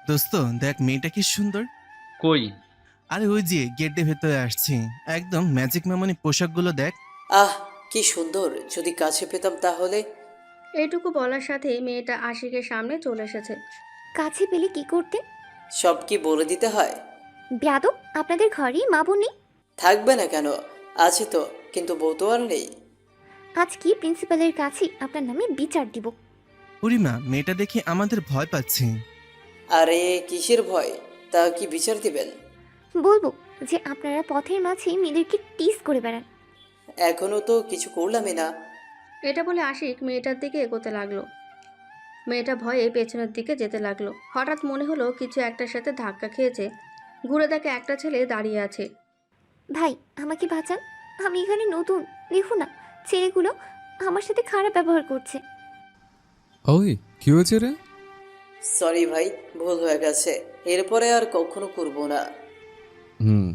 দোস্ত দেখ মেয়েটা কি সুন্দর। কই? আরে ওই যে গেটের ভেতরে আসছি, একদম ম্যাজিক মেমনি পোশাকগুলো দেখ। আহ, কি সুন্দর! যদি কাছে পেতাম তাহলে। এইটুকু বলার সাথেই মেয়েটা আশিকের সামনে চলে এসেছে। কাছে পেলে কি করতে? সব কি বলে দিতে হয়? বেয়াদব, আপনাদের ঘরেই মা বোন নেই? থাকবে না কেন? আছে তো, কিন্তু বউ তো আর নেই। আজ কি প্রিন্সিপালের কাছে আপনার নামে বিচার দিব। পরিমা মেয়েটা দেখে আমাদের ভয় পাচ্ছে। আরে কিসের ভয়? তা কি বিচার দিবেন? বলবো যে আপনারা পথের মাঝে মেয়েদেরকে টিজ করে বেড়ান। এখনো তো কিছু করলামই না। এটা বলে আশিক মেয়েটার দিকে এগোতে লাগলো। মেয়েটা ভয়ে পেছনের দিকে যেতে লাগলো। হঠাৎ মনে হলো কিছু একটার সাথে ধাক্কা খেয়েছে। ঘুরে দেখে একটা ছেলে দাঁড়িয়ে আছে। ভাই, আমাকে বাঁচান, আমি এখানে নতুন। দেখো না, ছেলেগুলো আমার সাথে খারাপ ব্যবহার করছে। ওই কি হয়েছে রে? সরি ভাই, ভুল হয়ে গেছে। এরপরে আর কখনো করবো না। হুম,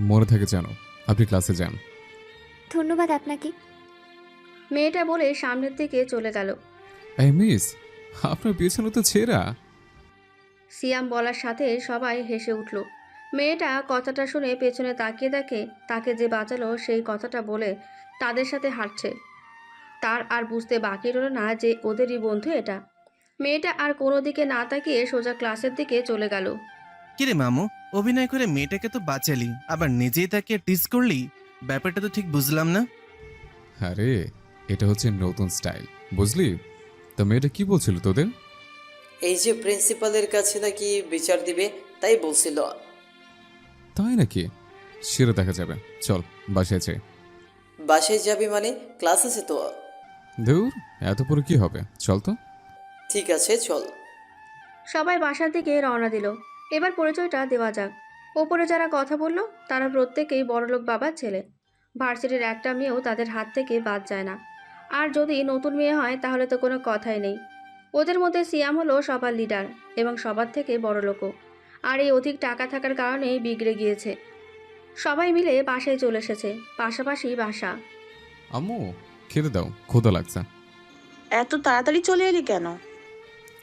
মনে থাকে জানো। আপনি ক্লাসে যান। ধন্যবাদ আপনাকে। মেয়েটা বলে সামনের দিকে চলে গেল। এই মিস, আপনার পেছনে তো ছেঁড়া। সিয়াম বলার সাথে সবাই হেসে উঠল। মেয়েটা কথাটা শুনে পেছনে তাকিয়ে দেখে তাকে যে বাঁচালো সেই কথাটা বলে তাদের সাথে হাঁটছে। তার আর বুঝতে বাকি রইল না যে ওদেরই বন্ধু এটা। মেয়েটা আর কোনো দিকে না তাকিয়ে সোজা ক্লাসের দিকে চলে গেল। কিরে মামু, অভিনয় করে মেয়েটাকে তো বাঁচালি, আবার নিজেই তাকে টিজ করলি। ব্যাপারটা তো ঠিক বুঝলাম না। আরে এটা হচ্ছে নতুন স্টাইল, বুঝলি? তো মেয়েটা কি বলছিল তোদের? এই যে প্রিন্সিপালের কাছে নাকি বিচার দিবে, তাই বলছিল। তাই নাকি? সেটা দেখা যাবে, চল বাসায় যাই। বাসায় যাবি মানে? ক্লাস আছে তো। দূর, এত পরে কি হবে, চল তো। ঠিক আছে, চল। সবাই বাসার দিকে রওনা দিল। এবার পরিচয়টা দেওয়া যাক। ওপরে যারা কথা বলল তারা প্রত্যেকেই বড়লোক বাবার ছেলে। ভার্সিটির একটা মেয়েও তাদের হাত থেকে বাদ যায় না। আর যদি নতুন মেয়ে হয় তাহলে তো কোনো কথাই নেই। ওদের মধ্যে সিয়াম হলো সবার লিডার এবং সবার থেকে বড়লোকও। আর এই অধিক টাকা থাকার কারণেই বিগড়ে গিয়েছে। সবাই মিলে বাসায় চলে এসেছে, পাশাপাশি বাসা। আম্মু, খেতে দাও, ক্ষুধা লাগছে। এত তাড়াতাড়ি চলে এলি কেন?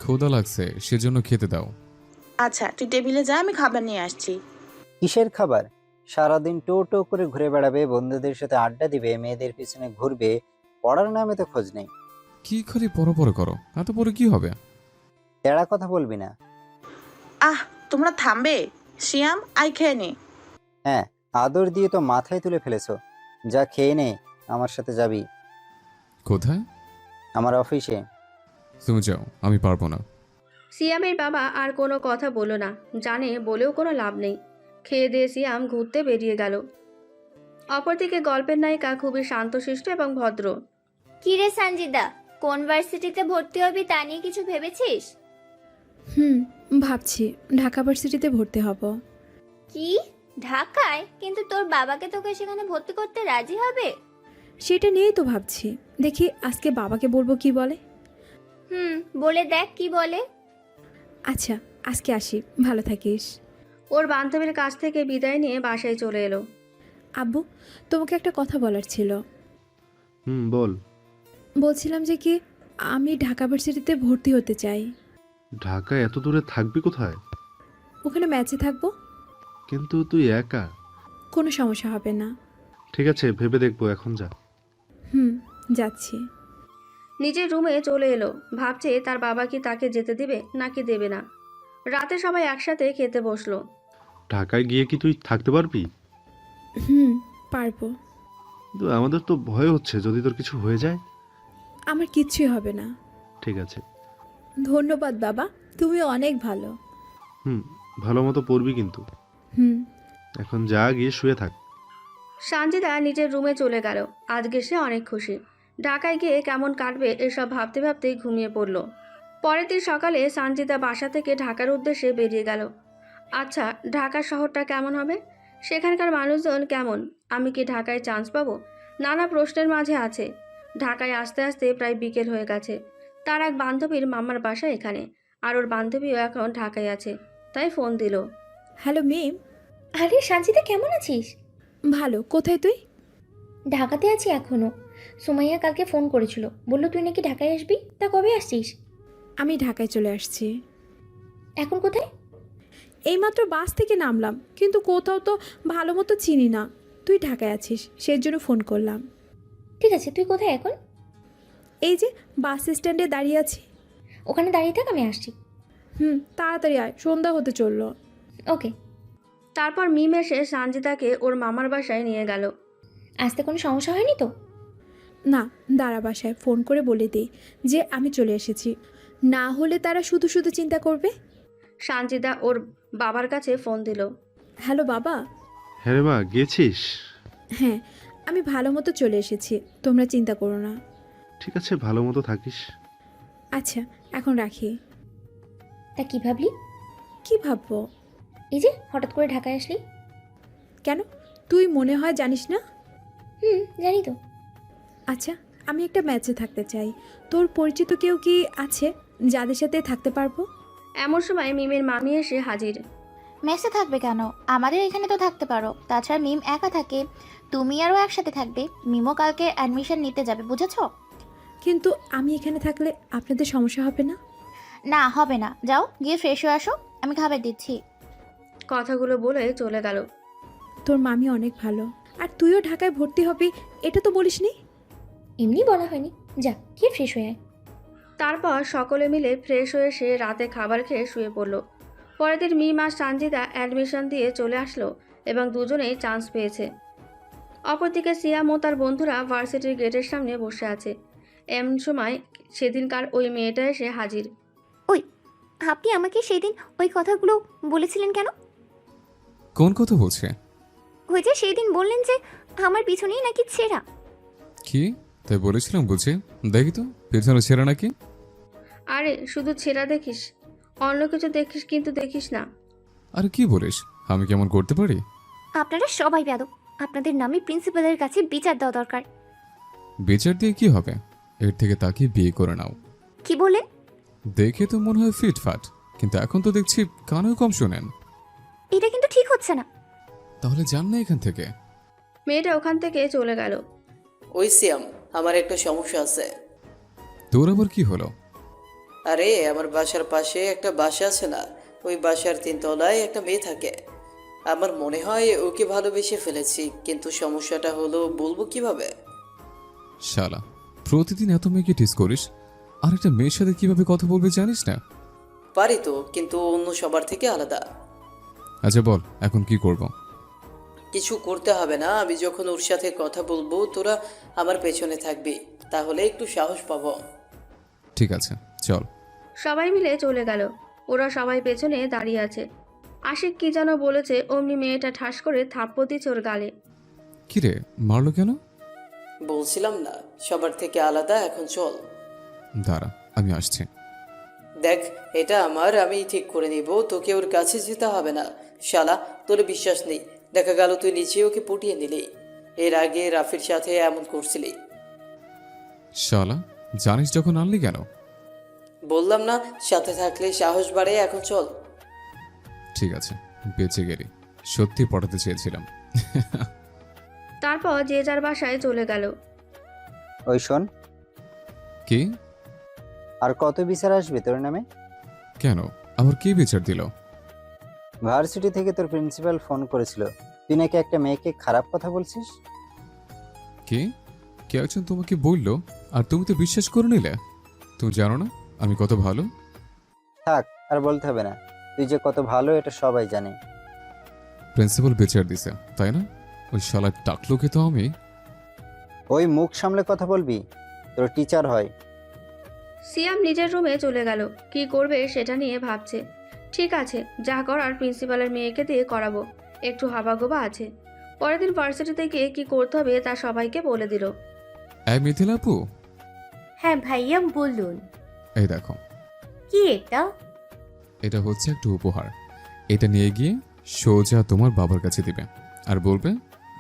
ক্ষুধা লাগছে সেজন্য খেতে দাও। আচ্ছা, তুই টেবিলে যা, আমি খাবার নিয়ে আসছি। কিসের খাবার? সারাদিন টো টো করে ঘুরে বেড়াবে, বন্ধুদের সাথে আড্ডা দিবে, মেয়েদের পিছনে ঘুরবে, পড়ার নামে তো খোঁজ নেই। কি খালি পরে করো, এত পরে কি হবে? তেড়া কথা বলবি না। আহ, তোমরা থামবে? শিয়াম, আই খেয়ে নে। হ্যাঁ, আদর দিয়ে তো মাথায় তুলে ফেলেছো। যা খেয়ে নে, আমার সাথে যাবি কোথায়? আমার অফিসে। তুমি যাও, আমি পারবো না। সিয়ামের বাবা আর কোনো কথা বলল না, জানে বলেও কোনো লাভ নেই। খেয়ে দিয়ে সিয়াম ঘুরতে বেরিয়ে গেল। অপরদিকে গল্পের নায়িকা খুবই শান্তশিষ্ট এবং ভদ্র। কি রে সঞ্জিদা, কোন ভার্সিটিতে ভর্তি হবি তা নিয়ে কিছু ভেবেছিস? ভাবছি ঢাকা ভার্সিটিতে ভর্তি হব। কি, ঢাকায়? কিন্তু তোর বাবাকে তোকে সেখানে ভর্তি করতে রাজি হবে? সেটা নিয়েই তো ভাবছি, দেখি আজকে বাবাকে বলবো কি বলে। বলে দেখ কি বলে। আচ্ছা, আজকে আসি, ভালো থাকিস। ওর বান্ধবীর কাছ থেকে বিদায় নিয়ে বাসায় চলে এলো। আব্বু, তোমাকে একটা কথা বলার ছিল। বল। বলছিলাম যে কি, আমি ঢাকা ভার্সিটিতে ভর্তি হতে চাই। ঢাকা এত দূরে থাকবি কোথায়? ওখানে ম্যাচে থাকবো। কিন্তু তুই একা। কোনো সমস্যা হবে না। ঠিক আছে, ভেবে দেখবো, এখন যা। যাচ্ছি। নিজের রুমে চলে এলো, ভাবছে তার বাবা কি তাকে যেতে দিবে নাকি দেবে না। রাতে সবাই একসাথে খেতে বসলো। ঢাকায় গিয়ে কি তুই থাকতে পারবি? পারবো। কিন্তু আমাদের তো ভয় হচ্ছে, যদি তোর কিছু হয়ে যায়। আমার কিচ্ছুই হবে না। ঠিক আছে। ধন্যবাদ বাবা, তুমি অনেক ভালো। ভালো মতো পড়বি কিন্তু। এখন যা, গিয়ে শুয়ে থাক। সঞ্জিদা নিজের রুমে চলে গেল। আজকে সে অনেক খুশি। ঢাকায় গিয়ে কেমন কাটবে এসব ভাবতে ভাবতেই ঘুমিয়ে পড়ল। পরের দিন সকালে সঞ্জিদা বাসা থেকে ঢাকার উদ্দেশ্যে বেরিয়ে গেল। আচ্ছা, ঢাকা শহরটা কেমন হবে? সেখানকার মানুষজন কেমন? আমি কি ঢাকায় চান্স পাবো? নানা প্রশ্নের মাঝে আছে। ঢাকায় আসতে আসতে প্রায় বিকেল হয়ে গেছে। তার এক বান্ধবীর মামার বাসা এখানে, আর ওর বান্ধবীও এখন ঢাকায় আছে, তাই ফোন দিল। হ্যালো মেম। আরে সঞ্জিদা, কেমন আছিস? ভালো। কোথায় তুই? ঢাকাতে আছি এখনো। সুমাইয়া কালকে ফোন করেছিল, বললো তুই নাকি ঢাকায় আসবি, তা কবে আসছিস? আমি ঢাকায় চলে আসছি। এখন কোথায়? এইমাত্র বাস থেকে নামলাম, কিন্তু কোথাও তো ভালো মতো চিনি না। তুই ঢাকায় আছিস, সেই জন্য ফোন করলাম। ঠিক আছে, তুই কোথায় এখন? এই যে বাস স্ট্যান্ডে দাঁড়িয়ে আছি। ওখানে দাঁড়িয়ে থাক, আমি আসছি। তাড়াতাড়ি আয়, সন্ধ্যা হতে চললো। ওকে। তারপর মিম এসে সানজিদাকে ওর মামার বাসায় নিয়ে গেল। আসতে কোনো সমস্যা হয়নি তো? না, দাঁড়া, বাসায় ফোন করে বলে দিই যে আমি চলে এসেছি, না হলে তারা শুধু শুধু চিন্তা করবে। সানজিদা ওর বাবার কাছে ফোন দিল। হ্যালো বাবা। হ্যাঁ রে মা, গেছিস? হ্যাঁ, আমি ভালো মতো চলে এসেছি, তোমরা চিন্তা করো না। ঠিক আছে, ভালো মতো থাকিস। আচ্ছা, এখন রাখি। তা কি ভাবলি? কি ভাববো? এই যে হঠাৎ করে ঢাকায় আসলি। কেন, তুই মনে হয় জানিস না? জানি তো। আচ্ছা, আমি একটা ম্যাচে থাকতে চাই। তোর পরিচিত কেউ কি আছে যাদের সাথে থাকতে পারবো? এমন সময় মিমের মামি এসে হাজির। মেসে থাকবে কেন? আমাদের এখানে তো থাকতে পারো। তাছাড়া মিম একা থাকে, তুমি আরও একসাথে থাকবে। মিমও কালকে অ্যাডমিশন নিতে যাবে, বুঝেছো? কিন্তু আমি এখানে থাকলে আপনাদের সমস্যা হবে না? না, হবে না। যাও গিয়ে ফ্রেশ হয়ে আসো, আমি খাবার দিচ্ছি। কথাগুলো বলে চলে গেল। তোর মামি অনেক ভালো। আর তুইও ঢাকায় ভর্তি হবি, এটা তো বলিসনি। এমনি বলা হয়নি, যা গিয়ে ফ্রেশ হয়ে আয়। তারপর সকলে মিলে ফ্রেশ হয়ে সে রাতে খাবার খেয়ে শুয়ে পড়ল। পরের দিন মিম আর সানজিদা অ্যাডমিশন দিয়ে চলে আসলো এবং দুজনেই চান্স পেয়েছে। অপরদিকে সিয়াম ও তার বন্ধুরা ভার্সিটির গেটের সামনে বসে আছে। এমন সময় সেদিনকার ওই মেয়েটা এসে হাজির। ওই, আপনি আমাকে সেদিন ওই কথাগুলো বলেছিলেন কেন? কোন কথা বলছে? ওই যে সেই দিন বললেন যে আমার পিছনেই নাকি ছেঁড়া। কি তাই বলেছিলাম বুঝি? দেখি তো পেছনে ছেঁড়া নাকি। আরে শুধু ছেঁড়া দেখিস, অন্য কিছু দেখিস কিন্তু দেখিস না। আরে কি বলিস, আমি কেমন করতে পারি? আপনারা সবাই বেয়াদব। আপনাদের নামে প্রিন্সিপালের কাছে বিচার দেওয়া দরকার। বিচার দিয়ে কি হবে? এর থেকে তাকে বিয়ে করে নাও। কি বলেন? দেখে তো মনে হয় ফিটফাট, কিন্তু এখন তো দেখছি কানেও কম শোনেন। এটা কিন্তু ঠিক হচ্ছে না। তাহলে যান না এখান থেকে। মেয়েটা ওখান থেকে চলে গেল। ওই সিয়াম, আমার একটা সমস্যা আছে। তোর আবার কি হলো? আরে আমার বাসার পাশে একটা বাসা আছে না, ওই বাসার 3 তলায় একটা মেয়ে থাকে। আমার মনে হয় ওকে ভালোবেসে ফেলেছি, কিন্তু সমস্যাটা হলো বলবো কিভাবে। শালা, প্রতিদিন এত মেয়েকে টিস করিস, আর একটা মেয়ের সাথে কিভাবে কথা বলবে জানিস না? পারি তো, কিন্তু অন্য সবার থেকে আলাদা। আচ্ছা বল, এখন কি করব? কিছু করতে হবে না, আমি যখন ওর সাথে কথা বলবো তোরা আমার পেছনে থাকবি, তাহলে একটু সাহস পাবো। ঠিক আছে, চল। সবাই মিলে চলে গেল। ওরা সবাই পেছনে দাঁড়িয়ে আছে। আশিক কি যেন বলেছে, অমনি মেয়েটা ঠাস করে থাপ্পড় দিয়েছে ওর গালে। কিরে, মারলো কেন? বলছিলাম না সবার থেকে আলাদা, এখন চল। দাঁড়া, আমি আসছি। দেখ, এটা আমার, আমি ঠিক করে নিব, তোকে ওর কাছে যেতে হবে না। শালা, তোর বিশ্বাস নেই, দেখা গেল তুই নিচে ওকে পটিয়ে নিলি। এর আগে রাফির সাথে এমন করছিলি। শালা, জানিস যখন আনলি কেন? বললাম না, সাথে থাকলে সাহস বাড়ে, এখন চল। ঠিক আছে, বেঁচে গেলি। সত্যি পড়াতে চেয়েছিলাম। তারপর যে যার বাসায় চলে গেল। ওই শোন, কি? আর কত বিচার আসবে তোর নামে? কেন, আবার কি বিচার দিল? ভার্সিটি থেকে তোর প্রিন্সিপাল ফোন করেছিল, তুই নাকি একটা মেয়েকে খারাপ কথা বলছিস। কি? কে একজন তোমাকে বললো আর তুমি তো বিশ্বাস করে নিলে? তুমি জানো না আমি কত ভালো? থাক, আর বলতে হবে না, তুই যে কত ভালো এটা সবাই জানে। প্রিন্সিপাল বিচার দিছে, তাই না? ওই শালার টাকলোকে তো আমি। ওই মুখ সামলে কথা বলবি, তোর টিচার হয়। সিয়াম নিজের রুমে চলে গেল। কি করবে সেটা নিয়ে ভাবছে। ঠিক আছে, যা করার প্রিন্সিপালের মেয়েকে দিয়ে করাবো, একটু হাবাগোবা আছে। পরের দিন ভার্সিটিতে গিয়ে কি করতে হবে তা সবাইকে বলে দিল। এই মিথিলা আপু। হ্যাঁ ভাইয়া, বলুন। এই দেখো, কি এটা? এটা হচ্ছে একটা উপহার। এটা নিয়ে গিয়ে সোজা তোমার বাবার কাছে দিবে আর বলবে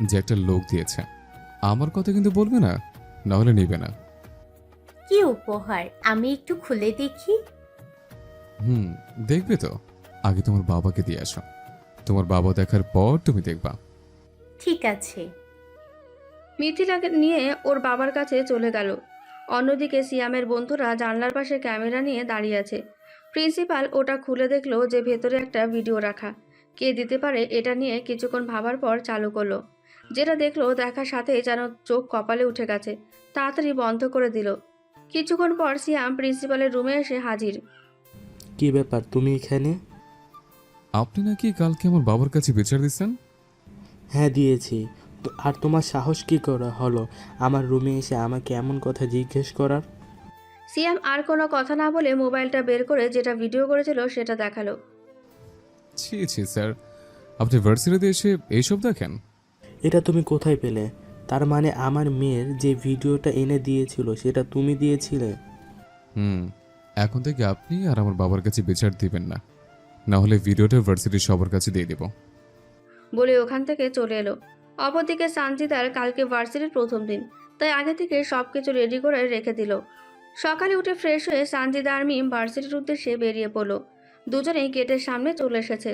যে একটা লোক দিয়েছে। আমার কথা কিন্তু বলবে না, না হলে নিবে না। কি উপহার? আমি একটু খুলে দেখি। দেখবে তো, আগে তোমার বাবাকে দিয়ে আসো। তোমার বাবা দেখার পর তুমি দেখবা। ঠিক আছে। মিথিলাকে নিয়ে ওর বাবার কাছে চলে গেল। অন্যদিকে সিয়ামের বন্ধুরা জানলার পাশে ক্যামেরা নিয়ে দাঁড়িয়ে আছে। প্রিন্সিপাল ওটা খুলে দেখলো যে ভেতরে একটা ভিডিও রাখা। কে দিতে পারে এটা নিয়ে কিছুক্ষণ ভাবার পর চালু করলো। যেটা দেখলো দেখার সাথে যেন চোখ কপালে উঠে গেছে, তাড়াতাড়ি বন্ধ করে দিল। কিছুক্ষণ পর সিয়াম প্রিন্সিপালের রুমে এসে হাজির। কি ব্যাপার তুমি এখানে? আপনি নাকি কালকে আমার বাবার কাছে বিচার দিচ্ছেন? হ্যাঁ দিয়েছি। আর তোমার সাহস কি করে হলো আমার রুমে এসে আমাকে এমন কথা জিজ্ঞেস করার? সিয়াম আর কোনো কথা না বলে মোবাইলটা বের করে যেটা ভিডিও করেছিল সেটা দেখালো। ছি ছি স্যার, আপনি ভার্সিটিতে এসে এইসব দেখেন? এটা তুমি কোথায় পেলে? তার মানে আমার মেয়ের যে ভিডিওটা এনে দিয়েছিল সেটা তুমি দিয়েছিলে? এখন থেকে আপনি আর আমার বাবার কাছে বিচার দিবেন না, না হলে ভিডিওটা ভার্সিটির সবার কাছে দিয়ে দেব। বলে ওখান থেকে চলে এলো। অপরদিকে সানজিদার কালকে ভার্সিটির প্রথম দিন, তাই আগে থেকে সব কিছু রেডি করে রেখে দিল। সকালে উঠে ফ্রেশ হয়ে সানজিদা আর মিম ভার্সিটির উদ্দেশ্যে বেরিয়ে পড়লো। দুজনেই গেটের সামনে চলে এসেছে।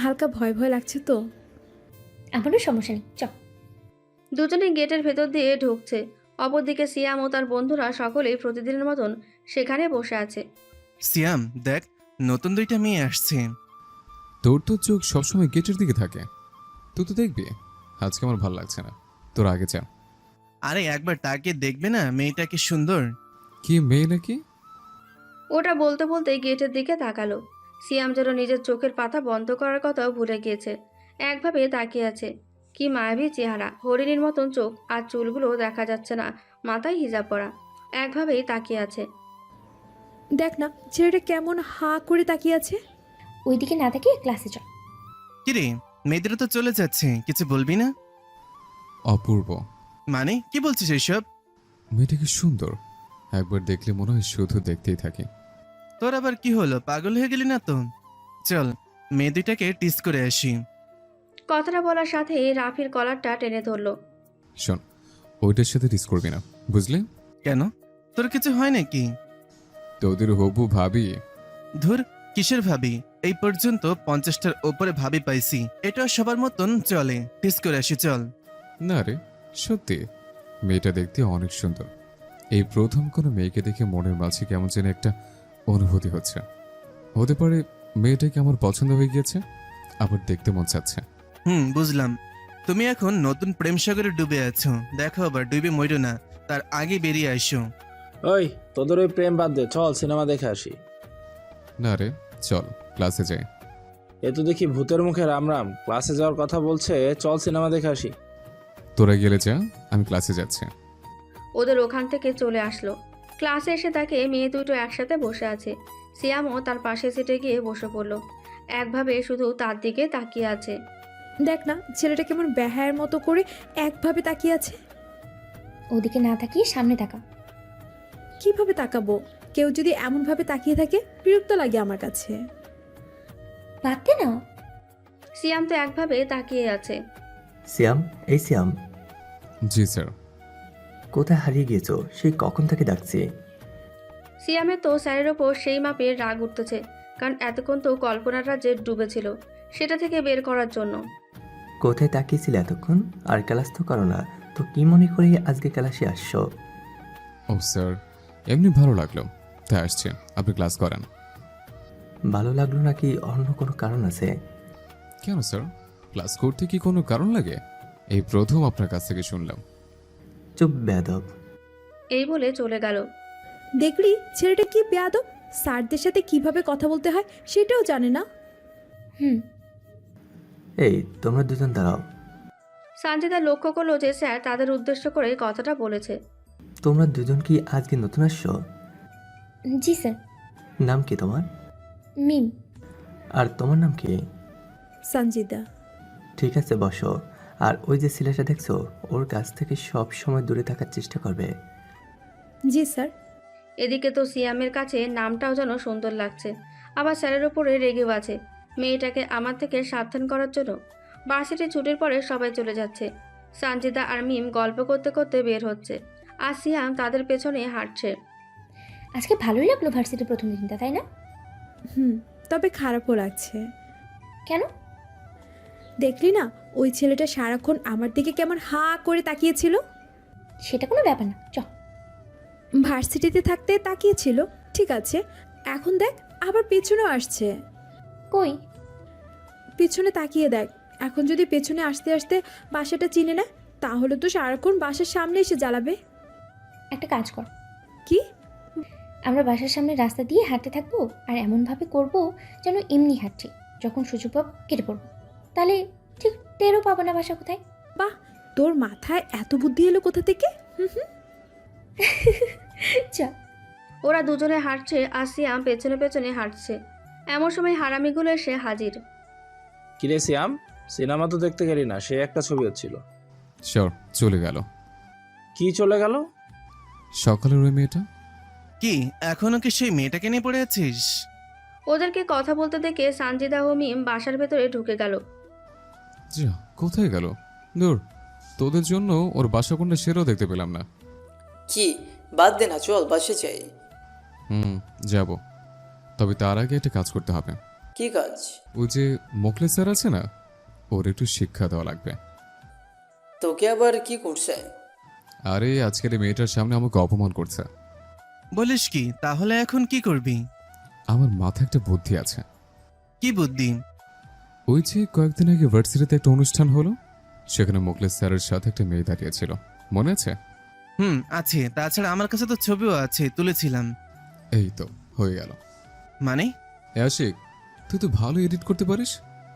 হালকা ভয় ভয় লাগছে তো। আমারও সমস্যা নেই, চ। দুজনেই গেটের ভেতর দিয়ে ঢুকছে। অপরদিকে সিয়াম ও তার বন্ধুরা সকলেই প্রতিদিনের মতন সেখানে বসে আছে। সিয়াম দেখ, নতুন 2টা মেয়ে আসছে। তোর তো চোখ সবসময় গেটের দিকে থাকে, তুই তো দেখবি। আজকে আমার ভালো লাগছে না, তোর আগে যা। আরে একবার তাকিয়ে দেখবে না মেয়েটা কি সুন্দর। কি মেয়ে নাকি? ওটা বলতে বলতে গেটের দিকে তাকালো। সিয়াম যেন নিজের চোখের পাতা বন্ধ করার কথাও ভুলে গিয়েছে। একভাবে তাকিয়ে আছে। কি মায়াবী চেহারা, হরিণীর মতন চোখ, আর চুলগুলো দেখা যাচ্ছে না, মাথায় হিজাব পরা। একভাবেই তাকিয়ে আছে। দেখ না ছেলেটা কেমন হাঁ করে তাকিয়ে আছে। ওইদিকে না তাকিয়ে ক্লাসে চ। কিরে, মেয়েদের তো চলে যাচ্ছে, কিছু বলবি না? অপূর্ব। মানে কি বলছিস এসব? মেয়েটা কি সুন্দর, একবার দেখলে মনে হয় শুধু দেখতেই থাকি। তোর আবার কি হলো, পাগল হয়ে গেলি না তো? চল মেয়ে 2টাকে টিস করে আসি। কথাটা বলার সাথে রাফির কলারটা টেনে ধরলো। শোন, ওইটার সাথে টিস করবি না, বুঝলি? কেন, তোর কিছু হয় নাকি? তোদের হবু ভাবি। ধুর, কিসের ভাবি? এই পর্যন্ত 50টার ওপরে ভাবি পাইছি, এটা সবার মতন চলে। টিস করে আসি চল। না রে, সত্যি মেয়েটা দেখতে অনেক সুন্দর। এই প্রথম কোনো মেয়েকে দেখে মনের মাঝে কেমন যেন একটা অনুভূতি হচ্ছে। হতে পারে মেয়েটাকে আমার পছন্দ হয়ে গিয়েছে, আবার দেখতে মন চাচ্ছে। বুঝলাম। তুমি এখন নতুন প্রেম সাগরে ডুবে আছো, দেখো আবার ডুবে মরো না, তার আগে বেরিয়ে আসো। ওই তোদের ওই প্রেম বাদ দে, চল সিনেমা দেখে আসি। না রে, চল ক্লাসে যাই। এ তো দেখি ভূতের মুখে রাম রাম, ক্লাসে যাওয়ার কথা বলছে, চল সিনেমা দেখে আসি। তোরা গেলে যা, আমি ক্লাসে যাচ্ছি। ওদের ওখান থেকে চলে আসলো। ক্লাসে এসে তাকে মেয়ে দুটো একসাথে বসে আছে। সিয়ামও তার পাশে সিটে গিয়ে বসে পড়লো। একভাবে শুধু তার দিকে তাকিয়ে আছে। দেখ না ছেলেটা কেমন বেহায়ের মতো করে একভাবে তাকিয়ে আছে। ওদিকে না তাকিয়ে সামনে তাকা। কিভাবে তাকাবো? কেউ যদি এমনভাবে তাকিয়ে থাকে বিরক্ত লাগে আমার কাছে। পারতে না। সিয়াম তো একভাবে তাকিয়ে আছে। সিয়াম, এই সিয়াম। জি স্যার। কোথায় হারিয়ে গিয়েছো? সেই কখন থেকে ডাকছি। সিয়ামের তো স্যারের ওপর সেই মাপে রাগ উঠতেছে, কারণ এতক্ষণ তো কল্পনার রাজ্যে ডুবেছিল, সেটা থেকে বের করার জন্য। কোথায় তাকিয়েছিলে এতক্ষণ? আর ক্লাস তো করো না, তো কি মনে করে আজকে ক্লাসে আসছো? ও স্যার, এমনি ভালো লাগলো তাই আসছে, আপনি ক্লাস করান। ভালো লাগলো নাকি অন্য কোনো কারণ আছে? কেন স্যার, ক্লাস করতে কি কোনো কারণ লাগে? এই প্রথম আপনার কাছ থেকে শুনলাম। চুপ বেয়াদব। এই বলে চলে গেল। দেখলি ছেলেটা কি বেয়াদব, স্যারদের সাথে কিভাবে কথা বলতে হয় সেটাও জানে না। এই তোমরা দুজন দাঁড়াও। সানজিদা লক্ষ্য করলো যে স্যার তাদের উদ্দেশ্য করে কথাটা বলেছে। তোমরা দুজন কি আজকে নতুন আসছো? জি স্যার। নাম কি তোমার? মিম। আর তোমার নাম কি? সঞ্জিদা। ঠিক আছে বসো। আর ওই যে ছেলেটা দেখছো, ওর কাছ থেকে সব সময় দূরে থাকার চেষ্টা করবে। জি স্যার। এদিকে তো সিয়ামের কাছে নামটাও যেন সুন্দর লাগছে, আবার স্যারের ওপরে রেগেও আছে মেয়েটাকে আমার থেকে সাবধান করার জন্য। ভার্সিটি ছুটির পরে সবাই চলে যাচ্ছে। সানজিদা আর মিম গল্প করতে করতে বের হচ্ছে, আর সিয়াম তাদের পেছনে হাঁটছে। আজকে ভালোই লাগলো ভার্সিটির প্রথম দিনটা, তাই না? তবে খারাপও লাগছে। কেন? দেখলি না ওই ছেলেটা সারাক্ষণ আমার দিকে কেমন হা করে তাকিয়েছিল। সেটা কোনো ব্যাপার না, চ। ভার্সিটিতে থাকতে তাকিয়েছিল, ঠিক আছে, এখন দেখ আবার পেছনেও আসছে। কই? পিছনে তাকিয়ে দেখ। এখন যদি পেছনে আসতে আসতে বাসাটা চিনে নেয় তাহলে তো সারাক্ষণ বাসার সামনে এসে জ্বালাবে। একটা কাজ কর। কি? আমরা বাসার সামনে রাস্তা দিয়ে হাঁটতে থাকবো আর এমনভাবে করব যেন এমনি হাঁটছি, যখন সুযোগ পাব কেটে পড়বো, তাহলে ঠিক টেরও পাবো না বাসা কোথায়। বাহ, তোর মাথায় এত বুদ্ধি এলো কোথা থেকে? চা। ওরা দুজনে হাঁটছে আর সিয়াম পেছনে পেছনে হাঁটছে। এমন সময় হারামিগুলো এসে হাজির। কিরে সিয়াম, সিনেমা তো দেখতে গেলি না, সে একটা ছবি হচ্ছিল। শিওর, চলে গেল। কি চলে গেল? সকালের ওই মেয়েটা। কি এখনো কি সেই মেয়েটাকে নিয়ে পড়ে আছিস? ওদেরকে কথা বলতে দেখে সানজিদা ও মিম বাসার ভেতরে ঢুকে গেল। যা, কোথায় গেল? দূর, তোদের জন্য ওর বাসা কোনটা সেটাও দেখতে পেলাম না। কি বাদ দে না, চল বাসে যাই। যাব, তবে তার আগে একটা কাজ করতে হবে। কি কাজ? ওই যে মোখলেস স্যার আছে না, ওর একটু শিক্ষা দেওয়া লাগবে। তোকে আবার কি করছে? আরে আজকের এই মেয়েটার সামনে আমাকে অপমান করছে। বলিস কি? তাহলে এখন কি করবি? আমার মাথায় একটা বুদ্ধি আছে। কি বুদ্ধি? ওই যে কয়েকদিন আগে ভার্সিটিতে একটা অনুষ্ঠান হলো, সেখানে মোখলেস স্যারের সাথে একটা মেয়ে দাঁড়িয়েছিল, মনে আছে? আছে। তাছাড়া আমার কাছে তো ছবিও আছে, তুলেছিলাম। এই তো হয়ে গেল। মানে? আশিক, তুই তো ভালো এডিট করতে পারিস,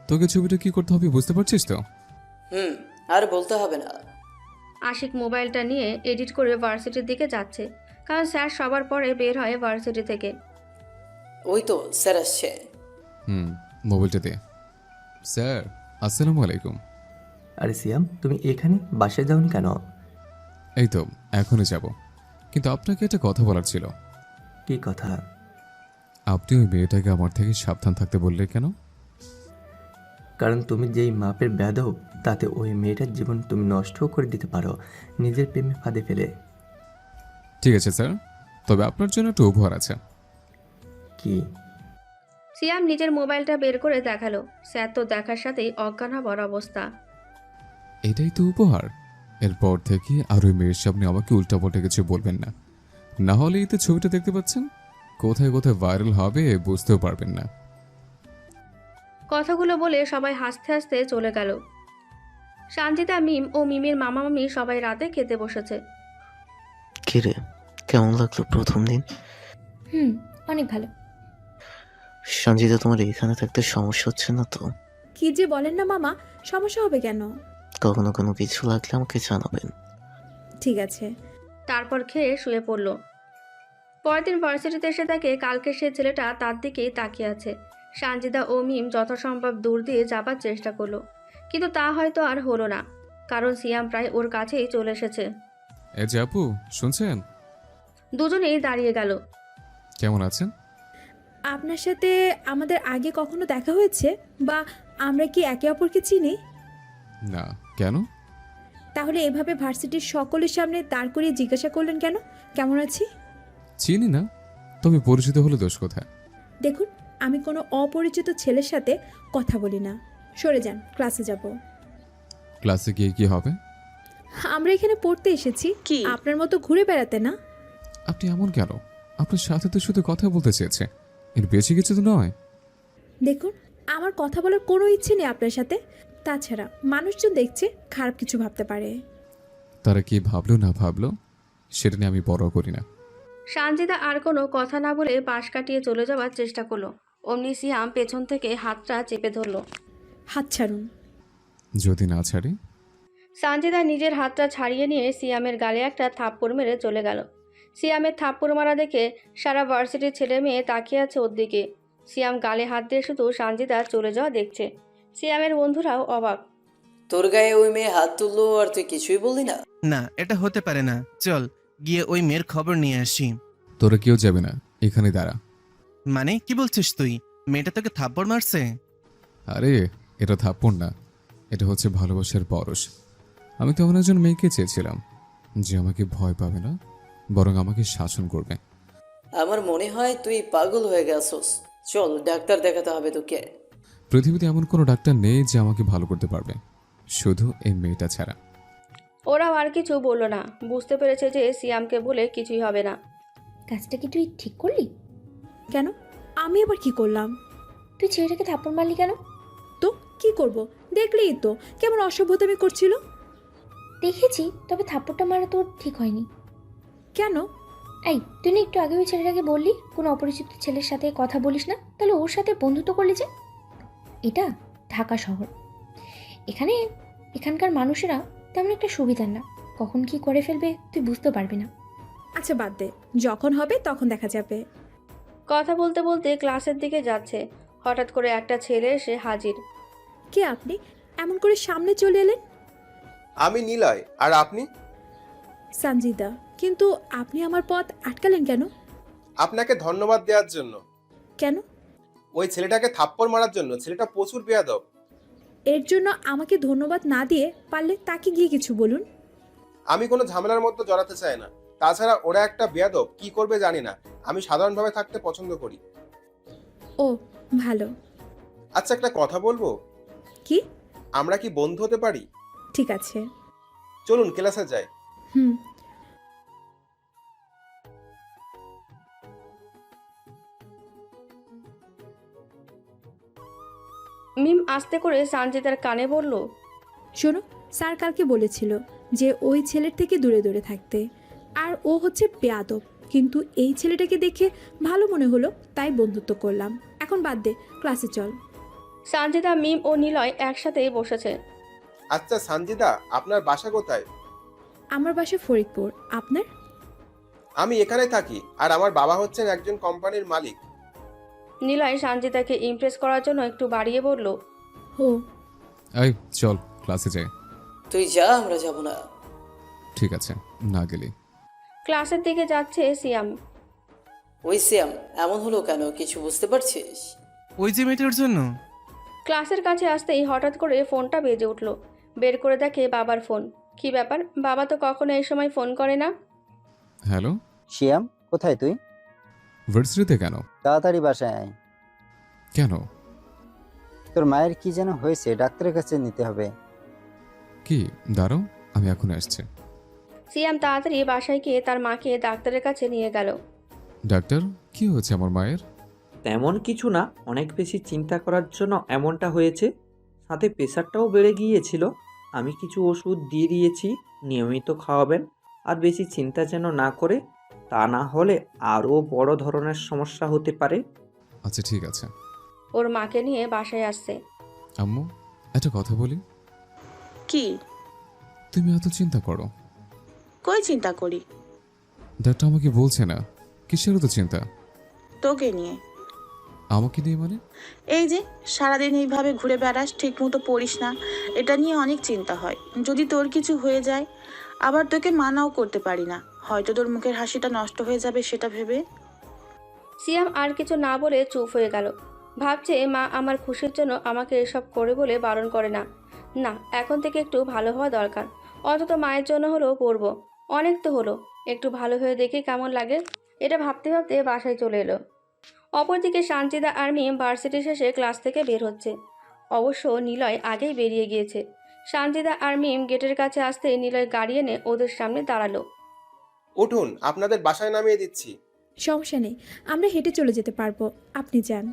তোকে ছবিটা কি করতে হবে বুঝতে পারছিস তো? আর বলতে হবে না। আশিক মোবাইলটা নিয়ে এডিট করে ভার্সিটির দিকে যাচ্ছে, কারণ স্যার সবার পরে বের হয় ভার্সিটি থেকে। ওই তো স্যার আসছে। মোবাইলটা দে। স্যার, আসসালামু আলাইকুম। আরে সিয়াম, তুমি এখানে বাসায় যাওনি কেন? এই তো এখনই যাব, কিন্তু আপনাকে একটা কথা বলার ছিল। কি কথা? আপনি ওই মেয়েটাকে আমার থেকে সাবধান থাকতে বললে কেন? কারণ তুমি যেই মাপের বেয়াদব, তাতে ওই মেয়েটার জীবন তুমি নষ্ট করে দিতে পারো নিজের প্রেমে ফাঁদে ফেলে। ঠিক আছে স্যার, তবে আপনার জন্য একটা উপহার আছে। কি? সিয়াম নিজের মোবাইলটা বের করে দেখালো। স্যার তো দেখার সাথেই অজ্ঞান হবার অবস্থা। এটাই তো উপহার। এরপর থেকে আর ওই মেয়ের সামনে আমাকে উল্টাপাল্টা কিছু বলবেন না, না হলে এই তো ছবিটা দেখতে পাচ্ছেন, কোথায় কোথায় ভাইরাল হবে বুঝতেও পারবেন না। কথাগুলো বলে সবাই হাসতে হাসতে চলে গেল। সানজিদা, মিম ও মিমের মামা মামি সবাই রাতে খেতে বসেছে। কিরে, কেমন লাগলো প্রথম দিন? অনেক ভালো। সঞ্জিতা, তোমার এখানে থাকতে সমস্যা হচ্ছে না তো? কি যে বলেন না মামা, সমস্যা হবে কেন? কখনো কোনো কিছু লাগলে আমাকে জানাবেন। ঠিক আছে। তারপর খেয়ে শুয়ে পড়ল। পরের দিন ভার্সিটিতে এসে দেখে কালকে সে ছেলেটা তার দিকেই তাকিয়ে আছে। সানজিদা ও মিম যথাসম্ভব দূর দিয়ে যাবার চেষ্টা করলো, কিন্তু তা হয়তো আর হলো না, কারণ সিয়াম প্রায় ওর কাছেই চলে এসেছে। এ যে আপু, শুনছেন? দুজনেই দাঁড়িয়ে গেল। কেমন আছেন? আপনার সাথে আমাদের আগে কখনো দেখা হয়েছে, বা আমরা কি একে অপরকে চিনি? না। কেন? তাহলে এভাবে ভার্সিটির সকলের সামনে দাঁড় করিয়ে জিজ্ঞাসা করলেন কেন কেমন আছি? চিনি না, তবে পরিচিত হলে দোষ কোথায়? দেখুন, আমি কোনো অপরিচিত ছেলের সাথে কথা বলি না। সরে যান, ক্লাসে যাব। ক্লাসে গিয়ে কি হবে? আমরা এখানে পড়তে এসেছি, কি? আপনার মতো ঘুরে বেড়াতে না। আপনি এমন কেন? আপনার সাথে তো শুধু কথা বলতে চেয়েছে, এর বেশি কিছু তো নয়। দেখুন, আমার কথা বলার কোনো ইচ্ছে নেই আপনার সাথে। তাছাড়া মানুষজন দেখছে, খারাপ কিছু ভাবতে পারে। তারা কি ভাবলো না ভাবলো সেটা নিয়ে আমি পরোয়া করি না। সানজিদা আর কোনো কথা না বলে পাশ কাটিয়ে চলে যাওয়ার চেষ্টা করলো। অমনি সিয়াম পেছন থেকে হাতটা চেপে ধরলো। হাত ছাড়ুন। যদি না ছাড়ি? সানজিদা নিজের হাতটা ছাড়িয়ে নিয়ে সিয়ামের গালে একটা থাপ্পড় মেরে চলে গেল। সিয়ামের থাপ্পড় মারা দেখে সারা ভার্সিটির ছেলে মেয়ে তাকিয়ে আছে ওর দিকে। সিয়াম গালে হাত দিয়ে শুধু সানজিদা চলে যাওয়া দেখছে। সিয়ামের বন্ধুরাও অবাক। তোর গায়ে ওই মেয়ে হাত তুললো আর তুই কিছুই বললি না? না, এটা হতে পারে না। চল গিয়ে ওই মেয়ের খবর নিয়ে আসি। তোরা কেউ যাবে না, এখানে দাঁড়া। মানে কি বলছিস তুই? মেয়েটা তোকে থাপ্পড় মারছে? আরে এটা থাপ্পড় না, এটা হচ্ছে ভালোবাসার পরশ। আমি তো এমন একজন মেয়েকে চেয়েছিলাম যে আমাকে ভয় পাবে না, বরং আমাকে শাসন করবে। আমার মনে হয় তুই পাগল হয়ে গেছস। চল ডাক্তার দেখাতে হবে তোকে। পৃথিবীতে এমন কোনো ডাক্তার নেই যে আমাকে ভালো করতে পারবে, শুধু এই মেয়েটা ছাড়া। ওরাও আর কিছু বলল না, বুঝতে পেরেছে যে সিয়ামকে বলে কিছুই হবে না। কাজটা কি তুই ঠিক করলি? কেন? আমি আবার কি করলাম? তুই ছেলেটাকে থাপ্পড় মারলি কেন? তো কি করব? দেখলেই তো কেমন অসভ্যতামি করছিল। দেখেছি, তবে থাপ্পড়টা মারা তোর ঠিক হয়নি। কেন? এই, তুই না একটু আগে ওই ছেলেটাকে বললি কোনো অপরিচিত ছেলের সাথে কথা বলিস না, তাহলে ওর সাথে বন্ধুত্ব করলি যে? এটা ঢাকা শহর, এখানকার মানুষেরা তেমন একটা সুবিধার না, কখন কি করে ফেলবে তুই বুঝতে পারবি না। আচ্ছা বাদ দে, যখন হবে তখন দেখা যাবে। কথা বলতে বলতে ক্লাসের দিকে যাচ্ছে, হঠাৎ করে একটা ছেলে এসে হাজির। কে আপনি? এমন করে সামনে চলে এলেন? আমি নিলয়, আর আপনি? সঞ্জিদা। কিন্তু আপনি আমার পথ আটকালেন কেন? আপনাকে ধন্যবাদ দেওয়ার জন্য। কেন? ওই ছেলেটাকে থাপ্পড় মারার জন্য। ছেলেটা প্রচুর বেয়াদব। এর জন্য আমাকে ধন্যবাদ না দিয়ে পারলে তাকে গিয়ে কিছু বলুন। আমি কোনো ঝামেলার মধ্যে জড়াতে চাই না। তাছাড়া ওরা একটা বেয়াদব, কি করবে জানি না। আমি সাধারণভাবে থাকতে পছন্দ করি। ও ভালো। আচ্ছা, একটা কথা বলবো? কি? আমরা কি বন্ধু হতে পারি? ঠিক আছে। চলুন ক্লাসে যাই। হুম। মিম আস্তে করে সঞ্জিতার কানে বলল, শোনো, স্যার কালকে বলেছিল যে ওই ছেলের থেকে দূরে দূরে থাকতে, আর ও হচ্ছে বেয়াদব, কিন্তু এই ছেলেটাকে দেখে ভালো মনে হলো তাই বন্ধুত্ব করলাম। এখন বাদ দে, ক্লাসে চল। সঞ্জিতা, মিম ও নিলয় একসাথেই বসেছে। আচ্ছা সঞ্জিদা, আপনার বাসা কোথায়? আমার বাসা ফরিদপুর। আপনার? আমি এখানেই থাকি, আর আমার বাবা হচ্ছেন একজন কোম্পানির মালিক। নিলয় সঞ্জিতাকে ইমপ্রেস করার জন্য একটু বাড়িয়ে বলল, ও এই চল ক্লাসে যাই। তুই যা, আমরা যাব না। ঠিক আছে, না গেলি। ক্লাসের দিকে যাচ্ছে সিয়াম। ওই সিয়াম, এমন হলো কেন, কিছু বুঝতে পারছিস? ওই যে মেয়েটার জন্য। ক্লাসের কাছে আসতেই হঠাৎ করে ফোনটা বেজে উঠল। বের করে দেখে বাবার ফোন। কি ব্যাপার, বাবা তো কখনো এই সময় ফোন করে না। হ্যালো শিয়াম, কোথায় তুই? ভার্সিটিতে কেন? তাড়াতাড়ি বাসায় আয়। কেন? তোর মায়ের কি যেন হয়েছে, ডাক্তারের কাছে নিতে হবে। কি? দাঁড়াও, আমি এখন আসছি। সিয়াম তাড়াতাড়ি বাসায় গিয়ে তার মাকে ডাক্তারের কাছে নিয়ে গেল। ডাক্তার, কি হয়েছে আমার মায়ের? তেমন কিছু না, অনেক বেশি চিন্তা করার জন্য এমনটা হয়েছে। সাথে প্রেশারটাও বেড়ে গিয়েছিল। আমি কিছু ওষুধ দিয়ে দিয়েছি, নিয়মিত খাওয়াবেন। আর বেশি চিন্তা যেন না করে, তা না হলে আরও বড় ধরনের সমস্যা হতে পারে। আচ্ছা ঠিক আছে। ওর মাকে নিয়ে বাসায় আসছে। আম্মু, একটা কথা বলি। কি? তুমি এত চিন্তা করো? কই চিন্তা করি? ডাক্তার আমাকে বলছে না, কিসের তো চিন্তা? তোকে নিয়ে। আমাকে নিয়ে মানে? এই যে সারাদিন এইভাবে ঘুরে বেড়াস, ঠিক মতো পড়িস না, এটা নিয়ে অনেক চিন্তা হয়। যদি তোর কিছু হয়ে যায়, আবার তোকে মানাও করতে পারি না, হয়তো তোর মুখের হাসিটা নষ্ট হয়ে যাবে সেটা ভেবে। সিয়াম আর কিছু না বলে চুপ হয়ে গেল। ভাবছে মা আমার খুশির জন্য আমাকে এসব করে বলে বারণ করে না। না, এখন থেকে একটু ভালো হওয়া দরকার। অন্তত মায়ের জন্য হলেও পড়বো। অনেক তো হলো, একটু ভালো হয়ে দেখি কেমন লাগে। এটা ভাবতে ভাবতে বাসায় চলে এলো। অপরদিকে সঞ্জিদা আর মিম ভার্সিটি শেষে ক্লাস থেকে বের হচ্ছে। অবশ্য নিলয় আগেই বেরিয়ে গিয়েছে। সঞ্জিদা আর মিম গেটের কাছে আসতে নিলয় গাড়ি এনে ওদের সামনে দাঁড়ালো। উঠুন, আপনাদের বাসায় নামিয়ে দিচ্ছি। সমস্যা নেই, আমরা হেঁটে চলে যেতে পারবো, আপনি যান।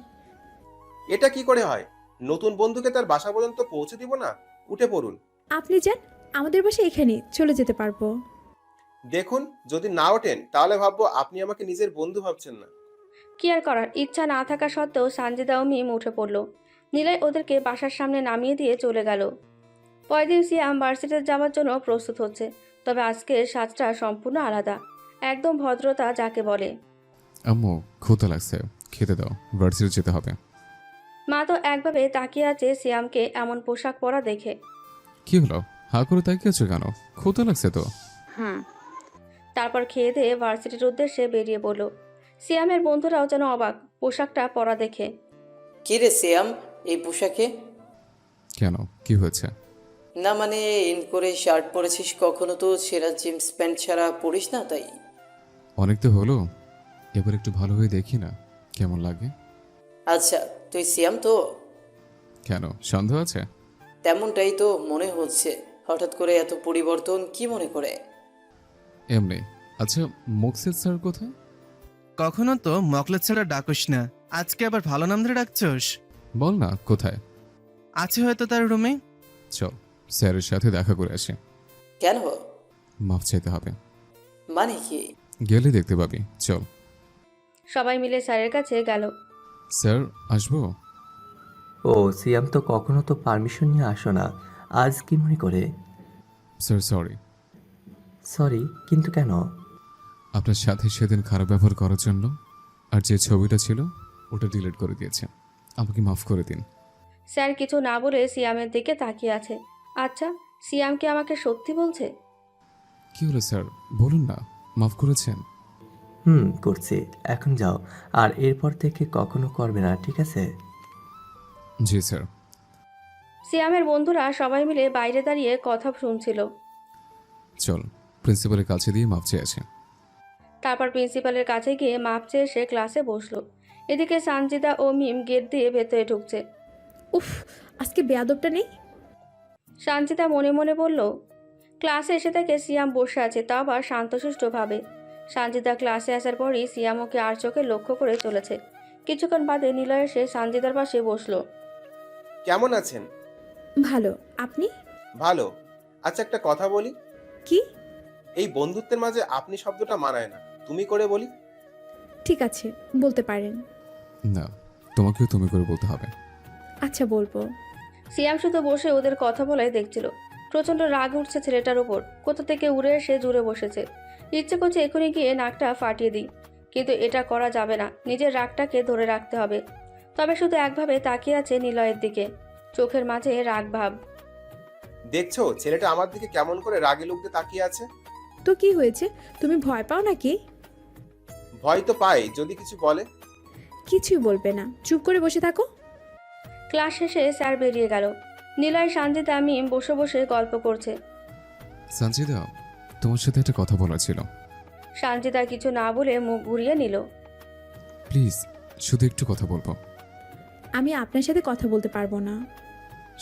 এটা কি করে হয়? নতুন বন্ধুকে তার বাসা পর্যন্ত পৌঁছে দিব না? উঠে পড়ুন। আপনি যান, আমাদের বাসা এখানে, চলে যেতে পারবো। দেখুন, যদি না ওঠেন তাহলে ভাববো আপনি আমাকে নিজের বন্ধু ভাবছেন না। কি আর করার, ইচ্ছা না থাকা সত্ত্বেও সঞ্জিদা ও মিম উঠে পড়ল। নিলয় ওদেরকে বাসার সামনে নামিয়ে দিয়ে চলে গেল। পরের দিন সিয়াম ভার্সিটিতে যাওয়ার জন্য প্রস্তুত হচ্ছে। তবে আজকের সাজটা সম্পূর্ণ আলাদা, একদম ভদ্রতা যাকে বলে। আম্মু, ক্ষুধা লাগছে, খেতে দাও, ভার্সিটি যেতে হবে। মা তো একভাবে তাকিয়ে আছে সিয়ামকে এমন পোশাক পরা দেখে। কি হলো, হা করে তাকিয়ে আছো কেন? ক্ষুধা লাগছে তো। তারপর খেয়ে দিয়ে ভার্সিটির উদ্দেশ্যে বেরিয়ে পড়ল। সিয়ামের বন্ধুরাও যেন অবাক পোশাকটা পরা দেখে। কি রে সিয়াম, এই পোশাকে? কেন, কি হয়েছে? না মানে, ইন করে শার্ট পরেছিস, কখনো তো ছেঁড়া জিন্স প্যান্ট ছাড়া পরিস না, তাই। অনেক তো হলো, এবার একটু ভালো হয়ে দেখি না কেমন লাগে। আচ্ছা, তুই সিয়াম তো? কেন, সন্দেহ আছে? তেমনটাই তো মনে হচ্ছে। হঠাৎ করে এত পরিবর্তন কি মনে করে? এমনি। আচ্ছা, মুকসিদ স্যার কোথায়? কখনো তো মকলেদ ছাড়া ডাকোস না, আজকে আবার ভালো নাম ধরে ডাকছোস। বল না কোথায়। আছে হয়তো তার রুমে। চল স্যারের সাথে দেখা করে আসি। কেন? মাফ চাইতে হবে। মানে কি? গেলে দেখতে পাবি, চল। সবাই মিলে স্যারের কাছে গেল। স্যার আসবো? ও সিয়াম, তো কখনো তো পারমিশন নিয়ে আসো না, আজ কি মনে করে? Sir sorry. সরি? কিন্তু কেন? আপনার সাথে সেদিন খারাপ ব্যবহার করার জন্য। আর যে ছবিটা ছিল ওটা ডিলিট করে দিয়েছে, আমাকে মাফ করে দিন। স্যার কিছু না বলে সিয়ামের দিকে তাকিয়ে আছে। আচ্ছা, সিয়াম কি আমাকে সত্যি বলছে? কি হলো স্যার, বলুন না, মাফ করেছেন? করছি। এখন যাও, আর এরপর থেকে কখনো করবে না, ঠিক আছে? জি স্যার। সিয়ামের বন্ধুরা সবাই মিলে বাইরে দাঁড়িয়ে কথা শুনছিল। চল প্রিন্সিপালের কাছে দিয়ে মাফ চেয়ে আছে। তারপর প্রিন্সিপালের কাছে গিয়ে মাপ চেয়ে সে ক্লাসে বসলো। এদিকে সানজিদা ও মিম গেট দিয়ে ভেতরে ঢুকছে। উফ, আজকে বেয়াদবটা নেই। সানজিদা মনে মনে বলল। ক্লাসে এসে থেকে সিয়াম বসে আছে, তাও আবার শান্তশিষ্টভাবে। সানজিদা ক্লাসে আসার পরই সিয়াম ওকে আর চোখে লক্ষ্য করে চলেছে। কিছুক্ষণ বাদে নিলয় এসে সানজিদার পাশে বসলো। কেমন আছেন? ভালো, আপনি? ভালো। আচ্ছা, একটা কথা বলি। কি? এই বন্ধুত্বের মাঝে আপনি শব্দটা মানায় না, তুমি করে বলি। ঠিক আছে, বলতে পারেন। না, তোমাকেও তুমি করে বলতে হবে। আচ্ছা, বলবো। সিয়াম শুধু বসে ওদের কথা বলাই দেখছিল। প্রচণ্ড রাগ উঠছে ছেলেটার উপর। কোথা থেকে উড়ে এসে জুড়ে বসেছে। ইচ্ছে করছে এখনই গিয়ে নাকটা ফাটিয়ে দিই, কিন্তু এটা করা যাবে না। নিজের রাগটাকে ধরে রাখতে হবে। তবে শুধু একভাবে তাকিয়ে আছে নিলয়ের দিকে, চোখের মাঝে রাগ ভাব। দেখছো ছেলেটা আমার দিকে কেমন করে রাগে লুকতে তাকিয়ে আছে? তো কি হয়েছে, তুমি ভয় পাও নাকি? ভয় তো পাই, যদি কিছু বলে। কিছুই বলবে না, চুপ করে বসে থাকো। ক্লাস শেষে স্যার বেরিয়ে গেল। নিলয়, সানজিদা, মিম বসে বসে গল্প করছে। সঞ্জিদা, তোমার সাথে একটা কথা বলার ছিল। সানজিদা কিছু না বলে মুখ ঘুরিয়ে নিল। প্লিজ, শুধু একটু কথা বলবো। আমি আপনার সাথে কথা বলতে পারবো না।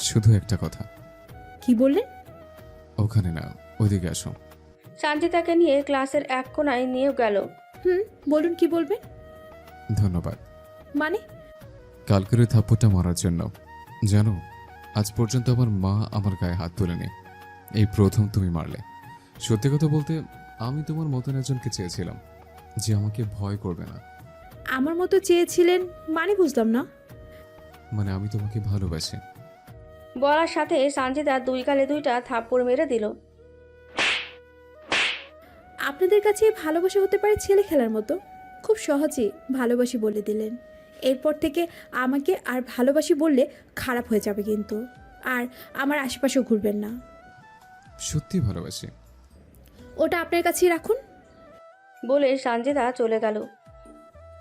শুধু একটা কথা। কি বললেন? ওখানে না, ওইদিকে আসো। সানজিদাকে নিয়ে ক্লাসের এক কোণায় নিয়ে গেল। বলুন, কি বলবেন? ধন্যবাদ। মানে? কালকের ওই থাপ্পড়টা মারার জন্য। জানো, আজ পর্যন্ত আমার মা আমার গায়ে হাত তোলেনি, এই প্রথম তুমি মারলে। সত্যি কথা বলতে, আমি তোমার মতন একজনকে চেয়েছিলাম যে আমাকে ভয় করবে না। আমার মতো চেয়েছিলেন মানে বুঝলাম না। মানে আমি তোমাকে ভালোবাসি। বলার সাথে সানজিদা দুই গালে দুইটা থাপ্পড় মেরে দিল। আপনাদের কাছে ভালোবাসা হতে পারে ছেলে খেলার মতো, খুব সহজেই ভালোবাসি বলে দিলেন। এরপর থেকে আমাকে আর ভালোবাসি বললে খারাপ হয়ে যাবে কিন্তু, আর আমার আশেপাশেও ঘুরবেন না। সত্যি ভালোবাসি। ওটা আপনার কাছেই রাখুন। বলে সানজিদা চলে গেল।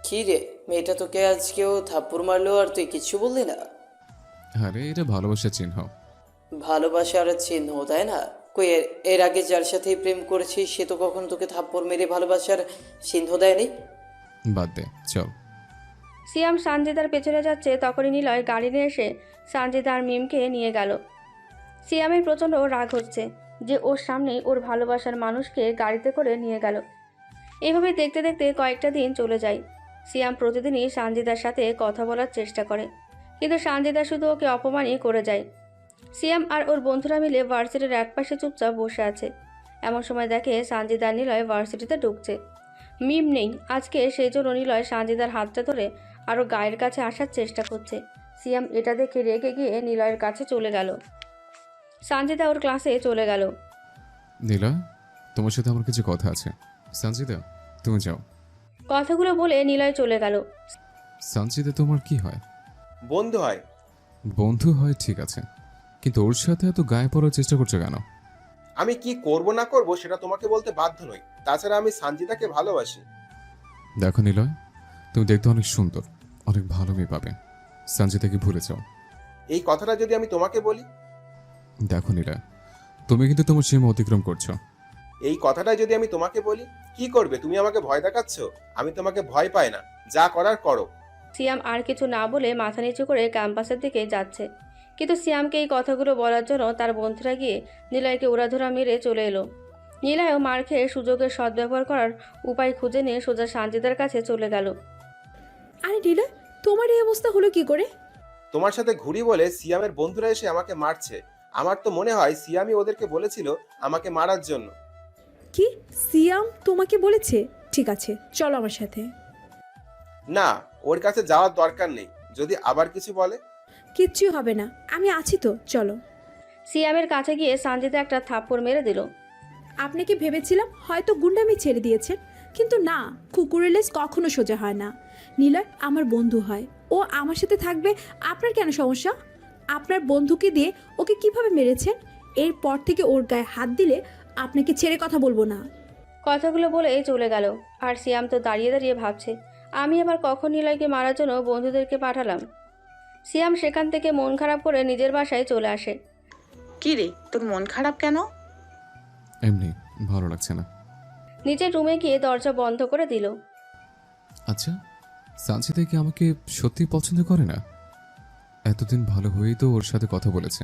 কি রে, মেয়েটা তোকে আজকেও থাপ্পড় মারলো আর তুই কিছু বললি না? আরে এটা ভালোবাসার চিহ্ন। ভালোবাসার চিহ্ন, তাই না? কই এর আগে যার সাথে প্রেম করেছিস সে তো কখনো তোকে থাপ্পড় মেরে ভালোবাসার চিহ্ন দেয়নি। বাদ দে, চল। সিয়াম সানজিদার পেছনে যাচ্ছে, তখনই নিলয় গাড়ি নিয়ে এসে সানজিদা আর মিমকে নিয়ে গেল। সিয়ামের প্রচণ্ড রাগ হচ্ছে যে ওর সামনেই ওর ভালোবাসার মানুষকে গাড়িতে করে নিয়ে গেল। এভাবে দেখতে দেখতে কয়েকটা দিন চলে যায়। সিয়াম প্রতিদিনই সানজিদার সাথে কথা বলার চেষ্টা করে, কিন্তু সানজিদা শুধু ওকে অপমানই করে যায়। সিয়াম আর ওর বন্ধুরা মিলে ভার্সিটির একপাশে চুপচাপ বসে আছে। এমন সময় দেখে সানজিদা নিলয় ভার্সিটিতে ঢুকছে। মিম নেই আজকে, সেই জন্য নিলয় সানজিদার হাতটা ধরে আরও গায়ের কাছে আসার চেষ্টা করছে। সিয়াম এটা দেখে রেগে গিয়ে নিলয়ের কাছে চলে গেল। সানজিদা ওর ক্লাসে চলে গেল। নীলা, তোমার সাথে আমার কিছু কথা আছে। সঞ্জিদা, তুমি যাও। কথাগুলো বলে নিলয় চলে গেল। সঞ্জিদা তোমার কি হয়? বন্ধু হয়। বন্ধু হয় ঠিক আছে, কিন্তু ওর সাথে এত গায়ে পড়ার চেষ্টা করছো কেন? আমি কি করব না করব সেটা তোমাকে বলতে বাধ্য নই। তাছাড়া আমি সানজিদাকে ভালোবাসি। দেখো নিলয়, তুমি দেখতে অনেক সুন্দর, অনেক ভালো মেয়ে পাবে। সঞ্জিদাকে ভুলে যাও। এই কথাটা যদি আমি তোমাকে বলি? দেখো নিলয়, তুমি কিন্তু তোমার সীমা অতিক্রম করছো। এই কথাটা যদি আমি তোমাকে বলি, কি করবে? তুমি আমাকে ভয় দেখাচ্ছ। আমি তোমাকে ভয় পাই না, যা করার করো। সিয়াম আর কিছু না বলে মাথা নিচু করে ক্যাম্পাসের দিকে যাচ্ছে। কিন্তু সিয়ামকে এই কথাগুলো বলার জন্য তার বন্ধুরা গিয়ে নিলয়কে উড়াধুরা মেরে চলে এলো। নিলয়ও মার খেয়ে সুযোগের সদ্ব্যবহার করার উপায় খুঁজে নিয়ে সোজা সানজিদার কাছে চলে গেল। আরে নীলয়, তোমার এই অবস্থা হলো কি করে? তোমার সাথে ঘুরি বলে সিয়ামের বন্ধুরা এসে আমাকে মারছে। আমার তো মনে হয় সিয়ামই ওদেরকে বলেছিল আমাকে মারার জন্য। কি, সিয়াম তোমাকে বলেছে? ঠিক আছে, চলো আমার সাথে। না, ওর কাছে যাওয়ার দরকার নেই। যদি আবার কিছু বলে? কিচ্ছু হবে না, আমি আছি তো, চলো। সিয়ামের কাছে গিয়ে সানজিদা একটা থাপ্পড় মেরে দিল। আপনাকে ভেবেছিলাম হয়তো গুন্ডামি ছেড়ে দিয়েছেন, কিন্তু না, কুকুরের লেজ কখনো সোজা হয় না। নীলয় আমার বন্ধু হয়, ও আমার সাথে থাকবে, আপনার কেন সমস্যা? আপনার বন্ধুকে দিয়ে ওকে কিভাবে মেরেছেন? এরপর থেকে ওর গায়ে হাত দিলে আপনাকে ছেড়ে কথা বলবো না। কথাগুলো বলে চলে গেল। আর সিয়াম তো দাঁড়িয়ে দাঁড়িয়ে ভাবছে, আমি আবার কখন নিলয়কে মারার জন্য বন্ধুদেরকে পাঠালাম। সিয়াম সেখান থেকে মন খারাপ করে নিজের বাসায় চলে আসে। কি রে, তোর মন খারাপ কেন? এমনি ভালো লাগছে না। নিজের রুমে গিয়ে দরজা বন্ধ করে দিল। আচ্ছা, সানজিদা কি আমাকে সত্যি পছন্দ করে না? এতদিন ভালো হয়েই তো ওর সাথে কথা বলেছে,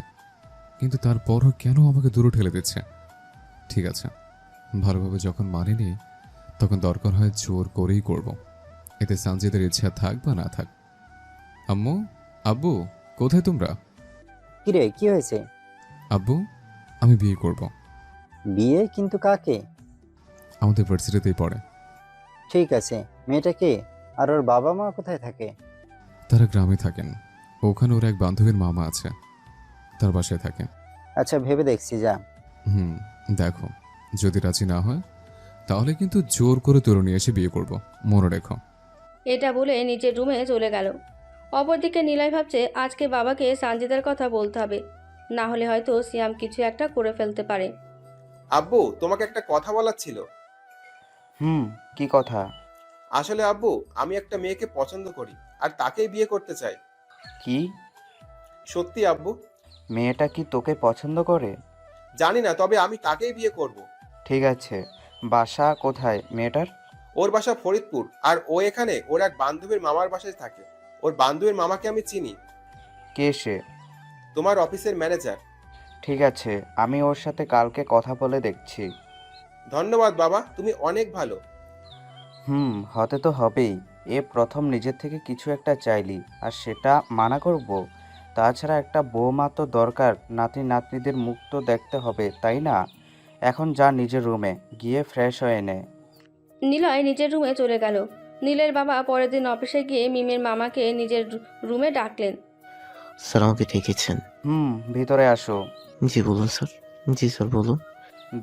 কিন্তু তারপরও কেন আমাকে দূরে ঠেলে দিচ্ছে? ঠিক আছে, ভালোভাবে যখন মানিনি তখন দরকার হয় জোর করেই করব। এতে সানজিদের ইচ্ছা থাক বা না থাক। আম্মু, আব্বু, কোথায় তোমরা? কিরে, কি হয়েছে? আব্বু, আমি বিয়ে করব। বিয়ে? কিন্তু কাকে? আমাদের ভার্সিটিতেই পড়ে। ঠিক আছে, মেয়েটা কে? আর ওর বাবা মা কোথায় থাকে? তারা গ্রামে থাকেন, ওখানে ওর এক বান্ধবীর মামা আছে, তার বাসায় থাকে। আচ্ছা, ভেবে দেখছি, যা। দেখো, যদি রাজি না হয় তাহলে কিন্তু জোর করে তোর নিয়ে এসে বিয়ে করব, মনে রেখো। এটা বলে নিজের রুমে চলে গেল। অপরদিকে নিলয় ভাবছে আজকে বাবাকে সানজিদার কথা বলতে হবে, না হলে হয়তো সিয়াম কিছু একটা করে ফেলতে পারে। আব্বু, তোমাকে একটা কথা বলার ছিল। কি কথা? আসলে আব্বু, আমি একটা মেয়েকে পছন্দ করি আর তাকেই বিয়ে করতে চাই। কি? সত্যি আব্বু। মেয়েটা কি তোকে পছন্দ করে? জানি না, তবে আমি তাকেই বিয়ে করব। ঠিক আছে, বাসা কোথায় মেয়েটার? ওর বাসা ফরিদপুর, আর ও এখানে ওর এক বান্ধবীর মামার বাসায় থাকে। ওর বান্ধবীর মামাকে আমি চিনি। কে সে? তোমার অফিসের ম্যানেজার। ঠিক আছে, আমি ওর সাথে কালকে কথা বলে দেখছি। ধন্যবাদ বাবা, তুমি অনেক ভালো। হতে তো হবেই। এ প্রথম নিজের থেকে কিছু একটা চাইলি আর সেটা মানা করব? তাছাড়া একটা বৌমা তো দরকার, নাতি নাতনিদের মুখ তো দেখতে হবে, তাই না? এখন যা নিজের রুমে গিয়ে ফ্রেশ হয়ে নে। নিলয় নিজের রুমে চলে গেল। নীলের বাবা পরের দিন অফিসে গিয়ে মিমের মামাকে নিজের রুমে ডাকলেন। স্যার আমাকে ডেকেছেন? ভিতরে আসো। জি বলুন স্যার। জি স্যার বলুন।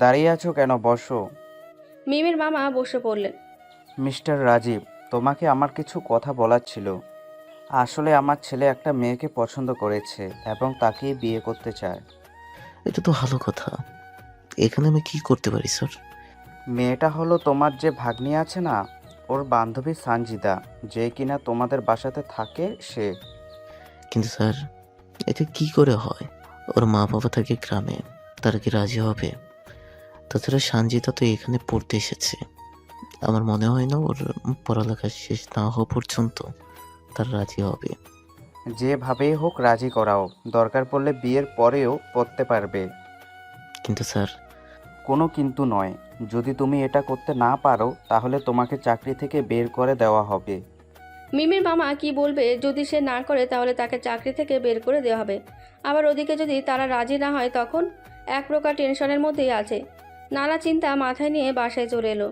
দাঁড়িয়ে আছো কেন? বসো। মিমের মামা বসে পড়লেন। মিস্টার রাজীব, তোমাকে আমার কিছু কথা বলার ছিল। আসলে আমার ছেলে একটা মেয়েকে পছন্দ করেছে এবং তাকেই বিয়ে করতে চায়। এটা তো ভালো কথা, এখানে আমি কি করতে পারি স্যার? মেয়েটা হলো তোমার যে ভাগ্নি আছে না, ওর বান্ধবী সানজিদা, যে কিনা তোমাদের বাসাতে থাকে সে। কিন্তু স্যার, এটা কি করে হয়? ওর মা বাবা থাকে গ্রামে, তারা কি রাজি হবে? তাছাড়া সানজিদা তো এখানে পড়তে এসেছে, আমার মনে হয় না ওর পড়ালেখা শেষ না হওয়া পর্যন্ত তার রাজি হবে। যেভাবেই হোক রাজি করাও, দরকার পড়লে বিয়ের পরেও পড়তে পারবে। কিন্তু স্যার। কোনো কিন্তু নয়, যদি তুমি এটা করতে না পারো তাহলে তোমাকে চাকরি থেকে বের করে দেওয়া হবে। মিমির মামা কি বলবে যদি সে না করে, তাহলে তাকে চাকরি থেকে বের করে দেওয়া হবে। আবার ওদিকে যদি তারা রাজি না হয় তখন এক প্রকার টেনশনের মধ্যেই আছে। নানা চিন্তা মাথায় নিয়ে বাসায় চলে এলো।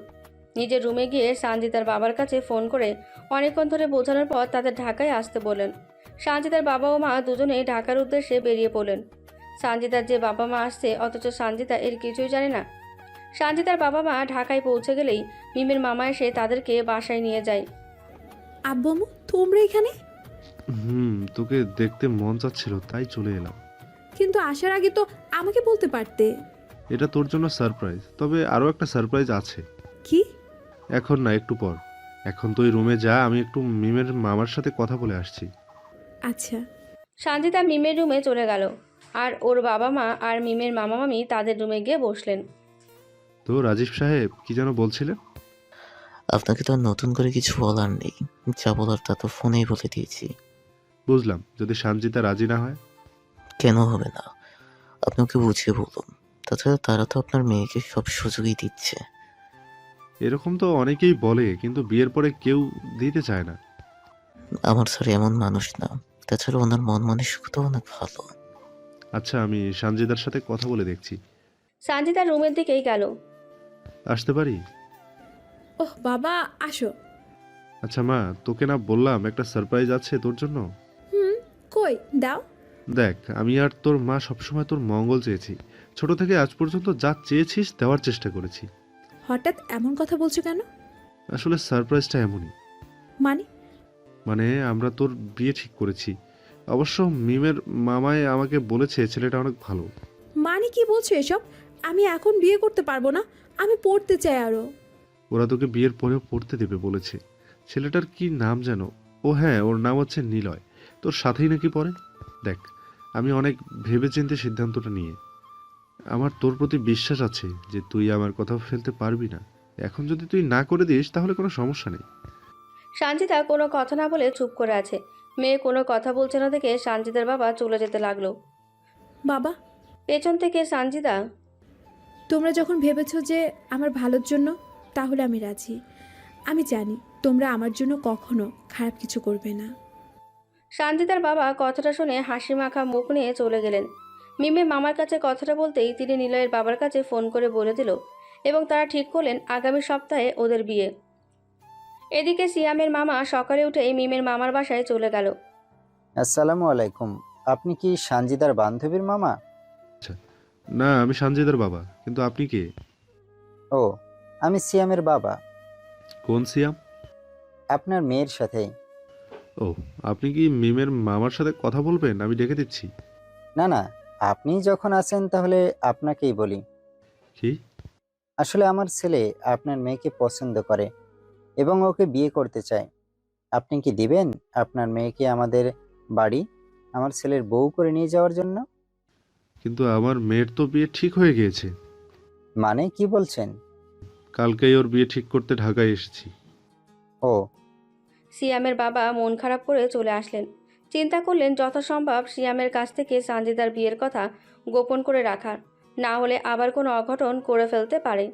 নিজের রুমে গিয়ে সানজিদার বাবার কাছে ফোন করে অনেকক্ষণ ধরে বোঝানোর পর তাদের ঢাকায় আসতে বললেন। সানজিদার বাবা ও মা দুজনেই ঢাকার উদ্দেশ্যে বেরিয়ে পড়লেন। সানজিদার যে বাবা মা আসছে, অথচ সানজিদা এর কিছুই জানে না। সানজিদার বাবা মা ঢাকায় পৌঁছে গেলেই মিমির মামা এসে তাদেরকে বাসায় নিয়ে যায়। আব্বু আম্মু, তোমরা এখানে? তোকে দেখতে মন চাচ্ছিল তাই চলে এলাম। কিন্তু আসার আগে তো আমাকে বলতে পারতে। এটা তোর জন্য সারপ্রাইজ, তবে আরো একটা সারপ্রাইজ আছে। কি? এখন না, একটু পর। এখন তুই রুমে যা, আমি একটু মিমের মামার সাথে কথা বলে আসছি। আচ্ছা। সানজিদা মিমের রুমে চলে গেল, আর ওর বাবা মা আর মিমের মামা মামি তাদের রুমে গিয়ে বসলেন। তো রাজীব সাহেব কি যেন বলছিলেন? আপনাকে তো আর নতুন করে কিছু বলার নেই, যা বলার তা তো ফোনেই বলে দিয়েছি। বুঝলাম, যদি সানজিদা রাজি না হয়? কেন হবে না? আপনি ওকে বুঝিয়ে বলুন। তাছাড়া তারা তো আপনার মেয়েকে সব সুযোগই দিচ্ছে। এরকম তো অনেকেই বলে, কিন্তু বিয়ের পরে কেউ দিতে চায় না। আমার স্যার এমন মানুষ না। তাছাড়া ওনার মন মানসিকতা অনেক ভালো। আচ্ছা, আমি সানজিদার সাথে কথা বলে দেখছি। সানজিদা রুমের দিকেই গেল। আসতে পারি? ওহ বাবা, আসো। আচ্ছা মা, তোকে না বললাম একটা সারপ্রাইজ আছে তোর জন্য? কই দাও। দেখ, আমি আর তোর মা সবসময় তোর মঙ্গল চেয়েছি। ছোট থেকে আজ পর্যন্ত যা চেয়েছিস দেওয়ার চেষ্টা করেছি। হঠাৎ এমন কথা বলছো কেন? আসলে সারপ্রাইজটা এমনই। মানে? মানে আমরা তোর বিয়ে ঠিক করেছি। অবশ্য মিমের মামায় আমাকে বলেছে ছেলেটা অনেক ভালো। মানে কি বলছো এসব? আমি এখন বিয়ে করতে পারবো না। আমি পড়তে চাই আরো। ওরা তোকে বিয়ের পরেও পড়তে দেবে বলেছে। ছেলেটার কি নাম যেন? ও হ্যাঁ, ওর নাম হচ্ছে নিলয়। তোর সাথেই নাকি পড়ে। দেখ, আমি অনেক ভেবেচিন্তে সিদ্ধান্তটা নিয়ে। আমার তোর প্রতি বিশ্বাস আছে যে তুই আমার কথা ফেলতে পারবি না। এখন যদি তুই না করে দিস তাহলে কোনো সমস্যা নেই। সানজিদা কোনো কথা না বলে চুপ করে আছে। মেয়ে কোনো কথা বলছে না দেখে সানজিদার বাবা চলে যেতে লাগলো। বাবা, পেছন থেকে সানজিদা, তোমরা যখন ভেবেছো যে আমার ভালোর জন্য, তাহলে আমি রাজি। আমি জানি তোমরা আমার জন্য কখনো খারাপ কিছু করবে না। সানজিদার বাবা কথাটা শুনে হাসি মাখা মুখ নিয়ে চলে গেলেন। মিমে মামার কাছে কথাটা বলতেই তিনি নিলয়ের বাবার কাছে ফোন করে বলে দিল এবং তারা ঠিক করলেন আগামী সপ্তাহে ওদের বিয়ে। এদিকে সিয়ামের মামা সকালে উঠেই মিমের মামার বাসায় চলে গেল। আসসালামু আলাইকুম। আপনি কি সানজিদার বান্ধবীর মামা? না, আমি সানজিদার বাবা। কিন্তু আপনি কে? ও, আমি সিয়ামের বাবা। কোন সিয়াম? আপনার মেয়ের সাথে। ও, আপনি কি মিমের মামার সাথে কথা বলবেন? আমি ডেকে দিচ্ছি। না না, আপনি যখন আছেন তাহলে আপনাকেই বলি। কি? আসলে আমার ছেলে আপনার মেয়েকে পছন্দ করে এবং ওকে বিয়ে করতে চায়। আপনি কি দিবেন আপনার মেয়েকে আমাদের বাড়ি আমার ছেলের বউ করে নিয়ে যাওয়ার জন্য? কিন্তু আমার মেয়ের তো বিয়ে ঠিক হয়ে গিয়েছে। মানে কি বলছেন? কালকেই ওর বিয়ে ঠিক করতে ঢাকায় এসেছি। ও, সিয়ামের বাবা মন খারাপ করে চলে আসলেন। চিন্তা করলেন যথাসম্ভব সিয়ামের কাছ থেকে সানজিদার বিয়ের কথা গোপন করে রাখার, না হলে আবার কোনো অঘটন করে ফেলতে পারে।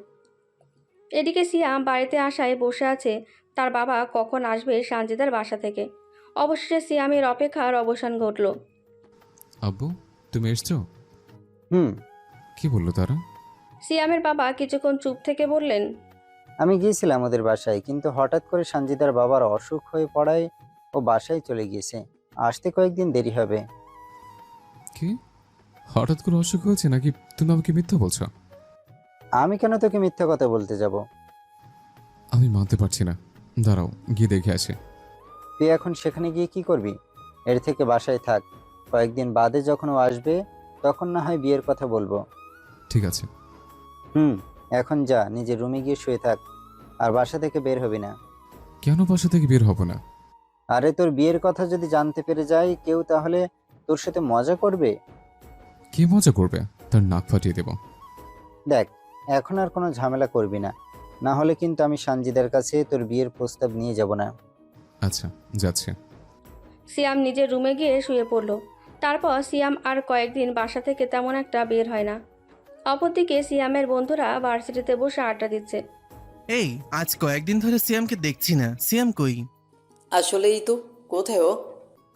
এদিকে সিয়াম বাড়িতে আসায় বসে আছে তার বাবা কখন আসবে সানজিদার বাসা থেকে। অবশেষে সিয়ামের অপেক্ষার অবসান ঘটল। আব্বু, তুমি এসছো? হুম। কি বললো তারা? সিয়ামের বাবা কিছুক্ষণ চুপ থেকে বললেন, আমি গিয়েছিলাম ওদের বাসায়, কিন্তু হঠাৎ করে সানজিদার বাবার অসুখ হয়ে পড়ায় ও বাসায় চলে গিয়েছে। আসতে কয়েকদিন দেরি হবে। কি হঠাৎ করে অসুখ হয়েছে নাকি? তুমি আমাকে মিথ্যা বলছো? আমি কেন তোকে মিথ্যা কথা বলতে যাব? আমি মানতে পারছি না। দাঁড়াও, গিয়ে দেখে আসে। তুই এখন সেখানে গিয়ে কি করবি? এর থেকে বাসায় থাক। কয়েকদিন বাদে যখন ও আসবে তখন না হয় বিয়ের কথা বলবো। ঠিক আছে। এখন যা, নিজের রুমে গিয়ে শুয়ে থাক, আর বাসা থেকে বের হবি না। কেন বাসা থেকে বের হব না? আরে তোর বিয়ের কথা যদি জানতে পেরে যায় কেউ, তাহলে তোর সাথে মজা করবে। কে মজা করবে? তার নাক ফাটিয়ে দেব। দেখ, এখন আর কোনো ঝামেলা করবি না, না হলে কিন্তু আমি সানজিদার কাছে তোর বিয়ের প্রস্তাব নিয়ে যাব না। আচ্ছা, যাচ্ছে। সিয়াম নিজের রুমে গিয়ে শুয়ে পড়ল। তারপর সিয়াম আর কয়েকদিন বাসা থেকে তেমন একটা বের হয় না। অপরদিকে সিয়ামের বন্ধুরা ভার্সিটিতে বসে আড্ডা দিচ্ছে। এই, আজ কয়েকদিন ধরে সিয়ামকে দেখছি না। সিয়াম কই? আসলেই তো, কোথায় ও?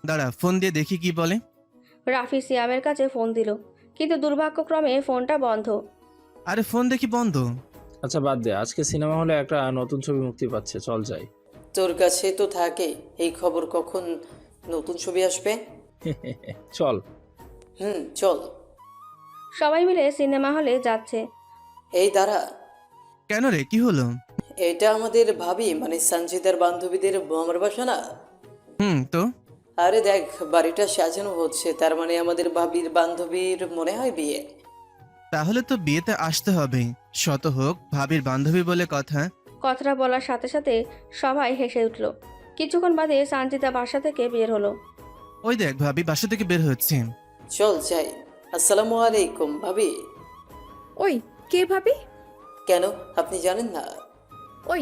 দাঁড়া, ফোন দিয়ে দেখি কি বলে। রাফি সিয়ামের কাছে ফোন দিল, কিন্তু দুর্ভাগ্যক্রমে ফোনটা বন্ধ। আরে ফোন দেখি বন্ধ। আচ্ছা বাদ দে, আজকে সিনেমা হলে একটা নতুন ছবি মুক্তি পাচ্ছে, চল যাই। তোর কাছে তো থাকে এই খবর কখন নতুন ছবি আসবে। চল। চল। সবাই মিলে সিনেমা হলে যাচ্ছে। এই দাঁড়া। কেন রে, কি হলো? এটা আমাদের ভাবি মানে সানজিদার বান্ধবীদের মামার বাসা না? তো আরে দেখ, বাড়িটা সাজানো হচ্ছে, তার মানে আমাদের ভাবির বান্ধবীর মনে হয় বিয়ে। তাহলে তো বিয়েতে আসতে হবে। শত হোক ভাবির বান্ধবী বলে কথা। কথাটা বলার সাথে সাথে সবাই হেসে উঠল। কিছুক্ষণ বাদে সানজিদা বাসা থেকে বের হলো। ওই দেখ, ভাবি বাসা থেকে বের হচ্ছে। চল যাই। আসসালামু আলাইকুম ভাবি। ওই, কে ভাবি? কেন, আপনি জানেন না? ওই,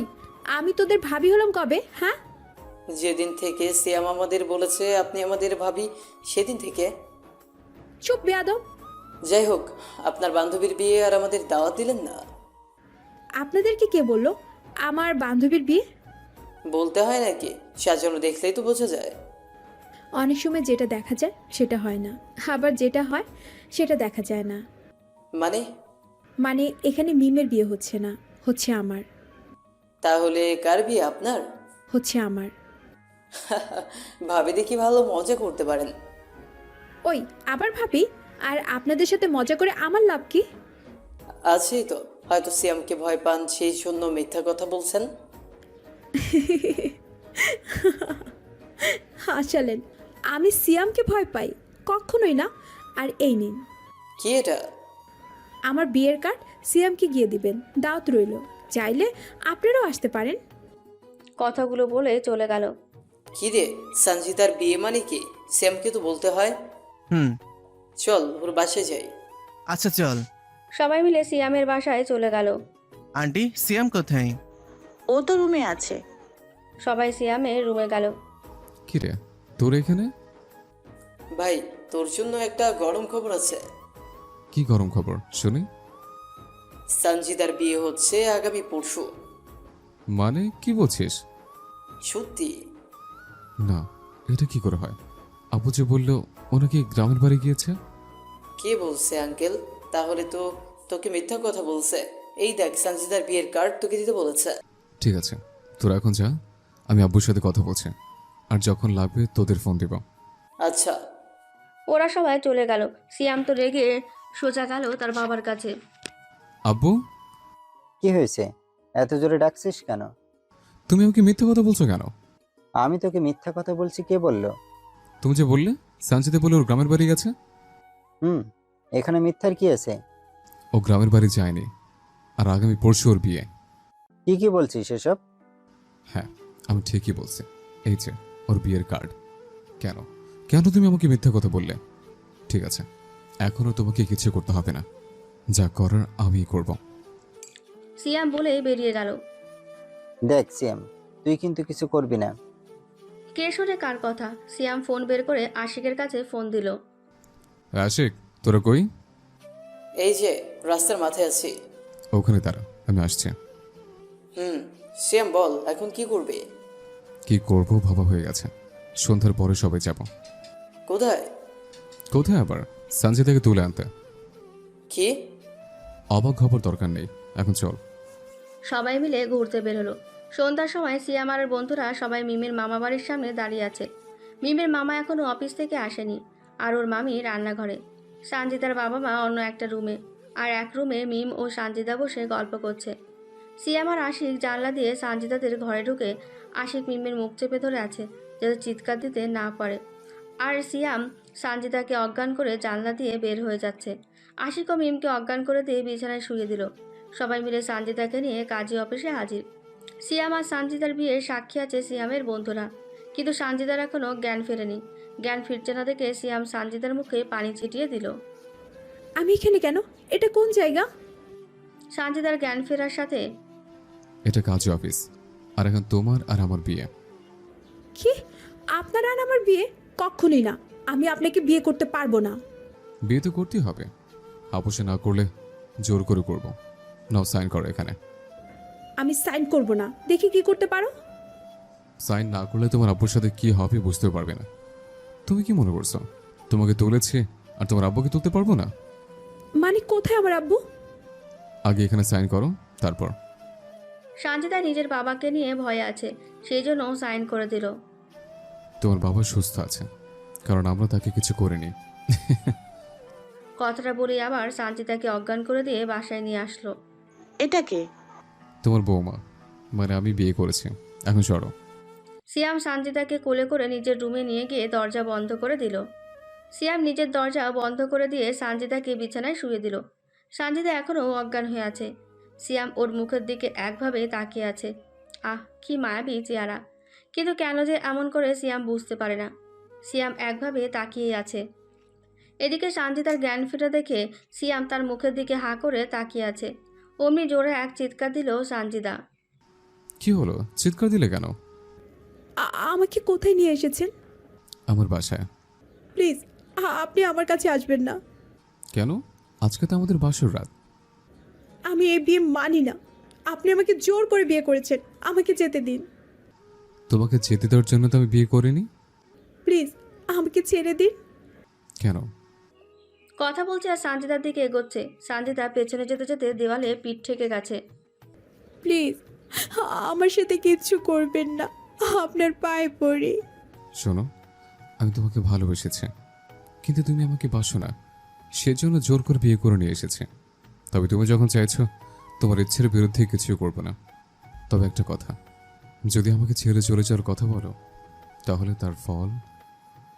আমি তোদের ভাবি হলাম কবে? হ্যাঁ, যেদিন থেকে সিয়াম আমাদের বলেছে আপনি আমাদের ভাবি, সেদিন থেকে। চুপ বেয়াদব। যাই হোক, আপনার বান্ধবীর বিয়ে আর আমাদের দাওয়াত দিলেন না। আপনাদেরকে কে বললো আমার বান্ধবীর বিয়ে? বলতে হয় নাকি? সাজানো দেখলেই তো বোঝা যায়। অনেক সময় যেটা দেখা যায় সেটা হয় না, আবার যেটা হয় সেটা দেখা যায় না। মানে? মানে এখানে মিমের বিয়ে হচ্ছে না, হচ্ছে আমার। তাহলে কার বিয়ে? আপনার? হচ্ছে আমার। ভাবি দেখি ভালো মজা করতে পারেন। ওই আবার ভাবি? আর আপনাদের সাথে মজা করে আমার লাভ কি? আছেই তো, হয়তো সিয়ামকে ভয় পান সেই জন্য মিথ্যা কথা বলছেন। হাসালেন। আমি সিয়ামকে ভয় পাই? কখনোই না। আর এই নিন কি এটা? আমার বিয়ের কার্ড, সিয়ামকে গিয়ে দিবেন, দাওয়াত রইল, চাইলে আপনারাও আসতে পারেন। কথাগুলো বলে চলে গেল। কি রে, সঞ্জিতার বিয়ে মানে কি? সিয়ামকে তো বলতে হয়। চল ওর বাসায় যাই। আচ্ছা চল। সবাই মিলে সিয়ামের বাসায় চলে গেল। আন্টি, সিয়াম কোথায়? ও তো রুমে আছে। সবাই সিয়ামের রুমে গেল। কি রে তোর এখানে? ভাই, তোর জন্য একটা গরম খবর আছে। কি গরম খবর শুনি? সঞ্জিতার বিয়ে হচ্ছে আগামী পরশু। মানে কি বলছিস? সত্যি। না, এটা কি করে হয়? আপু যে বললো ও নাকি গ্রামের বাড়ি গিয়েছে। কে বলছে আঙ্কেল? তাহলে তো তোকে মিথ্যা কথা বলছে। এই দেখ, সঞ্জিতার বিয়ের কার্ড তোকে দিতে বলেছে। ঠিক আছে, তোরা এখন যা, আমি আব্বুর সাথে কথা বলছি, আর যখন লাগবে তোদের ফোন দিব। আচ্ছা। ওরা সবাই চলে গেল। সিয়াম তো রেগে সোজা গেল তার বাবার কাছে। আব্বু, কি হয়েছে? এত জোরে ডাকছিস কেন? তুমি আমাকে মিথ্যা কথা বলছো কেন? আমি তোকে মিথ্যা কথা বলছি? কে বলল? তুমি যে বললে সানজিদে বলে ওর গ্রামের বাড়ি গেছে। এখানে মিথ্যার কি আছে? ও গ্রামের বাড়ি যায়নি, আর আগামী পরশু ওর বিয়ে। কি বলছিস এসব? হ্যাঁ, আমি ঠিকই বলছি। এই যে ওর বিয়ের কার্ড। কেন কেন তুমি আমাকে মিথ্যা কথা বললে? ঠিক আছে, এখনো তোমাকে কিছু করতে হবে না, যা করার আমিই করব। সিয়াম বলে বেরিয়ে গেল। দেখ সিয়াম, তুই কিন্তু কিছু করবি না। কে শোনে কার কথা? সিয়াম ফোন বের করে আশিকের কাছে ফোন দিল। আশিক, তোরা কই? এই যে রাস্তার মাথায় আছি। ওখানে দাঁড়া, আমি আসছি। সিয়াম বল, এখন কি করবে? কি করব ভাবা হয়ে গেছে। সন্ধ্যার পরে সবাই যাব। কোথায়? কোথায় আবার? সঞ্জিতাকে তুলে আনতে। কি? অবাক হবার দরকার নেই, এখন চল। সবাই মিলে ঘুরতে বের হলো। সন্ধ্যার সময় সিয়াম আর বন্ধুরা সবাই মিমের মামা বাড়ির সামনে দাঁড়িয়ে আছে। মিমের মামা এখনও অফিস থেকে আসেনি, আর ওর মামি রান্নাঘরে, সঞ্জিতার বাবা মা অন্য একটা রুমে, আর এক রুমে মিম ও সঞ্জিতা বসে গল্প করছে। সিয়াম আর আশিক জানলা দিয়ে সঞ্জিতাদের ঘরে ঢুকে আশিক মিমের মুখ চেপে ধরে আছে যাতে চিৎকার দিতে না পারে, আর সিয়াম সঞ্জিতাকে অজ্ঞান করে জানলা দিয়ে বের হয়ে যাচ্ছে। আশিক ও মিমকে অজ্ঞান করে দিয়ে বিছানায় শুয়ে দিল। সবাই মিলে সঞ্জিতাকে নিয়ে কাজী অফিসে হাজির। সিয়াম আর সঞ্জিতার বিয়ের সাক্ষী আছে সিয়ামের বন্ধুরা, কিন্তু সঞ্জিতার এখনও জ্ঞান ফেরেনি। জ্ঞান ফিরছে না দেখে সিয়াম সঞ্জিতার মুখে পানি ছিটিয়ে দিল। আমি এখানে কেন? এটা কোন জায়গা? সঞ্জিতার জ্ঞান ফেরার সাথে, এটা কাজ অফিস, আর এখন তোমার আর আমার বিয়ে। কি? আপনার আর আমার বিয়ে? কখনোই না, আমি আপনাকে বিয়ে করতে পারবো না। বিয়ে তো করতেই হবে, আপোষে না করলে জোর করে করব। নাও সাইন করো এখানে। আমি সাইন করব না, দেখি কি করতে পারো। সাইন না করলে তোমার আব্বুর সাথে কি হবে বুঝতে পারবে না। তুমি কি মনে করছো তোমাকে তুলেছে আর তোমার আব্বুকে তুলতে পারবো না? মানে কোথায় আমার আব্বু? আগে এখানে সাইন করো, তারপর। সঞ্জিতা নিজের বাবাকে নিয়ে ভয়ে আছে, সেই জন্য সাইন করে দিল। তোমার বাবা সুস্থ আছে, কারণ আমরা তাকে কিছু করিনি। কথাটা বলে আবার সঞ্জিতাকে অজ্ঞান করে দিয়ে বাসায় নিয়ে আসলো। এটা কে? তোমার বৌমা, মানে আমি বিয়ে করেছি। এখন সরো। সিয়াম সঞ্জিতাকে কোলে করে নিজের রুমে নিয়ে গিয়ে দরজা বন্ধ করে দিল। সিয়াম নিজের দরজা বন্ধ করে দিয়ে সঞ্জিতাকে বিছানায় শুয়ে দিল। সঞ্জিতা এখনও অজ্ঞান হয়ে আছে। সিয়াম ওর মুখের দিকে একভাবে তাকিয়ে আছে। আহ, কি মায়াবী চেহারা, কিন্তু কেন যে এমন করে সিয়াম বুঝতে পারে না। সিয়াম একভাবে তাকিয়েই আছে। এদিকে সঞ্জিতার জ্ঞান ফেরা দেখে সিয়াম তার মুখের দিকে হাঁ করে তাকিয়ে আছে। অমনি জোরে এক চিৎকার দিল সঞ্জিতা। কি হলো, চিৎকার দিলে কেন? আমাকে কোথায় নিয়ে এসেছেন? আমার বাসায়। প্লিজ আপনি আমার কাছে আসবেন না। কেন? আজকে তো আমাদের বাসর রাত। আমি এই বিয়ে মানি না। আপনি আমাকে জোর করে বিয়ে করেছেন, আমাকে যেতে দিন তোমাকে যেতে দেওয়ার জন্য তো আমি বিয়ে করিনি। প্লিজ, আমাকে ছেড়ে দিন। কেন? কথা বলছে আর সানজিদার দিকে এগোচ্ছে। সানজিদা পেছনে যেতে যেতে দেওয়ালে পিঠ ঠেকে গেছে। প্লিজ, আমার সাথে কিচ্ছু করবেন না, আপনার পায়ে পড়ি। শোনো, আমি তোমাকে ভালোবেসেছি, কিন্তু তুমি আমাকে বাসো না, সেজন্য জোর করে বিয়ে করে নিয়ে এসেছি। তবে তুমি যখন চাইছো, তোমার ইচ্ছের বিরুদ্ধে কিছুই করবো না। তবে একটা কথা, যদি আমাকে ছেড়ে চলে যাওয়ার কথা বলো, তাহলে তার ফল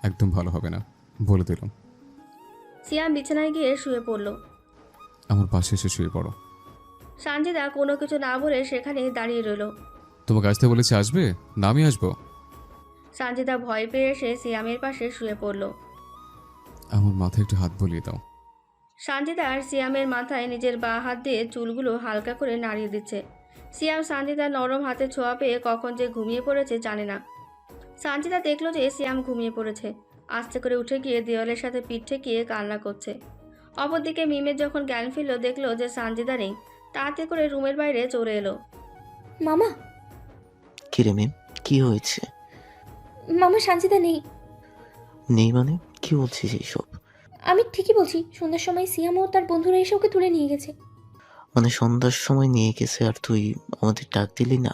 একদম ভালো হবে না, বলে দিলাম। সিয়াম বিছানায় গিয়ে শুয়ে পড়ল। আমার পাশে এসে শুয়ে পড়ো। সানজিদা কোনো কিছু না বলে সেখানেই দাঁড়িয়ে রইল। তোমাকে আসতে বলেছি, আসবে না আমি আসবো? সানজিদা ভয় পেয়ে এসে সিয়ামের পাশে শুয়ে পড়ল। আমার মাথায় একটু হাত বলিয়ে দাও। সানজিদা আর সিয়ামের মাথায় নিজের বাঁ হাত দিয়ে চুলগুলো হালকা করে নাড়িয়ে দিচ্ছে। সিয়াম সানজিদার নরম হাতে ছোঁয়া পেয়ে কখন যে ঘুমিয়ে পড়েছে জানে না। সানজিদা দেখলো যে সিয়াম ঘুমিয়ে পড়েছে। আস্তে করে উঠে গিয়ে দেওয়ালের সাথে পিঠ ঠেকিয়ে কান্না করছে। অপরদিকে মিমের যখন জ্ঞান ফিরল, দেখলো যে সানজিদা নেই। তাড়াতাড়ি করে রুমের বাইরে চলে এলো। মামা, কিরে মিম, কি হয়েছে? মামা সানজিদা নেই। নেই মানে? কি বলছিস এইসব? আমি ঠিকই বলছি, সন্ধ্যার সময় সিয়াম ও তার বন্ধুরা এসে ওকে তুলে নিয়ে গেছে। মানে সন্ধ্যার সময় নিয়ে গেছে আর তুই আমাদের ডাক দিলি না?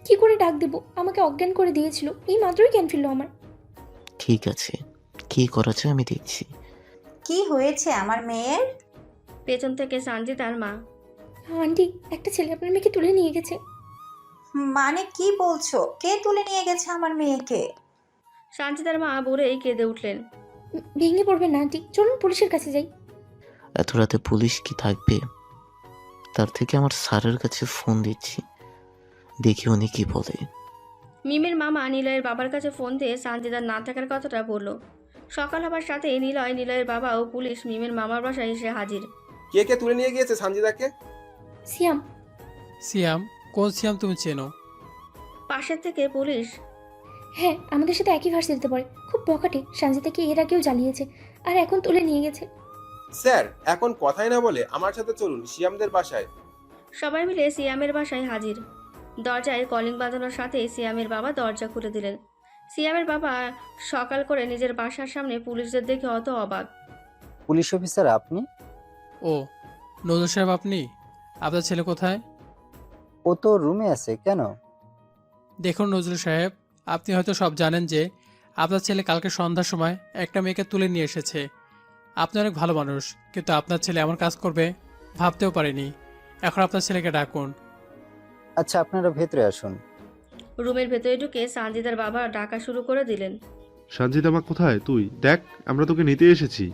কি করে ডাক দেব? আমাকে অজ্ঞান করে দিয়েছিল, এই মাত্রই জ্ঞান ফিরল আমার। ঠিক আছে, কি করা যায় আমি দেখছি। কি হয়েছে আমার মেয়ের? পেছন থেকে সানজিদার মা। আন্টি, একটা ছেলে আপনার মেয়েকে তুলে নিয়ে গেছে। মানে কি বলছো? কে তুলে নিয়ে গেছে আমার মেয়েকে? সানজিদার মা বলেই কেঁদে উঠলেন। ভেঙে পড়বেন না আন্টি, চলুন পুলিশের কাছে যাই। এত রাতে পুলিশ কি থাকবে? তার থেকে আমার স্যারের কাছে ফোন দিচ্ছি, দেখি উনি কি বলে। মিমের মামা নিলয়ের বাবার কাছে ফোন দিয়ে সানজিদার না থাকার কথাটা বলল। সকাল হবার সাথে নিলয়ের বাবা ও পুলিশ মিমের মামার বাসায় এসে হাজির। কে কে তুলে নিয়ে গিয়েছে সানজিদাকে? সিয়াম। সিয়াম? কোন সিয়াম তুমি চেনো? পাশের থেকে পুলিশ। হ্যাঁ, আমাদের সাথে একই ভার্সিটিতে পড়ে, খুব বকাটে। সানজিদাকে এর আগেও জ্বালিয়েছে, আর এখন তুলে নিয়ে গেছে। স্যার, এখন কথাই না বলে আমার সাথে চলুন সিয়ামদের বাসায়। সবাই মিলে সিয়ামের বাসায় হাজির। দরজায় কলিং বাজানোর সাথে সিয়ামের বাবা দরজা খুলে দিলেন। সিয়ামের বাবা সকাল করে নিজের বাসার সামনে পুলিশদের দেখে অত অবাক। পুলিশ অফিসার আপনি? ও, নজর সাহেব আপনি? আপনার ছেলে কোথায়? ও তো রুমে আছে, কেন? দেখুন নজরুল সাহেব, আপনি হয়তো সব জানেন যে আপনার ছেলে কালকে সন্ধ্যার সময় একটা মেয়েকে তুলে নিয়ে এসেছে। আপনি অনেক ভালো মানুষ, কিন্তু আপনার ছেলে এমন কাজ করবে ভাবতেও পারেনি। এখন আপনার ছেলেকে ডাকুন। আচ্ছা, আপনারা ভেতরে আসুন। রুমের ভেতরে ঢুকে সানজিদার বাবা ডাকা শুরু করে দিলেন। সানজিদা মা কোথায়? তুই দেখ, আমরা তোকে নিতে এসেছি।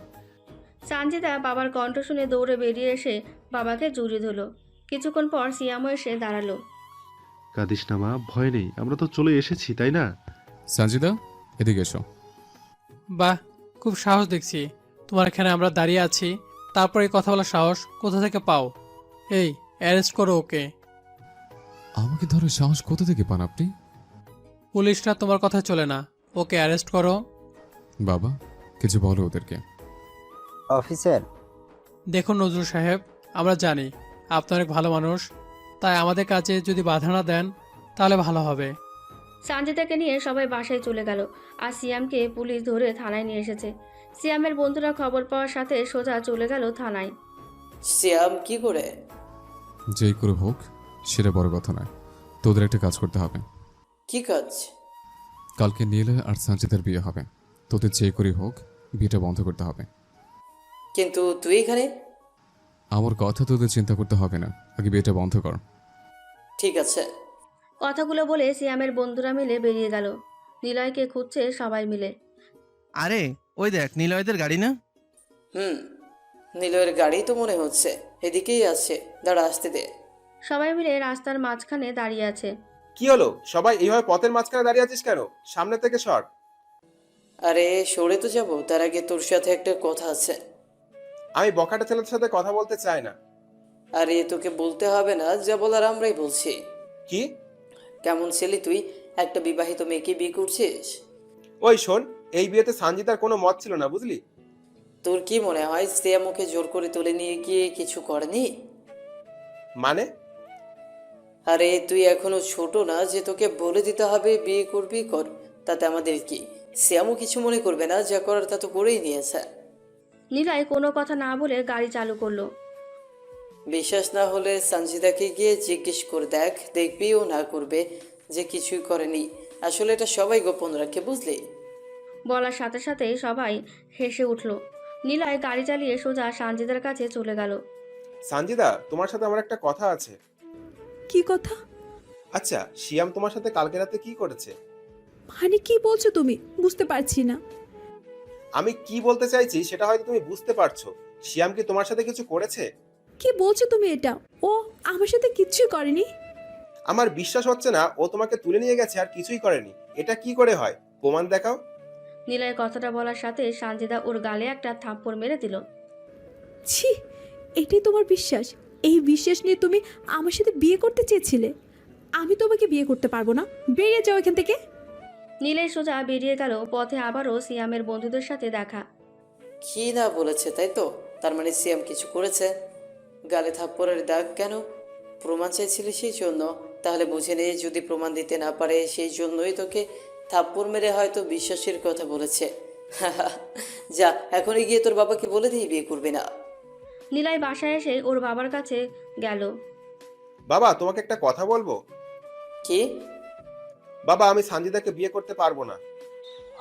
সানজিদা বাবার কণ্ঠ শুনে দৌড়ে বেরিয়ে এসে বাবাকে জড়িয়ে ধরল। কিছুক্ষণ পর সিয়ামও এসে দাঁড়ালো। কাঁদিস না মা, ভয় নেই, আমরা তো চলে এসেছি, তাই না? সানজিদা, এদিকে এসো। বাহ, খুব সাহস দেখছি তোমার। এখানে আমরা দাঁড়িয়ে আছি, তারপরে কথা বলার সাহস কোথা থেকে পাও? এই, অ্যারেস্ট করো ওকে। আমাকে ধরে সাহস কোথা থেকে পান আপনি? পুলিশরা তোমার কথা চলে না, ওকে অ্যারেস্ট করো। বাবা, কিছু বলো ওদেরকে। অফিসার, দেখুন নজরুল সাহেব, আমরা জানি আপনি অনেক ভালো মানুষ, তাই আমাদের কাজে যদি বাধা না দেন তাহলে ভালো হবে। সানজিদাকে নিয়ে সবাই বাসায় চলে গেল, আর সিয়ামকে পুলিশ ধরে থানায় নিয়ে এসেছে। সিয়ামের বন্ধুরা খবর পাওয়ার সাথে সোজা চলে গেল থানায়। সিয়াম কি করে? যেই করে হোক, সেটা বড় কথা নয়। তোদের একটা কাজ করতে হবে। কি কাজ? কালকে নীলয় আর সানজিদার বিয়ে হবে। তোদের যেই করে হোক বিয়েটা বন্ধ করতে হবে। কিন্তু তুই এখানে? আমার কথা তোদের চিন্তা করতে হবে না, আগে বিয়েটা বন্ধ কর। ঠিক আছে। কথাগুলো বলে সিয়ামের বন্ধুরা মিলে বেরিয়ে গেল। নিলয়কে খুঁজছে সবাই মিলে। আরে ওই দেখ, নিলয়দের গাড়ি না? নিলয়ের গাড়ি তো মনে হচ্ছে, এদিকেই আছে, দাঁড়া আসতে দে। সবাই মিলে রাস্তার মাঝখানে দাঁড়িয়ে আছে। কি হলো, সবাই এইভাবে পথের মাঝখানে দাঁড়িয়ে আছিস কেন? সামনে থেকে সর। আরে সরে তো যাবো, তার আগে তোর সাথে একটা কথা আছে। আমি বকাটা ছেলের সাথে কথা বলতে চাই না। আরে তোকে বলতে হবে না, যা বলার আমরাই বলছি। কি? কেমন ছেলে তুই, একটা বিবাহিত মেয়েকে বিয়ে করছিস? ওই শোন, এই বিয়েতে সানজিদার কোনো মত ছিল না, বুঝলি? তোর কি মনে হয় সিয়াম ওকে জোর করে তুলে নিয়ে গিয়ে কিছু করেনি? মানে? আরে তুই এখনো ছোট না যে তোকে বলে দিতে হবে বিয়ে করবি কর, তাতে আমাদের কি? সিয়ামও কিছু মনে করবে না, যা করার তা তো করেই নিয়েছে। নিলয় কোনো কথা না বলে গাড়ি চালু করলো। বিশ্বাস না হলে সঞ্জিদাকে গিয়ে জিজ্ঞেস করে দেখ, দেখবি ও না করবে যে কিছুই করেনি। আসলে এটা সবাই গোপন রাখে, বুঝলি? বলার সাথে সাথেই সবাই হেসে উঠল। নিলয় গাড়ি চালিয়ে সোজা সানজিদার কাছে চলে গেল। সানজিদা, তোমার সাথে আমার একটা কথা আছে। কি কথা? আচ্ছা, শিয়াম তোমার সাথে কালকে রাতে কি করেছে? মানে কি বলছো তুমি? বুঝতে পারছি না। আমি কি বলতে চাইছি সেটা হয়তো তুমি বুঝতে পারছো। শিয়াম কি তোমার সাথে কিছু করেছে? কি বলছো তুমি এটা? ও আমার সাথে কিচ্ছু করেনি। আমার বিশ্বাস হচ্ছে না ও তোমাকে তুলে নিয়ে গেছে আর কিছুই করেনি। এটা কি করে হয়? প্রমাণ দেখাও। নিলয়ের কথাটা বলার সাথে সানজিদা ওর গালে একটা থাপ্পড় মেরে দিল। ছি, এটাই তোমার বিশ্বাস? এই বিশ্বাস নিয়ে তুমি আমার সাথে বিয়ে করতে চেয়েছিলে? আমি তোমাকে বিয়ে করতে পারবো না, বেরিয়ে যাও এখান থেকে। নিলয় সোজা বেরিয়ে গেল। পথে আবারও সিয়ামের বন্ধুদের সাথে দেখা। কি না বলেছে, তাই তো? তার মানে সিয়াম কিছু করেছে। গালে থাপ্পড়ের দাগ কেন? প্রমাণ চাইছিলে সেই জন্য? তাহলে বুঝে নে, যদি প্রমাণ দিতে না পারে সেই জন্যই তোকে থাপ্পড় মেরে হয়তো বিশ্বাসের কথা বলেছে। যা, এখনই গিয়ে তোর বাবাকে বলে দিয়ে বিয়ে করবে না। নিলয় বাসায় এসে ওর বাবার কাছে গেল। বাবা, তোমাকে একটা কথা বলবো। কি? বাবা, আমি সানজিদাকে বিয়ে করতে পারবো না।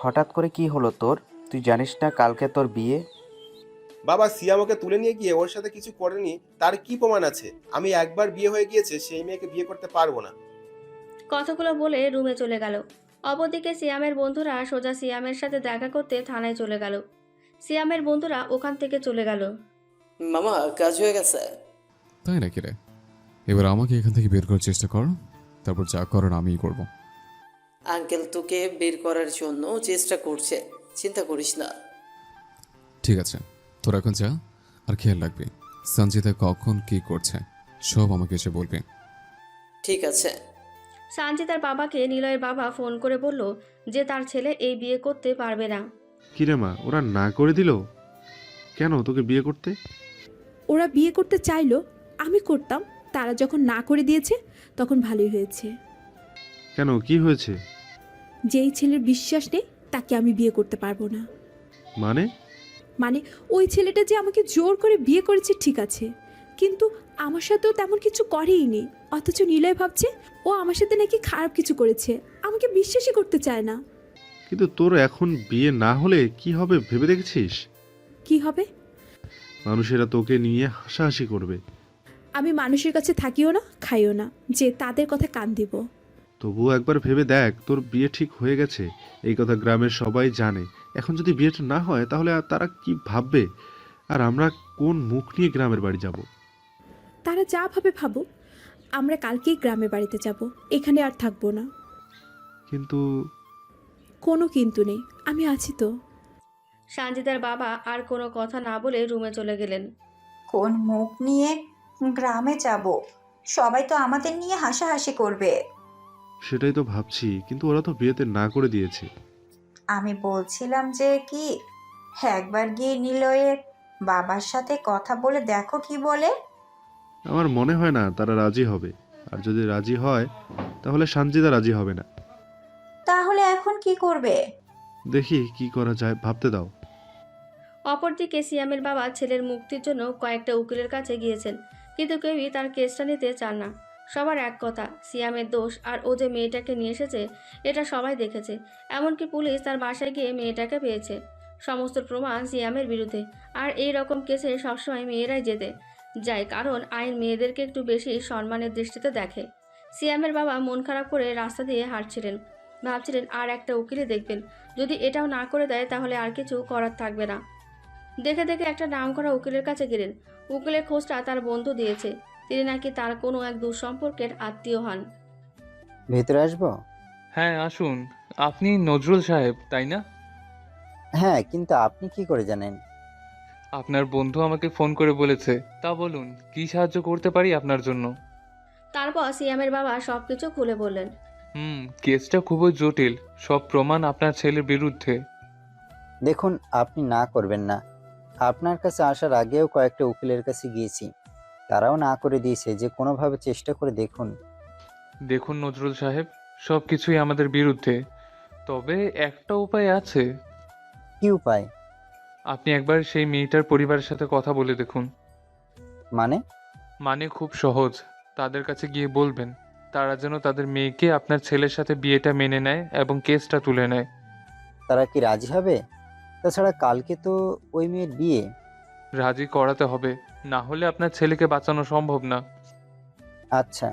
হঠাৎ করে কি হলো তোর? তুই জানিস না কালকে তোর বিয়ে? বাবা, সিয়াম ওকে তুলে নিয়ে গিয়ে ওর সাথে কিছু করেনি, তার কি প্রমাণ আছে? আমি একবার বিয়ে হয়ে গিয়েছে, সেই মেয়েকে বিয়ে করতে পারবো না। কথাগুলো বলে রুমে চলে গেল। অপরদিকে সিয়ামের বন্ধুরা সোজা সিয়ামের সাথে দেখা করতে থানায় চলে গেল। সিয়ামের বন্ধুরা ওখান থেকে চলে গেল। মামা, কাজ হয়ে গেছে। তাই নাকি রে? এবার আমাকে এখান থেকে বের করার চেষ্টা কর, তারপর যা করার আমিই করব। আঙ্কেল তোকে বের করার জন্য চেষ্টা করছে, চিন্তা করিস না। ঠিক আছে, তোর এখন যা, আর খেয়াল রাখবি সঞ্জিতা কখন কি করছে সব আমাকে এসে বলবি। ঠিক আছে। সানজিদার বাবাকে নিলয়ের বাবা ফোন করে বলল যে তার ছেলে এই বিয়ে করতে পারবে না। কিরে মা, ওরা না করে দিল কেন তোকে বিয়ে করতে? ওরা বিয়ে করতে চাইলো, আমি করতাম। তারা যখন না করে দিয়েছে তখন ভালোই হয়েছে। কেন, কি হয়েছে? যেই ছেলের বিশ্বাস নেই তাকে আমি বিয়ে করতে পারবো না। মানে? ওই ছেলেটা যে আমাকে জোর করে বিয়ে করেছে ঠিক আছে, কিন্তু আমার সাথেও তেমন কিছু করেই নি। অথচ নিলয় ভাবছে ও আমার সাথে নাকি খারাপ কিছু করেছে। আমাকে বিশ্বাসই করতে চায় না। কিন্তু তোর এখন বিয়ে না হলে কি হবে ভেবে দেখেছিস? কি হবে? মানুষেরা তোকে নিয়ে হাসাহাসি করবে। আমি মানুষের কাছে থাকিও না, খাইও না যে তাদের কথা কান দিব। তবুও একবার ভেবে দেখ, তোর বিয়ে ঠিক হয়ে গেছে, এই কথা গ্রামের সবাই জানে। এখন যদি বিয়েটা না হয় তাহলে আর তারা কি ভাববে? আর আমরা কোন মুখ নিয়ে গ্রামের বাড়ি যাব? তারা যা ভাবে ভাবুক, আমরা কালকেই গ্রামের বাড়িতে যাব, এখানে আর থাকবো না। কিন্তু কোনো কিন্তু নেই, আমি আছি তো। সানজিদার বাবা আর কোনো কথা না বলে রুমে চলে গেলেন। কোন মুখ নিয়ে গ্রামে যাব? সবাই তো আমাদের নিয়ে হাসাহাসি করবে। সেটাই তো ভাবছি, কিন্তু ওরা তো বিয়েতে না করে দিয়েছে। আমি বলছিলাম যে কি, একবার গিয়ে নিলয়ের বাবার সাথে কথা বলে দেখো কি বলে। আমার মনে হয় না তারা রাজি হবে। আর যদি রাজি হয় তাহলে সানজিদা রাজি হবে না। তাহলে এখন কি করবে? দেখি কি করা যায়, ভাবতে দাও। অপরদিকে সিয়ামের বাবা ছেলের মুক্তির জন্য কয়েকটা উকিলের কাছে গিয়েছেন, কিন্তু কেউই তার কেসটা নিতে চান না। সবার এক কথা, সিয়ামের দোষ, আর ও যে মেয়েটাকে নিয়ে এসেছে এটা সবাই দেখেছে। এমনকি পুলিশ তার বাসায় গিয়ে মেয়েটাকে পেয়েছে। সমস্ত প্রমাণ সিয়ামের বিরুদ্ধে। আর এই রকম কেসে সবসময় মেয়েরাই জেতে যায়, কারণ আইন মেয়েদেরকে একটু বেশি সম্মানের দৃষ্টিতে দেখে। সিয়ামের বাবা মন খারাপ করে রাস্তা দিয়ে হাঁটছিলেন, ভাবছিলেন আর একটা উকিলে দেখবেন। যদি এটাও না করে দেয় তাহলে আর কিছু করার থাকবে না। দেখে দেখে একটা নামকরা উকিলের কাছে গেলেন। উকিলের খোঁজটা তার বন্ধু দিয়েছে। তিনি নাকি তার কোনো এক দুঃসম্পর্কের আত্মীয় হন। ভেতরে আসবো? হ্যাঁ আসুন। আপনি নজরুল সাহেব তাই না? হ্যাঁ, কিন্তু আপনি কি করে জানেন? আপনার বন্ধু আমাকে ফোন করে বলেছে। তা বলুন, কি সাহায্য করতে পারি আপনার জন্য? তারপর সিয়ামের বাবা সবকিছু খুলে বললেন। কেসটা খুবই জটিল, সব প্রমাণ আপনার ছেলের বিরুদ্ধে। দেখুন, আপনি না করবেন না। আপনার কাছে আসার আগেও কয়েকটা উকিলের কাছে গিয়েছি, তারাও না করে দিয়েছে যে কোনোভাবে চেষ্টা করে দেখুন। দেখুন নজরুল সাহেব, সব কিছুই আমাদের বিরুদ্ধে, তবে একটা উপায় আছে। কি উপায়? আপনি একবার সেই মেয়েটার পরিবারের সাথে কথা বলে দেখুন। মানে? মানে খুব সহজ, তাদের কাছে গিয়ে বলবেন তারা যেন তাদের মেয়েকে আপনার ছেলের সাথে বিয়েটা মেনে নেয় এবং কেসটা তুলে নেয়। তারা কি রাজি হবে? তাছাড়া কালকে তো ওই মেয়ের বিয়ে। রাজি করাতে হবে, না হলে আপনার ছেলেকে বাঁচানো সম্ভব না। আচ্ছা।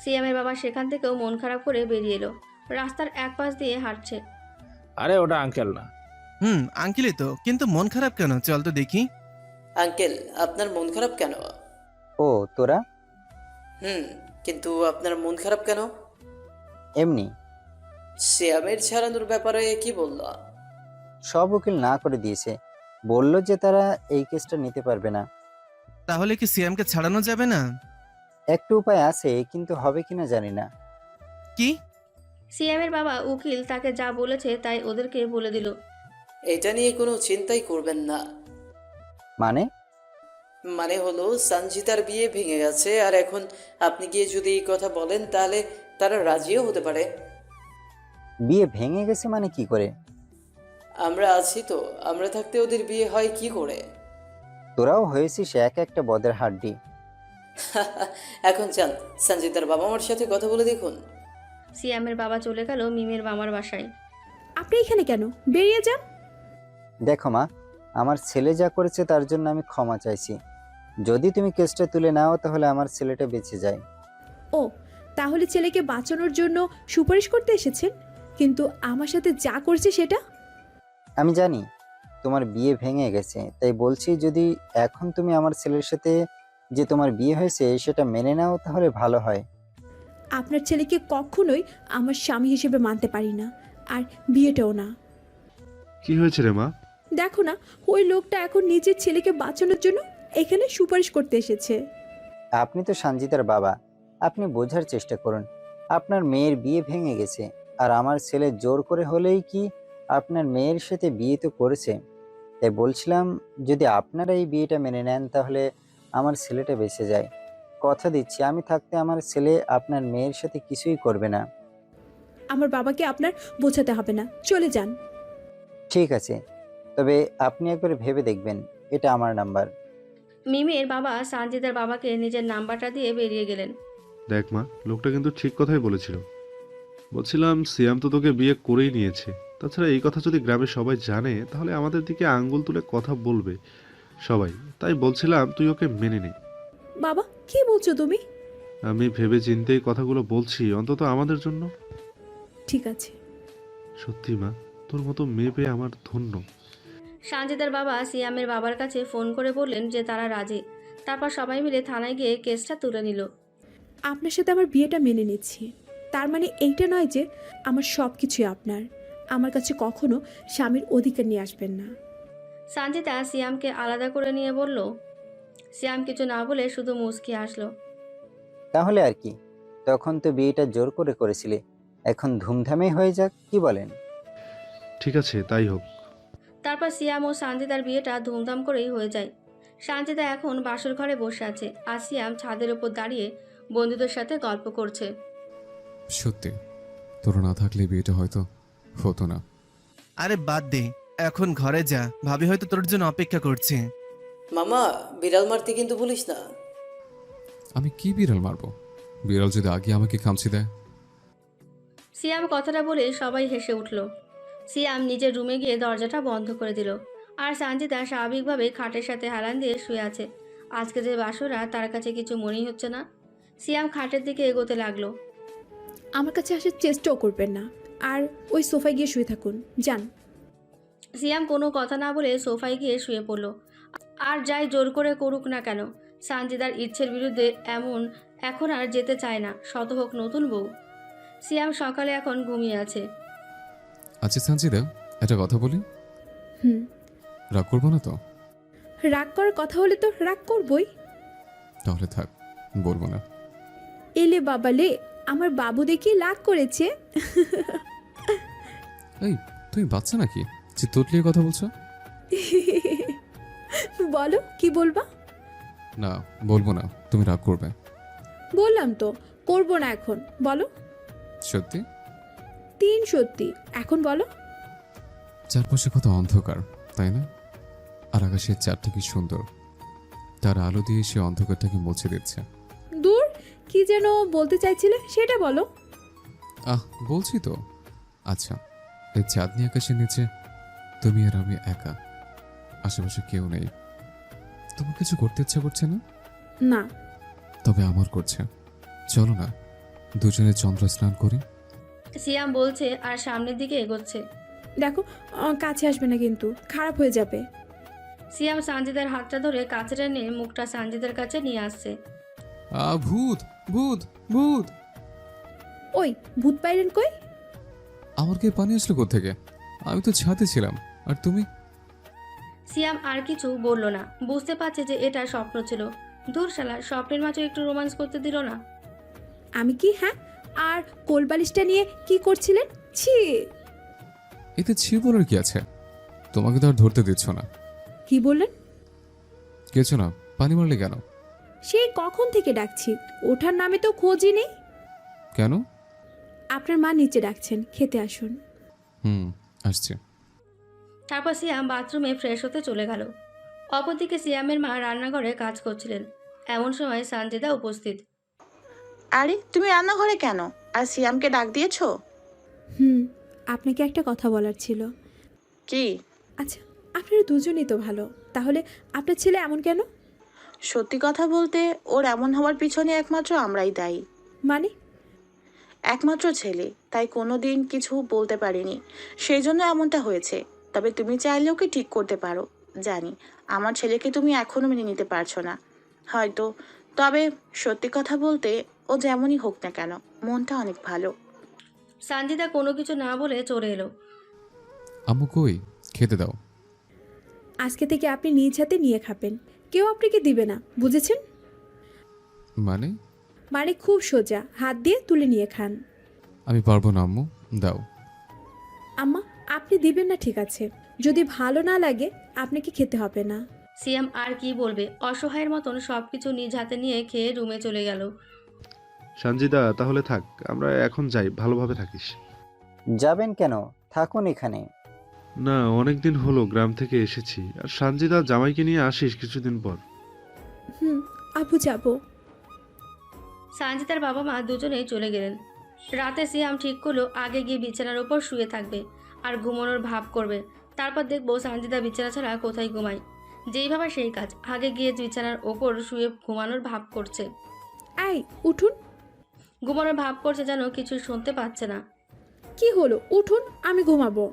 সিয়ামের বাবা সেখান থেকেও মন খারাপ করে বেরিয়ে এলো। রাস্তার এক পাশ দিয়ে হাঁটছে। আরে ওটা আঙ্কেল না। আঙ্কেলই তো, কিন্তু মন খারাপ কেন? চল তো দেখি। আঙ্কেল, আপনার মন খারাপ কেন? ও তোরা? কিন্তু আপনার মন খারাপ কেন? এমনি। সিয়ামের ছাড়ানোর ব্যাপারে কি বললো? সব উকিল না করে দিয়েছে, বলল যে তারা এই কেসটা নিতে পারবে না। তাহলে কি সিয়ামকে ছাড়ানো যাবে না? একটু উপায় আছে, কিন্তু হবে কিনা জানি না। কি? সিয়ামের বাবা উকিল তাকে যা বলেছে তাই ওদেরকে বলে দিল। এটা নিয়ে কোনো চিন্তাই করবেন না। মানে হলো সঞ্জিতার বিয়ে ভেঙে গেছে, আর এখন আপনি গিয়ে যদি এই কথা বলেন তাহলে তারা রাজিও হতে পারে। বিয়ে ভেঙে গেছে মানে কি করে? আমরা আছি তো, আমরা থাকতে ওদের বিয়ে হয় কি করে? তোরাও হয়েছিস এক একটা বদের হাড্ডি। এখন চান সঞ্জিতার বাবা মার সাথে কথা বলে দেখুন। সিয়ামের বাবা চলে গেল মিমের মামার বাসায়। আপনি এখানে কেন? বেরিয়ে যান। দেখো মা, আমার ছেলে যা করেছে তার জন্য আমি ক্ষমা চাইছি। যদি তুমি কেসটা তুলে নাও তাহলে আমার ছেলেটা বেঁচে যায়। ও, তাহলে ছেলেকে বাঁচানোর জন্য সুপারিশ করতে এসেছেন? কিন্তু আমার সাথে যা করছে সেটা? আমি জানি তোমার বিয়ে ভেঙে গেছে, তাই বলছি যদি এখন তুমি আমার ছেলের সাথে যে তোমার বিয়ে হয়েছে সেটা মেনে নাও তাহলে ভালো হয়। আপনার ছেলেকে কখনোই আমার স্বামী হিসেবে মানতে পারি না, আর বিয়েটাও না। কি হয়েছে রে মা? দেখো না, ওই লোকটা এখন নিজের ছেলেকে বাঁচানোর জন্য এখানে সুপারিশ করতে এসেছে। আপনি তো সঞ্জিতার বাবা, আপনি বোঝার চেষ্টা করুন। আপনার মেয়ের বিয়ে ভেঙে গেছে, আর আমার ছেলে জোর করে হলেই কি আপনার মেয়ের সাথে বিয়ে তো করেছে। তাই বলছিলাম যদি আপনারা এই বিয়েটা মেনে নেন তাহলে আমার ছেলেটা বেঁচে যায়। কথা দিচ্ছি আমি থাকতে আমার ছেলে আপনার মেয়ের সাথে কিছুই করবে না। আমার বাবাকে আপনার বোঝাতে হবে না, চলে যান। ঠিক আছে, তবে আপনি একবার ভেবে দেখবেন, এটা আমার নাম্বার। মিমের বাবা সঞ্জিতার বাবাকে নিজের নাম্বারটা দিয়ে বেরিয়ে গেলেন। দেখ মা, লোকটা কিন্তু ঠিক কথাই বলেছিল। বলছিলাম সিয়াম তো তোকে বিয়ে করেই নিয়েছে। তাছাড়া এই কথা যদি গ্রামের সবাই জানে তাহলে আমাদের দিকে আঙ্গুল তুলে কথা বলবে সবাই। তাই বলছিলাম তুই ওকে মেনে নে। বাবা, কি বলছো তুমি? আমি ভেবে চিন্তেই কথাগুলো বলছি, অন্তত আমাদের জন্য। ঠিক আছে। সত্যি মা, তোর মতো মেয়ে পেয়ে আমার ধন্য। সঞ্জিতার বাবা সিয়ামের বাবার কাছে ফোন করে বললেন যে তারা রাজি। তারপর সবাই মিলে থানায় গিয়ে কেসটা তুলে নিল। আপনার সাথে আমার বিয়েটা মেনে নিচ্ছি, তার মানে এইটা নয় যে আমার সব কিছুই আপনার। আমার কাছে কখনো স্বামীর অধিকার নিয়ে আসবেন না। সঞ্জিতা সিয়ামকে আলাদা করে নিয়ে বলল। সিয়াম কিছু না বলে শুধু মুচকি হাসলো। তাহলে আর কি, তখন তো বিয়েটা জোর করে করেছিলে, এখন ধুমধামে হয়ে যাক, কি বলেন? ঠিক আছে, তাই হোক। তারপর সিয়াম ও সঞ্জিতার বিয়েটা ধুমধাম করেই হয়ে যায়। সঞ্জিতা এখন বাসর ঘরে বসে আছে, আর সিয়াম ছাদের উপর দাঁড়িয়ে বন্ধুদের সাথে গল্প করছে। সত্যি তোরা না থাকলে বিয়েটা হয়তো হতো না। আরে বাদ দে, এখন ঘরে যা, ভাবি হয়তো তোর জন্য অপেক্ষা করছে। মামা, বিড়াল মারতে কিন্তু বলিস না। আমি কি বিড়াল মারবো? বিড়াল যদি আগে আমাকে খামচি দেয়। সিয়াম কথাটা বলে সবাই হেসে উঠল। সিয়াম নিজের রুমে গিয়ে দরজাটা বন্ধ করে দিল, আর সঞ্জিতা স্বাভাবিকভাবে খাটের সাথে হেলান দিয়ে শুয়ে আছে। আজকে যে বাসরা তার কাছে কিছু মনেই হচ্ছে না। সিয়াম খাটের দিকে এগোতে লাগলো। আমার কাছে আসার চেষ্টাও করবেন না, আর ওই সোফায় গিয়ে শুয়ে থাকুন, যান। সিয়াম কোনো কথা না বলে সোফায় গিয়ে শুয়ে পড়ল। আর যাই জোর করে করুক না কেন, সঞ্জিতার ইচ্ছের বিরুদ্ধে এখন আর যেতে চায় না, শত হোক নতুন বউ। সিয়াম সকালে এখন ঘুমিয়ে আছে। আচ্ছা সঞ্জিদা, একটা কথা বলি। হুম। রাগ করবো না তো? রাগ করার কথা হলে তো রাগ করবই। তাহলে থাক, বলবো না। এলে বাবালে, আমার বাবু দেখি রাগ করেছে। এই, তুমি বাচ্চা নাকি? যে তুতলিয়ে কথা বলছো? বলো কি বলবা? না, বলবো না, তুমি রাগ করবে। বললাম তো করবো না এখন। বলো। সত্যি? 3 সত্যি। এখন বলো। চারপাশে কত অন্ধকার, তাই না? আর আকাশের চারটা কি সুন্দর, তার আলো দিয়ে সে অন্ধকারটাকে মুছে দিচ্ছে। দূর, কি যেন বলতে চাইছিলে সেটা বলো। বলছি তো। আচ্ছা, এই চাঁদনি আকাশের নিচে তুমি আর আমি একা, আশেপাশে কেউ নেই। তোমার কিছু করতে ইচ্ছা করছে না? না। তবে আমার করছে। চলো না, দুজনে চন্দ্র স্নান করি। সিয়াম বলছে আর সামনের দিকে এগোচ্ছে। দেখো, কাছে আসবে না কিন্তু, খারাপ হয়ে যাবে। সিয়াম সানজিদার হাতটা ধরে কাছে টেনে মুখটা সানজিদার কাছে নিয়ে আসছে। ভূত ভূত ভূত! ওই ভূত পাইলেন কই? আমার কে পানি আসলো কোত্থেকে? আমি তো ছাদে ছিলাম, আর তুমি? সিয়াম আর কিছু বলল না, বুঝতে পারছে যে এটা স্বপ্ন ছিল। দূর শালা, স্বপ্নের মাঝে একটু রোমান্স করতে দিল না। আমি কি? হ্যাঁ, আর কোলবালিশটা নিয়ে কি করছিলেন? ছি! এতে ছি বলার কি আছে? তোমাকে তো আর ধরতে দিচ্ছ না। কি বললেন? কিছু না, পানি মারলে কেন? সেই কখন থেকে ডাকছি, ওঠার নামে তো খোঁজই নেই। কেন? আপনার মা নিচে ডাকছেন, খেতে আসুন। আসছে। তারপর সিয়াম বাথরুমে ফ্রেশ হতে চলে গেল। অপরদিকে সিয়ামের মা রান্নাঘরে কাজ করছিলেন। এমন সময় সানজিদা উপস্থিত। আরে তুমি রান্নাঘরে কেন? আর সিয়ামকে ডাক দিয়েছো? আপনাকে একটা কথা বলার ছিল। কি? আচ্ছা, আপনারা দুজনেই তো ভালো, তাহলে আপনার ছেলে এমন কেন? সত্যি কথা বলতে ওর এমন হওয়ার পিছনে একমাত্র আমরাই দায়ী। মানে? একমাত্র ছেলে, তাই কোনো দিন কিছু বলতে পারিনি, সেই জন্য এমনটা হয়েছে। তবে তুমি চাইলে ওকে ঠিক করতে পারো। জানি আমার ছেলেকে তুমি এখনো মেনে নিতে পারছো না হয়তো, তবে সত্যি কথা বলতে ও যেমনই হোক না কেন মনটা অনেক ভালো। সানজিদা কোনো কিছু না বলে চলে এলো। আম্মু কই? খেতে দাও। আজকে থেকে আপনি নিজ হাতে নিয়ে খাবেন, কেউ আপনাকে দিবে না, বুঝেছেন? মানে? মানে খুব সোজা, হাত দিয়ে তুলে নিয়ে খান। আমি পারবো না আম্মু, দাও। আম্মা, আপনি দিবেন না ঠিক আছে, যদি ভালো না লাগে আপনাকে খেতে হবে না। সিয়াম আর কি বলবে, অসহায়ের মতন সবকিছু নিজ হাতে নিয়ে খেয়ে রুমে চলে গেল। সঞ্জিদা তাহলে থাক, আমরা এখন যাই, ভালোভাবে থাকিস। যাবেন কেন? থাকুন এখানে। না, অনেকদিন হলো গ্রাম থেকে এসেছি, আর সঞ্জিদা জামাইকে নিয়ে আসিস কিছুদিন পর। আপু যাবো। সানজিদার বাবা মা দুজনেই চলে গেলেন। রাতে সিয়াম ঠিক করলো আগে গিয়ে বিছানার ওপর শুয়ে থাকবে আর ঘুমানোর ভাব করবে। তারপর দেখবো সানজিদা বিছানা ছাড়া কোথায় ঘুমায়। যেই ভাবা সেই কাজ, আগে গিয়ে বিছানার ওপর শুয়ে ঘুমানোর ভাব করছে। এই উঠুন। ঘুমানোর ভাব করছে যেন কিছু শুনতে পাচ্ছে না। কি হলো? উঠুন, আমি ঘুমাবো।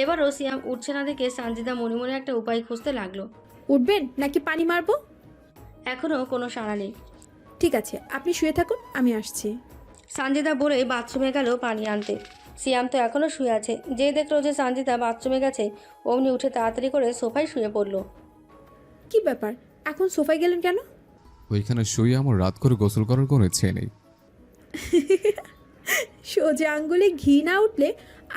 এবারও সিয়াম উঠছে না দেখে সানজিদা মনে মনে একটা উপায় খুঁজতে লাগলো। উঠবেন নাকি পানি মারবো? এখনো কোনো সাড়া নেই। ঠিক আছে, আপনি শুয়ে থাকুন, আমি আসছি। সানজিদা বলে বাথরুমে গেল পানি আনতে। সিয়াম তো এখনো শুয়ে আছে। যে দেখলো যে সানজিদা বাথরুমে গেছে, অমনি উঠে তাড়াতাড়ি করে সোফায় শুয়ে পড়লো। কি ব্যাপার, এখন সোফায় গেলেন কেন? ওইখানে শুয়ে আমার রাত করে গোসল করার কোনো ইচ্ছে নেই। সোজা আঙ্গুলে ঘি না উঠলে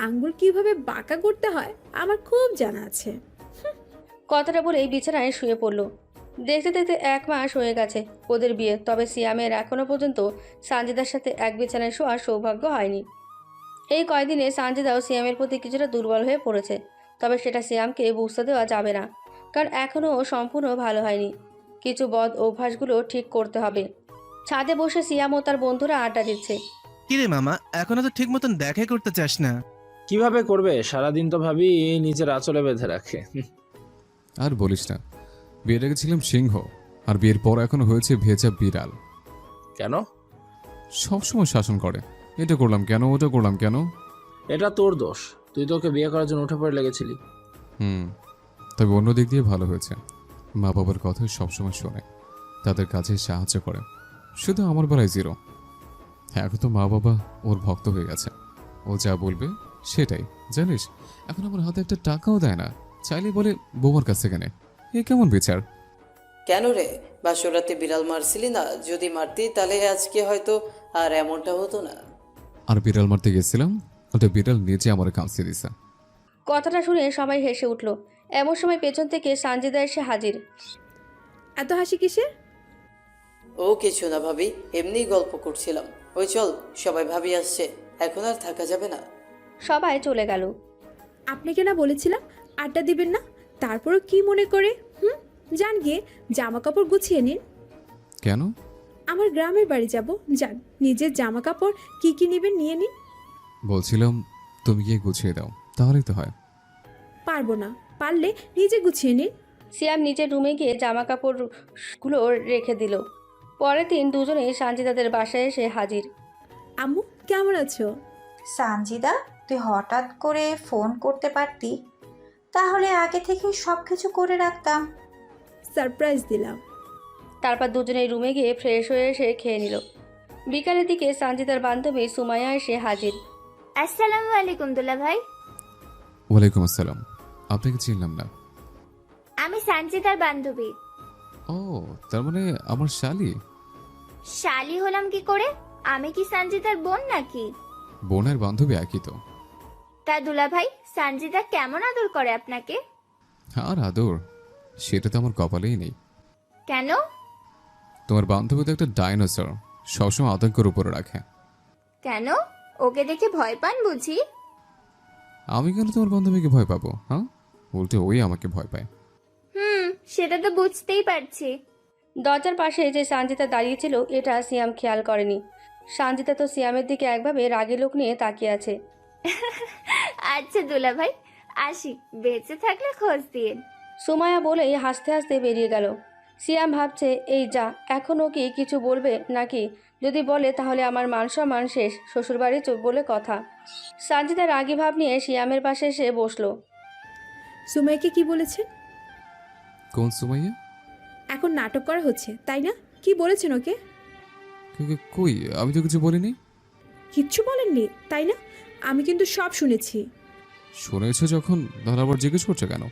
আঙ্গুল কিভাবে বাঁকা করতে হয় আমার খুব জানা আছে। কথাটা বলেই বিছানায় শুয়ে পড়লো। দেখতে দেখতে 1 মাস হয়ে গেছে ওদের বিয়ে, তবে সিয়ামের এখনো পর্যন্ত সানজিদার সাথে এক বিছানায় শোয়ার সৌভাগ্য হয়নি। এই কয়দিনে সানজিদাও সিয়ামের প্রতি কিছুটা দুর্বল হয়ে পড়েছে, তবে সেটা সিয়ামকে বুঝতে দেওয়া যাবে না, কারণ এখনও সম্পূর্ণ ভালো হয়নি। কিছু বদ অভ্যাসগুলো ঠিক করতে হবে। ছাদে বসে সিয়াম ও তার বন্ধুরা আড্ডা দিচ্ছে। কিরে মামা, এখনো তো ঠিক মতন দেখাই করতে চাস না? কিভাবে করবে? সারাদিন তো ভাবি নিজের আঁচলে বেঁধে রাখে। আর বলিস না, বিয়ের আগে ছিলাম সিংহ, আর বিয়ের পর এখনো হয়েছে ভেজা বিড়াল। কেন? সবসময় শাসন করে, এটা করলাম কেন, ওটা করলাম কেন। এটা তোর দোষ, তুই তো ওকে বিয়ে করার জন্য উঠে পড়ে লেগেছিলি। তবে অন্য দিক দিয়ে ভালো হয়েছে, মা বাবার কথা সবসময় শোনে, তাদের কাজে সাহায্য করে। শুধু আমার বেলায় জিরো। এখন তো মা বাবা ওর ভক্ত হয়ে গেছে, ও যা বলবে সেটাই। জানিস, এখন আমার হাতে একটা টাকাও দেয় না, চাইলে বলে বৌমার কাছ থেকে নে। এ কেমন বিচার? কেন রে, বাসরাতে বিড়াল মারছিলি না? যদি মারতি তাহলে আজকে হয়তো আর এমনটা হতো না। আর বিড়াল মারতে গেছিলাম, ওটা বিড়াল নিজে আমার কামড়ে দিছে। কথাটা শুনে সবাই হেসে উঠল। এমন সময় পেছন থেকে সানজিদা এসে হাজির। এত হাসি কিসের? ও কিছু না ভাবি, এমনিই গল্প করছিলাম। ওই চল, সবাই ভাবি আসছে, এখন আর থাকা যাবে না। সবাই চলে গেল। আপনাকে না বলেছিলাম আড্ডা দিবেন না, তারপরও কি মনে করে? যান গিয়ে জামা কাপড় গুছিয়ে নিন। কেন? আমার গ্রামের বাড়ি যাব, যান নিজের জামা কাপড় কি কি নেবেন নিয়ে নিন। বলছিলাম তুমি গিয়ে গুছিয়ে দাও, তাহলেই তো হয়। পারবো না, পারলে নিজে গুছিয়ে নিন। সিয়াম নিজের রুমে গিয়ে জামা কাপড়গুলো রেখে দিল। পরের দিন দুজনেই সানজিদাদের বাসায় এসে হাজির। আম্মু কেমন আছো? সানজিদা, তুই হঠাৎ করে ফোন করতে পারতি, তাহলে আগে থেকেই সব কিছু করে রাখতাম। সারপ্রাইজ দিলাম। তারপর দুজনেই রুমে গিয়ে ফ্রেশ হয়ে এসে খেয়ে নিল। বিকালের দিকে সানজিদার বান্ধবী সুমাইয়া এসে হাজির। আসসালামু আলাইকুম দুলা ভাই। ওয়ালাইকুম আসসালাম। আপনাকে চিনলাম না। আমি সানজিদার বান্ধবী। ও, তার মানে আমার শালি। শালি হলাম কি করে? আমি কি সানজিদার বোন নাকি? বোনের বান্ধবী একই তো। তা দুলা ভাই, সানজিদা কেমন আদর করে আপনাকে? আর আদর, সেটা তো আমার কপালেই নেই। কেন? তোমার বান্ধবী তো একটা ডাইনোসর, সবসময় আতঙ্কের উপরে রাখে। কেন? ওকে দেখে ভয় পান বুঝি? আমি কেন তোমার বান্ধবীকে ভয় পাবো? হ্যাঁ, উল্টে ওই আমাকে ভয় পায়। সেটা তো বুঝতেই পারছি। দরজার পাশে যে সানজিদা দাঁড়িয়েছিল এটা সিয়াম খেয়াল করেনি। সানজিদা তো সিয়ামের দিকে একভাবে রাগী লোক নিয়ে তাকিয়ে আছে। আচ্ছা দুলা ভাই, আসি, বেঁচে থাকলে খোঁজ দিন। সুমাইয়া বলেই হাসতে হাসতে বেরিয়ে গেল। সিয়াম ভাবছে, এই যা, এখনও কি কিছু বলবে নাকি? যদি বলে তাহলে আমার মান সম্মান শেষ, শ্বশুরবাড়ি চুপ বলে কথা। সানজিদা রাগী ভাব নিয়ে সিয়ামের পাশে এসে বসলো। সুমাইয়াকে কি বলেছেন? কোন সুমাইয়া? এখন নাটক করা হচ্ছে তাই না? কি বলেছেন ওকে? কই, আমি তো কিছু বলিনি। কিচ্ছু বলেননি তাই না? আমি কিন্তু সব শুনেছি। শুনেছো যখন, তাহলে আবার জিজ্ঞেস করছো কেন?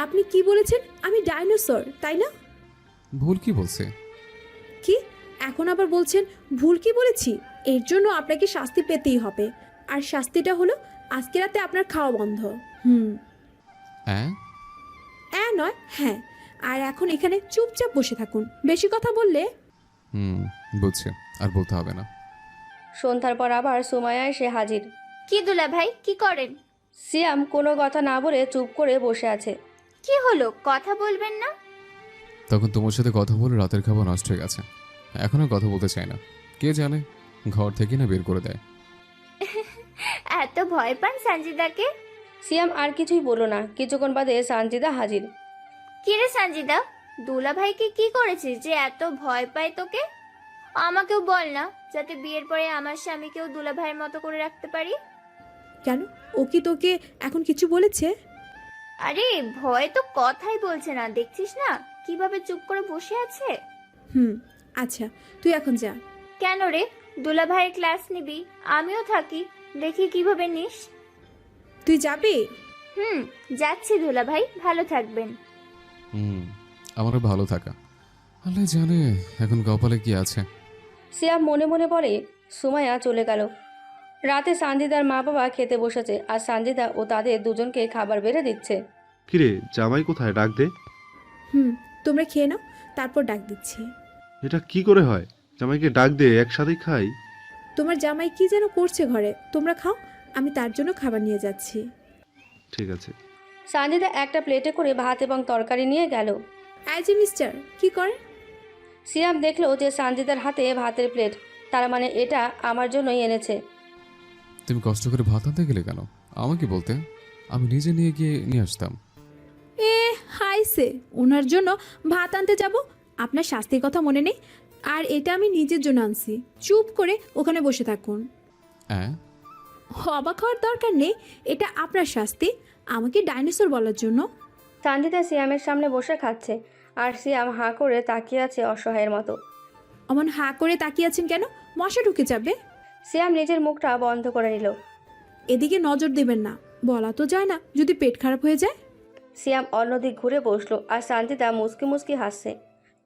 আপনি কি বলেছেন? আমি ডাইনোসর তাই না? ভুল কি বলছে? কি এখন আবার বলছেন ভুল কি বলেছি? এর জন্য আপনাকে শাস্তি পেতেই হবে, আর শাস্তিটা হলো আজকে রাতে আপনার খাওয়া বন্ধ। নয় হ্যাঁ। আর এখন এখানে চুপচাপ বসে থাকুন, বেশি কথা বললে। বুঝছি, আর বলতে হবে না। সন্ধ্যার পর আবার সুমাইয়া এসে হাজির। কি দুলা ভাই, কি করেন? সিয়াম কোনো কথা না বলে চুপ করে বসে আছে। কি হলো, কথা বলবেন না? তখন তোমার সাথে কথা বলে রাতের খাবার নষ্ট হয়ে গেছে, এখন আর কথা বলতে চাই না। কে জানে, ঘর থেকে না বের করে দেয়। এত ভয় পান সানজিদাকে? সিয়াম আর কিছুই বলল না। কিছুক্ষণ বাদে সানজিদা হাজির। কিরে সানজিদা, দুলা ভাইকে কি করেছিস যে এত ভয় পায় তোকে? আমাকেও বল না, যাতে বিয়ের পরে আমার স্বামীকেও দুলা ভাইয়ের মতো করে রাখতে পারি। কেন, ও কি তোকে এখন কিছু বলেছে? আরে ভয় তো কথাই বলছে না, দেখছিস না কিভাবে চুপ করে বসে আছে। আচ্ছা তুই এখন যা। কেন রে, দুলা ভাইয়ের ক্লাস নিবি? আমিও থাকি, দেখি কিভাবে নিস। তুই যাবি? যাচ্ছি দুলা ভাই, ভালো থাকবেন। আমারও ভালো থাকা, আল্লাহ জানে এখন কপালে কি আছে। সিয়াম মনে মনে বলে। সুমাইয়া চলে গেল। রাতে সানজিদার মা বাবা খেতে বসেছে, আর সানজিদা ও তাদের দুজনকে খাবার বেড়ে দিচ্ছে। কিরে, জামাই কোথায়? ডাক দে। তোমরা খেয়ে নাও, তারপর ডাক দিচ্ছি। এটা কি করে হয়? জামাইকে ডাক দে, একসাথেই খাই। তোমার জামাই কি যেন করছে ঘরে, তোমরা খাও, আমি তার জন্য খাবার নিয়ে যাচ্ছি। ঠিক আছে। সানজিদা একটা প্লেটে করে ভাত এবং তরকারি নিয়ে গেল। এই যে মিস্টার, কি করে? সিয়াম দেখলো যে সানজিদার হাতে ভাতের প্লেট, তার মানে এটা আমার জন্যই এনেছে। তুমি কষ্ট করে ভাত আনতে গেলে কেন? আমাকে বলতে, আমি নিজে নিয়ে গিয়ে নিয়ে আসতাম। হাইছে, ওনার জন্য ভাত আনতে যাব? আপনার শাস্তির কথা মনে নেই? আর এটা আমি নিজের জন্য আনছি, চুপ করে ওখানে বসে থাকুন। অবাক হওয়ার দরকার নেই, এটা আপনার শাস্তি আমাকে ডাইনোসর বলার জন্য। সানজিদা সিয়ামের সামনে বসে খাচ্ছে, আর সিয়াম হাঁ করে তাকিয়ে আছে অসহায়ের মতো। অমন হাঁ করে তাকিয়ে আছেন কেন? মশা ঢুকে যাবে। সিয়াম নিজের মুখটা বন্ধ করে নিল। এদিকে নজর দেবেন না, বলা তো যায় না যদি পেট খারাপ হয়ে যায়। সিয়াম অন্যদিক ঘুরে বসলো, আর সানজিদা মুসকি মুসকি হাসছে।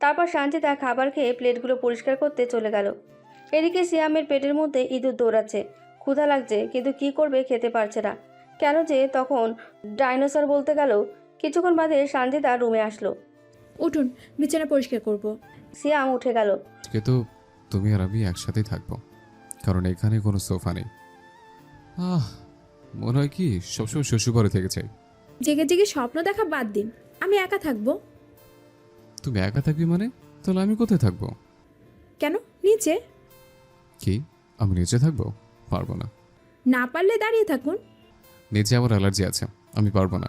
তারপর সানজিদা খাবার খেয়ে প্লেটগুলো পরিষ্কার করতে চলে গেল। এদিকে সিয়ামের পেটের মধ্যে ইঁদুর দৌড়াচ্ছে। ক্ষুধা লাগছে, কিন্তু কি করবে খেতে পারছে না। কেন যে তখন ডাইনোসর বলতে গেল। কিছুক্ষণ বাদে সানজিদা রুমে আসলো। উঠুন, বিছানা পরিষ্কার করব। সিয়াম উঠে গেল। আজকে তো তুমি আর আমি একসাথেই থাকবো, কারণ এখানে কোনো সোফা নেই। মনে হয় কি সবসময় শ্বশুরবাড়ি থেকে চাই। জেগে জেগে স্বপ্ন দেখা বাদ দিন, আমি একা থাকবো। তুমি একা থাকবি মানে? তাহলে আমি কোথায় থাকবো? কেন, নিচে? কি আমি নিচে থাকবো? পারবো না। না পারলে দাঁড়িয়ে থাকুন। নিচে আমার অ্যালার্জি আছে, আমি পারবো না।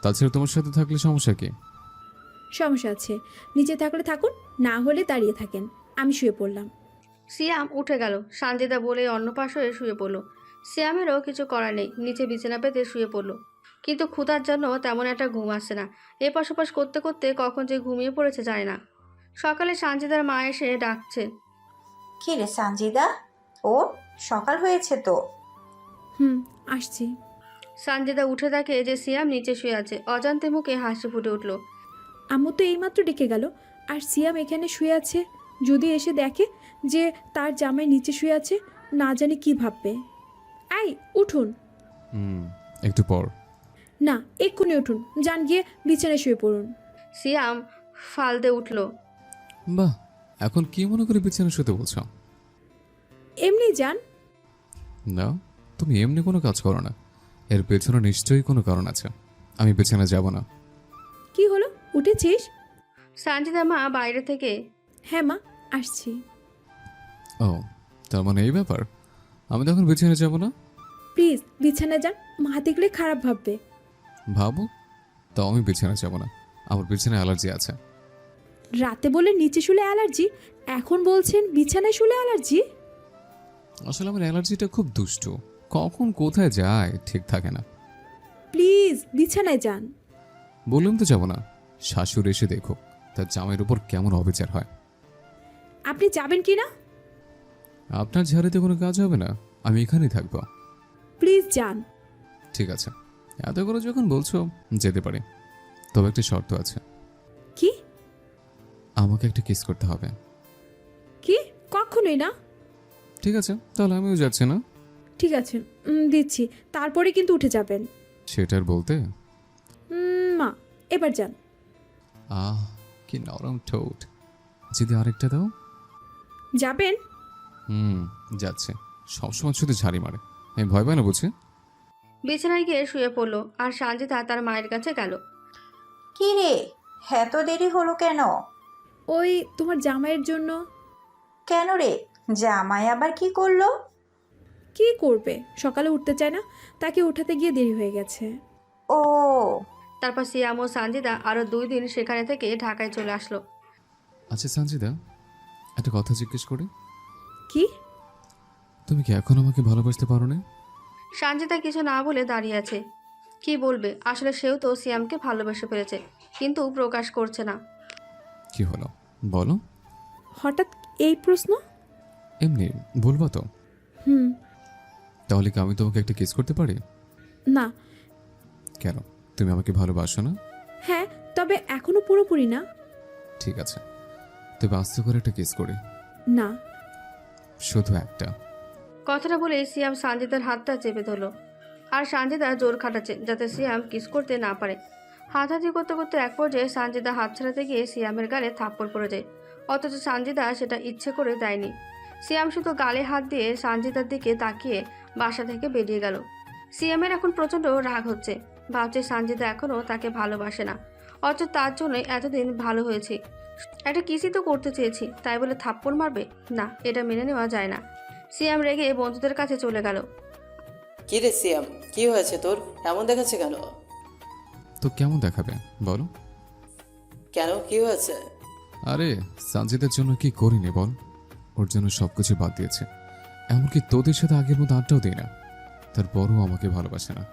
তাছাড়া তোমার সাথে থাকলে সমস্যা কি? সমস্যা আছে, নিচে থাকলে থাকুন, না হলে দাঁড়িয়ে থাকেন। আমি শুয়ে পড়লাম। সিয়াম উঠে গেল। সানজিদা বলে অন্য পাশ হয়ে শুয়ে পড়ল। সিয়ামেরও কিছু করার নেই, নিচে বিছানা পেতে শুয়ে পড়ল। কিন্তু ক্ষুধার জন্য তেমন একটা ঘুম আসছে না। এপাশ ওপাশ করতে করতে কখন যে ঘুমিয়ে পড়েছে জানে না। সকালে সানজিদার মা এসে ডাকছে। কি রে সানজিদা, ও সকাল হয়েছে তো। আসছি। সানজিদা উঠে দেখে যে সিয়াম নিচে শুয়ে আছে। অজান্তে মুখে হাসি ফুটে উঠল। আম্মু তো এইমাত্র ডেকে গেল, আর সিয়াম এখানে শুয়ে আছে। যদি এসে দেখে যে তার জামাই নিচে শুয়ে আছে, না জানি কি ভাববে। আই উঠুন। একটু পর। না, এক্ষুনি উঠুন, যান গিয়ে বিছানায় শুয়ে পড়ুন। সিয়াম ফালদে উঠল। বাহ, এখন কি মনে করে বিছানা শুতে বলছো? এমনি যান। না, তুমি এমনি কোনো কাজ করো না, এর পেছনে নিশ্চয়ই কোনো কারণ আছে। আমি বিছানা যাব না। কি হলো, উঠেছিস? সানজিদা মা বাইরে থেকে। হ্যাঁ মা, আসছি। ও, তার মানে এই ব্যাপার। আমি তখন বিছানা যাব না। প্লিজ বিছানায় যান, মা দেখলে খারাপ ভাববে। ভাবো, তাও আমি বিছানা যাব না। আমার বিছানায় অ্যালার্জি আছে। রাতে বলে নিচে শুলে অ্যালার্জি, এখন বলছেন বিছানায় শুলে অ্যালার্জি। আসলে আমার অ্যালার্জিটা খুব দুষ্টু, কখন কোথায় যায় ঠিক থাকে না। প্লিজ বিছানায় যান। বললাম তো যাব না। শাশুড়ি এসে দেখো তার জামাইয়ের উপর কেমন অবিচার হয়। আপনি যাবেন কি না? আপনার ঝাড়িতে কোনো কাজ হবে না, আমি এখানেই থাকবো। প্লিজ যান। ঠিক আছে, এত করে যখন বলছো যেতে পারি, তবে একটা শর্ত আছে। কি? আমাকে একটা কিস করতে হবে। কি? কখনোই না। ঠিক আছে, তাহলে আমিও যাচ্ছি না। ঠিক আছে, দিচ্ছি, তারপরে কিন্তু উঠে যাবেন। সেটার বলতে। মা, এবার যান। কি নরম ঠোঁট, যদি আরেকটা দাও। যাবেন? যাচ্ছে, সবসময় শুধু ঝাড়ি মারে, আমি ভয় পাই না বুঝি। বিছানায় গিয়ে শুয়ে পড়লো। আর সানজিদা তার মায়ের কাছে গেল। কি রে, এত দেরি হলো কেন? ওই তোমার জামাইয়ের জন্য। কেন রে, জামাই আবার কি করলো? কি করবে, সকালে উঠতে চায় না, তাকে উঠাতে গিয়ে দেরি হয়ে গেছে। ও। তারপর সিয়াম ও সানজিদা আরো 2 দিন সেখানে থেকে ঢাকায় চলে আসলো। আচ্ছা সানজিদা, একটা কথা জিজ্ঞেস করি। কি? তুমি কি এখন আমাকে ভালোবাসতে পারো না? সানজিদা কিছু না বলে দাঁড়িয়ে আছে। কি বলবে, আসলে সেও তো সিয়ামকে ভালোবেসে ফেলেছে, কিন্তু প্রকাশ করছে না। কি হলো বলো। হঠাৎ এই প্রশ্ন? এমনি বলবা তো? হুম। তাহলে কি আমি তোমাকে একটা কিস করতে পারি? না। কেন, তুমি আমাকে ভালোবাসো না? হ্যাঁ, তবে এখনো পুরোপুরি না। ঠিক আছে, তবে আস্তে করে একটা কিস করি। না। শুধু একটা। কথাটা বলে সিয়াম সানজিদার হাতটা চেপে ধরলো। আর সানজিদা জোর খাটাচ্ছে যাতে সিয়াম কিস করতে না পারে। হাতাহাতি করতে করতে এক পর্যায়ে সানজিদা হাত ছাড়াতে গিয়ে সিয়ামের গালে থাপ্পড় পড়ে যায়। অথচ সানজিদা সেটা ইচ্ছে করে দেয়নি। সিয়াম শুধু গালে হাত দিয়ে সানজিদার দিকে তাকিয়ে বাসা থেকে বেরিয়ে গেল। সিয়ামের এখন প্রচণ্ড রাগ হচ্ছে, ভাবছে সানজিদা এখনও তাকে ভালোবাসে না, অথচ তার জন্যই এতদিন ভালো হয়েছে। একটা কিসই তো করতে চেয়েছি, তাই বলে থাপ্পড় মারবে? না, এটা মেনে নেওয়া যায় না। সিয়াম রেগে বন্ধুদের কাছে চলে গেল। কি রে সিয়াম, কি হয়েছে তোর, এমন দেখাচ্ছে কেন? তো কেমন দেখাবে বলো। কেন, কি হয়েছে? আরে সানজিদের জন্য কি করিনি বল, ওর জন্য সবকিছু বাদ দিয়েছে, এমনকি তোদের সাথে আগের মতো আড্ডাও দিই না, তারপরও আমাকে ভালোবাসে না।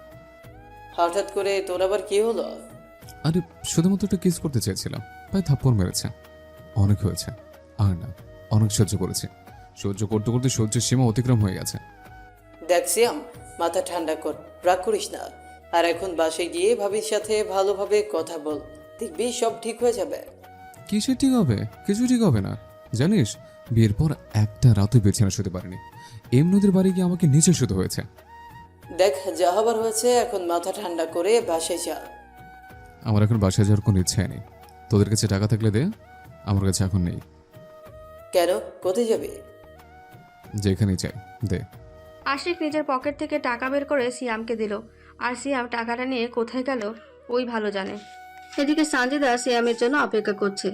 হঠাৎ করে তোর আবার কি হলো? আরে শুধুমাত্র একটা কিস করতে চেয়েছিলাম, তাই থাপ্পড় মেরেছে। অনেক হয়েছে, আর না, অনেক সহ্য করেছে, সহ্য করতে করতে সহ্যের সীমা অতিক্রম হয়ে গেছে। দেখ সিয়াম, মাথা ঠান্ডা কর, রাগ করিস না। আর এখন বাসায় গিয়ে ভাবির সাথে ভালোভাবে কথা বল, দেখবি সব ঠিক হয়ে যাবে। কিসে ঠিক হবে? কিছু ঠিক হবে না। জানিস, বিয়ের পর একটা রাতে বিছানা শুতে পারিনি। এমনিদের বাড়ি গিয়ে আমাকে নিচে শুতে হয়েছে। দেখ যা হবার হয়েছে, এখন মাথা ঠান্ডা করে বাসায় যা। আমার এখন বাসায় যাওয়ার কোনো ইচ্ছাই নেই। তোদের কাছে টাকা থাকলে দে, আমার কাছে এখন নেই। কেন, কোথায় যাবে? যেখানেই চাই দে। আশিক নিজের পকেট থেকে টাকা বের করে সিয়ামকে দিল, আর সিয়াম টাকাটা নিয়ে কোথায় গেল ওই ভালো জানে। এদিকে সানজিদা সিয়ামের জন্য অপেক্ষা করছে।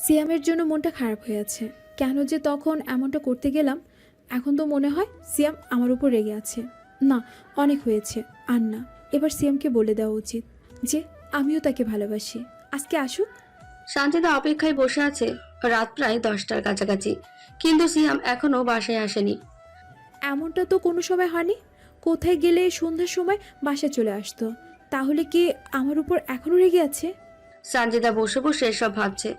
সিয়ামের জন্য মনটা খারাপ হয়ে আছে। কেন যে তখন এমনটা করতে গেলাম। এখন তো মনে হয় সিয়াম আমার উপর রেগে আছে। না, অনেক হয়েছে, আর না। এবার সিয়ামকে বলে দেওয়া উচিত যে আমিও তাকে ভালোবাসি। আজকে আসুক। সানজিদা অপেক্ষায় বসে আছে। রাত প্রায় 10টার কাছাকাছি, কিন্তু সিয়াম এখনো বাসায় আসেনি। এমনটা তো কোনো সময় হয়নি। কোথায় গেলে সন্ধ্যার সময় বাসায় চলে আসতো। তাহলে কি আমার উপর এখনো রেগে আছে? সানজিদা বসে বসে সব ভাবছে।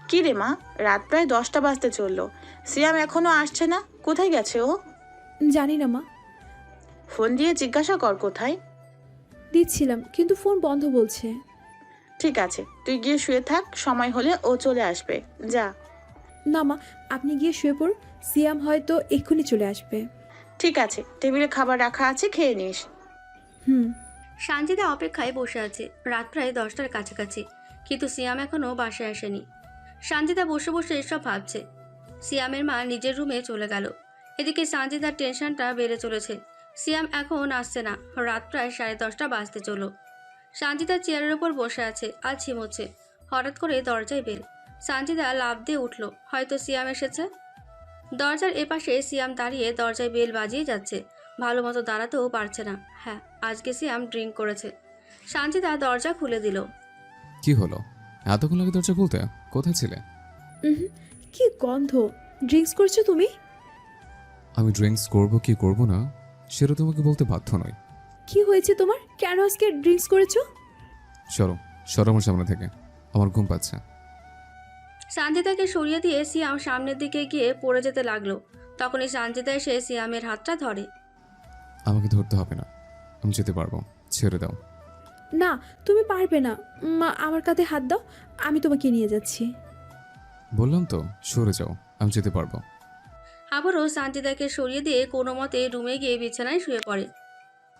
কি রে মা, রাত প্রায় 10টা বাজতে চললো, সিয়াম এখনো আসছে না? কোথায় গেছে ও? জানি না মা। ফোন দিয়ে জিজ্ঞাসা কর কোথায়। দিচ্ছিলাম, কিন্তু ফোন বন্ধ বলছে। ঠিক আছে, তুই গিয়ে শুয়ে থাক, সময় হলে ও চলে আসবে, যা। না মা, আপনি গিয়ে শুয়ে পড়ুন। সিয়াম হয়তো এক্ষুনি চলে আসবে। ঠিক আছে, টেবিলে খাবার রাখা আছে, খেয়ে নিস। হুম। সানজিদা অপেক্ষায় বসে আছে। রাত প্রায় 10টার কাছাকাছি, কিন্তু সিয়াম এখনো বাসায় আসেনি। সানজিদা বসে বসে এসব ভাবছে। সিয়ামের মা নিজের রুমে চলে গেল। এদিকে সানজিদার টেনশনটা বেড়ে চলেছে। সিয়াম এখন আসছে না। রাত প্রায় 10:30 বাজতে চলল। সানজিদা চেয়ারের ওপর বসে আছে আর ঝিমোচ্ছে। হঠাৎ করে দরজায় বেল। সানজিদা লাফ দিয়ে উঠল, হয়তো সিয়াম এসেছে। দরজার এপাশে সিয়াম দাঁড়িয়ে দরজায় বেল বাজিয়ে যাচ্ছে। ভালো মতো দাঁড়াতেও পারছে না। হ্যাঁ, আজকে সিয়াম ড্রিঙ্ক করেছে। সানজিদা দরজা খুলে দিল। কি হলো, এতক্ষণ লাগে দরজা খুলতে? কোথায় ছিলে? কি গন্ধ! ড্রিঙ্কস করছো তুমি? আমি ড্রিঙ্কস করব কি করব না সেটা তোমাকে বলতে বাধ্য নই। কি হয়েছে তোমার? কেন আজকে ড্রিঙ্কস করেছো? সরো সরো আমার সামনে থেকে, আমার ঘুম পাচ্ছে। সানজিদাকে সরিয়ে দিয়ে সিয়াম সামনের দিকে গিয়ে পড়ে যেতে লাগলো। তখনই সানজিদা এসে সিয়ামের হাতটা ধরে। আমাকে ধরতে হবে না, আমি যেতে পারবো, ছেড়ে দাও। না, তুমি পারবে না মা, আমার কাঁধে হাত দাও, আমি তোমাকে নিয়ে যাচ্ছি। বললাম তো সরে যাও, আমি যেতে পারবো। আবারও সানজিদাকে সরিয়ে দিয়ে কোনো মতে রুমে গিয়ে বিছানায় শুয়ে পড়ে।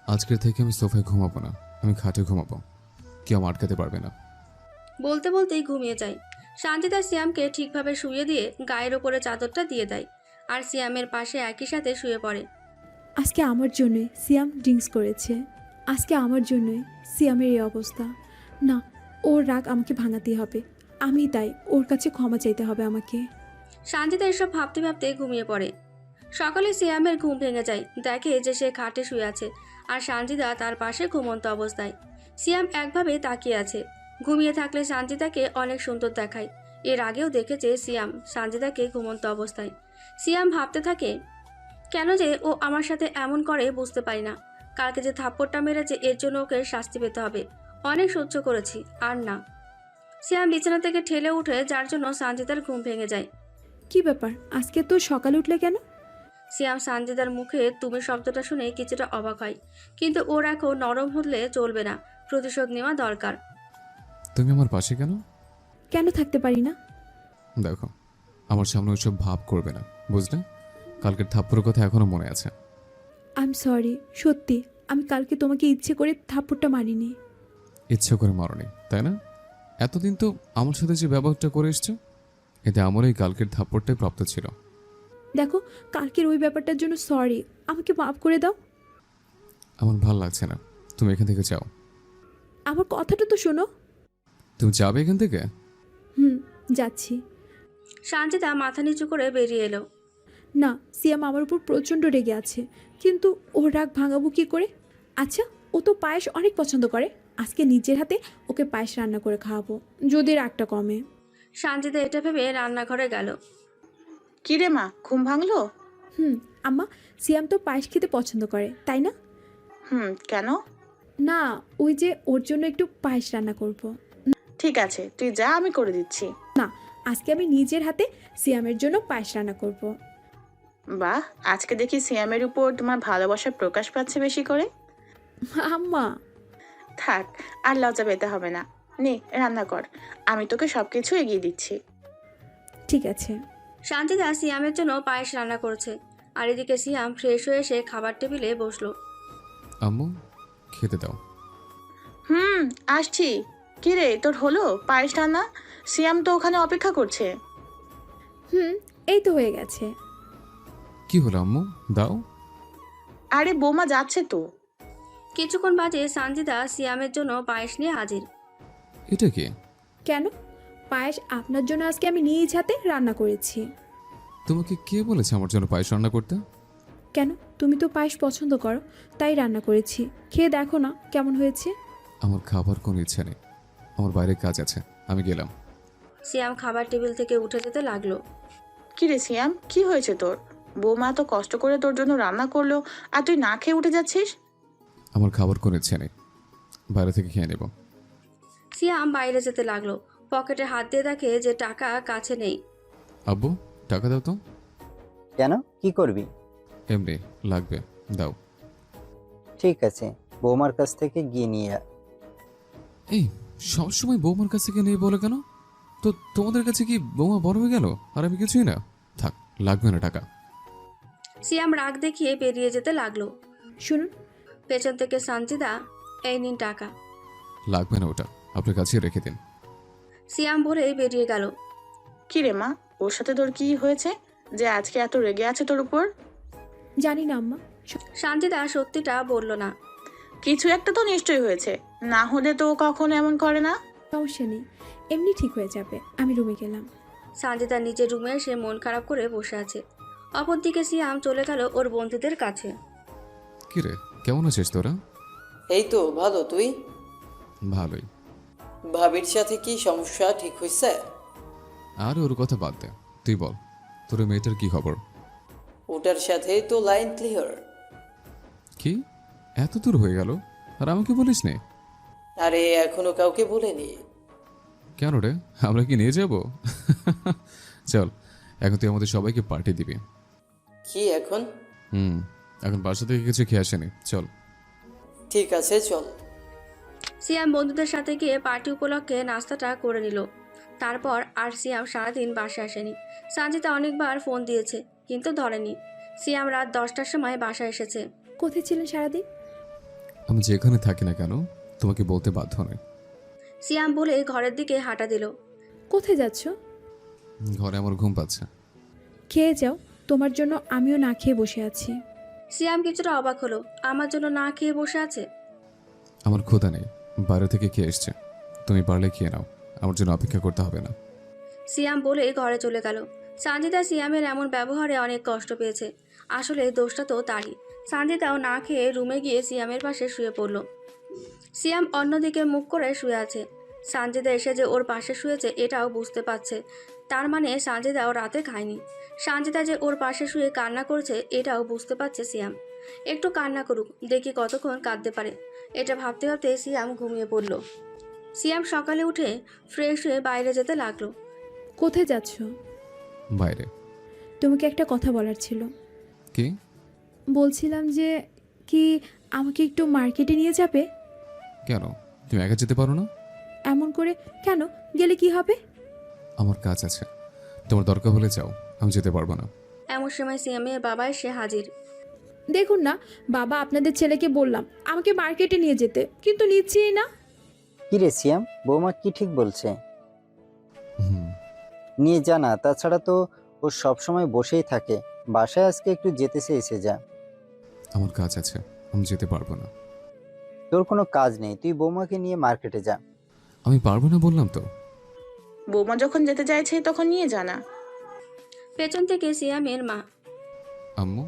আজকের থেকে আমি সোফায় ঘুমাবো না, আমি খাটে ঘুমাবো, কেউ আটকাতে পারবে না। বলতে বলতেই ঘুমিয়ে যায়। সানজিদা সিয়ামকে ঠিকভাবে শুয়ে দিয়ে গায়ের ওপরে চাদরটা দিয়ে দেয়, আর সিয়ামের পাশে একই সাথে শুয়ে পড়ে। আজকে আমার জন্যই সিয়াম ড্রিঙ্কস করেছে। আজকে আমার জন্যই সিয়ামের এই অবস্থা। না, ওর রাগ আমাকে ভাঙাতে হবে। আমি তাই ওর কাছে ক্ষমা চাইতে হবে আমাকে। সানজিদা এসব ভাবতে ভাবতে ঘুমিয়ে পড়ে। সকালে সিয়ামের ঘুম ভেঙে যায়। দেখে যে সে খাটে শুয়ে আছে, আর সানজিদা তার পাশে ঘুমন্ত অবস্থায়। সিয়াম একভাবে তাকিয়ে আছে। ঘুমিয়ে থাকলে সানজিদাকে অনেক সুন্দর দেখায়। এর আগেও দেখেছে সিয়াম সানজিদাকে ঘুমন্ত অবস্থায়। সিয়াম ভাবতে থাকে, কেন যে ও আমার সাথে এমন করে বুঝতে পারি না। কালকে যে থাপ্পড়টা মেরেছে এর জন্য ওকে শাস্তি পেতে হবে। অনেক সহ্য করেছি, আর না। সিয়াম বিছানা থেকে ঠেলে উঠে, যার জন্য সানজিদার ঘুম ভেঙে যায়। কি ব্যাপার, আজকে তো সকালে উঠলে কেন? সিয়াম সানজিদার মুখে তুমি শব্দটা শুনে কিছুটা অবাক হয়, কিন্তু ওর এখন নরম হলে চলবে না, প্রতিশোধ নেওয়া দরকার। তুমি আমার পাশে কেন? কেন থাকতে পারি না? দেখো, আমার সামনে ওইসব ভাব করবে না, বুঝলে? কালকের থাপ্পড়ের কথা এখনো মনে আছে। আই এম সরি, সত্যি আমি কালকে তোমাকে ইচ্ছে করে থাপ্পড়টা মারিনি। ইচ্ছা করে মারনি, তাই না? এতদিন তো আমার সাথে যে ব্যবহারটা করে এসছো, এতে আমার এই কালকের থাপ্পড়টাই প্রাপ্ত ছিল। দেখো, কালকের ওই ব্যাপারটার জন্য সরি, আমাকে মাফ করে দাও। আমার ভাল লাগছে না, তুমি এখান থেকে যাও। আমার কথাটা তো শোনো। তুমি যাবে এখান থেকে? যাচ্ছি। সানজিদা মাথা নিচু করে বেরিয়ে এলো। না, সিয়াম আমার উপর প্রচণ্ড রেগে আছে, কিন্তু ওর রাগ ভাঙাবো কি করে? আচ্ছা, ও তো পায়েস অনেক পছন্দ করে। আজকে নিজের হাতে ওকে পায়েস রান্না করে খাওয়াবো, যদি রাগটা কমে। সানজিদা এটা ভেবে রান্নাঘরে গেল। কি রে মা, ঘুম ভাঙলো? আম্মা, সিয়াম তো পায়েস খেতে পছন্দ করে, তাই না? কেন? না, ওই যে ওর জন্য একটু পায়েস রান্না করব। ঠিক আছে, তুই যা, আমি করে দিচ্ছি। না, আজকে আমি নিজের হাতে সিয়ামের জন্য পায়েস রান্না করব। বাহ, আজকে দেখি সিয়ামের উপর তোমার ভালোবাসার প্রকাশ পাচ্ছে বেশি করে। আম্মা থাক, আর লজ্জা পেতে হবে না। নে রান্না কর, আমি তোকে সবকিছু এগিয়ে দিচ্ছি। ঠিক আছে। সানজিদা সিয়ামের জন্য পায়েস রান্না করছে, আর এদিকে সিয়াম ফ্রেশ হয়ে এসে খাবার টেবিলে বসলো। আম্মু খেতে দাও। আসছি। কিরে তোর হলো পায়েস রান্না? সিয়াম তো ওখানে অপেক্ষা করছে। এই তো হয়ে গেছে। কি হলো আম্মু, দাও। আরে বৌমা যাচ্ছে তো। কিছুক্ষণ বাদে সানজিদা সিয়ামের জন্য পায়েস নিয়ে হাজির। এটা কি? কেন? পায়েস আপনার জন্য আজকে আমি নিজ হাতে রান্না করেছি। তোমাকে কে বলেছে আমার জন্য পায়েস রান্না করতে? কেন? তুমি তো পায়েস পছন্দ করো, তাই রান্না করেছি। খেয়ে দেখো না কেমন হয়েছে। আমার খাবার কোনো ইচ্ছা নেই, আমার বাইরে কাজ আছে, আমি গেলাম। সিয়াম খাবার টেবিল থেকে উঠে যেতে লাগলো। কিরে সিয়াম, কি হয়েছে তোর? বৌমা তো কষ্ট করে তোর জন্য রান্না করলো আর তুই না খেয়ে উঠে যাচ্ছিস। আমার খাবার কোনো ইচ্ছা নেই, বাইরে থেকে খেয়ে নেব। সিয়াম বাইরে যেতে লাগলো। পকেটে হাত দিয়ে দেখে যে টাকা কাছে নেই। আব্বু টাকা দাও তো। কেন, কি করবি? এমনি লাগবে, দাও। ঠিক আছে, বৌমার কাছ থেকে গিয়ে নিয়ে আয়। এই সবসময় বৌমার কাছ থেকে নেই বলে কেন? তো তোমাদের কাছে কি বৌমা বড় হয়ে গেল আর আমি কিছুই না? থাক, লাগবে না টাকা। সিয়াম রাগ দেখিয়ে বেরিয়ে যেতে লাগলো। শুনুন, পেছন থেকে সানজিদা, এই নিন টাকা। লাগবে না ওটা, আপনার কাছে রেখে দিন। সিয়াম বলেই বেরিয়ে গেল। কিরে মা, ওর সাথে তোর কি হয়েছে যে আজকে এত রেগে আছে তোর উপর? জানি না আম্মা। সানজিদা সত্যিটা বলল না। কিছু একটা তো নিশ্চয়ই হয়েছে, না হলে তো ও কখনো এমন করে না। সমস্যা নেই, এমনি ঠিক হয়ে যাবে। আমি রুমে গেলাম। সানজিদা নিজের রুমে এসে মন খারাপ করে বসে আছে। অপরদিকে সিয়াম চলে গেল ওর বন্ধুদের কাছে। কিরে, কেমন আছিস তোরা? এই তো ভালো, তুই? ভালোই। ভাবির সাথে কি সমস্যা ঠিক হয়েছে? আর ওর কথা বাদ দে, তুই বল তোর মেয়েটার কি খবর? ওটার সাথেই তো লাইন ক্লিয়ার। কি এত দূর হয়ে গেল আর আমাকে বলিস নে? আরে এখনো কাউকে বলেনি। কেন রে, আমরা কি নিয়ে যাব? চল, এখন তুই আমাদের সবাইকে পার্টি দিবি। কি এখন? এখন বাসা থেকে কিছু খেয়ে আসেনি, চল। ঠিক আছে চল। সিয়াম বন্ধুদের সাথে গিয়ে পার্টি উপলক্ষে নাস্তাটা করে নিল। তারপর আর সিয়াম সারাদিন বাসায় আসেনি। সানজিদা অনেকবার ফোন দিয়েছে কিন্তু ধরেনি। সিয়াম রাত 10টার সময় বাসায় এসেছে। কোথায় ছিলেন সারাদিন? আমি যেখানে থাকি না কেন তোমাকে বলতে বাধ্য নয়। সিয়াম বলে ঘরের দিকে হাঁটা দিল। কোথায় যাচ্ছ? ঘরে আমার ঘুম পাচ্ছে। খেয়ে যাও, তোমার জন্য আমিও না খেয়ে বসে আছি। সিয়াম কিছুটা অবাক হলো, আমার জন্য না খেয়ে বসে আছে। আমার ক্ষুধা নেই, বাইরে থেকে খেয়ে এসছে, তুমি পারলে খেয়ে নাও, আমার জন্য অপেক্ষা করতে হবে না। সিয়াম বলে ঘরে চলে গেল। সানজিদা সিয়ামের এমন ব্যবহারে অনেক কষ্ট পেয়েছে। আসলে দোষটা তো তারই। সানজিদাও না খেয়ে রুমে গিয়ে সিয়ামের পাশে শুয়ে পড়ল। সিয়াম অন্যদিকে মুখ করে শুয়ে আছে। সানজিদা এসে যে ওর পাশে শুয়েছে এটাও বুঝতে পারছে, তার মানে সানজিদাও রাতে খায়নি। সানজিদা যে ওর পাশে শুয়ে কান্না করছে এটাও বুঝতে পারছে সিয়াম। একটু কান্না করুক, দেখি কতক্ষণ কাঁদতে পারে। এটা ভাবতে ভাবতে সিয়াম ঘুমিয়ে পড়ল। সিয়াম সকালে উঠে ফ্রেশ হয়ে বাইরে যেতে লাগলো। কোথায় যাচ্ছ? বাইরে। তোমাকে একটা কথা বলার ছিল। কি? বলছিলাম যে কি আমাকে একটু মার্কেটে নিয়ে যাবে? কেন, তুমি একা যেতে পারো না? এমন করে কেন? গেলে কি হবে? আমার কাজ আছে, তোমার দরকার হলে যাও, আমি যেতে পারবো না। এমন সময় সিয়ামের বাবা এসে হাজির। দেখুন না বাবা, আপনাদের ছেলেকে বললাম আমাকে মার্কেটে নিয়ে যেতে, কিন্তু নিচ্ছেই না। কি রে সিয়াম, বৌমা কি ঠিক বলছে? নিয়ে যা না, তাছাড়া তো ও সবসময় বসেই থাকে। বাসায় আজকে একটু যেতে চেয়েছে, যা। আমার কাজ আছে, আমি যেতে পারবো না। তোর কোনো কাজ নেই, তুই বৌমাকে নিয়ে মার্কেটে যা। আমি পারবো না বললাম তো। বৌমা যখন যেতে চাইছে তখন নিয়ে জানা। পেছন থেকে সিয়ামের মা। আম্মু?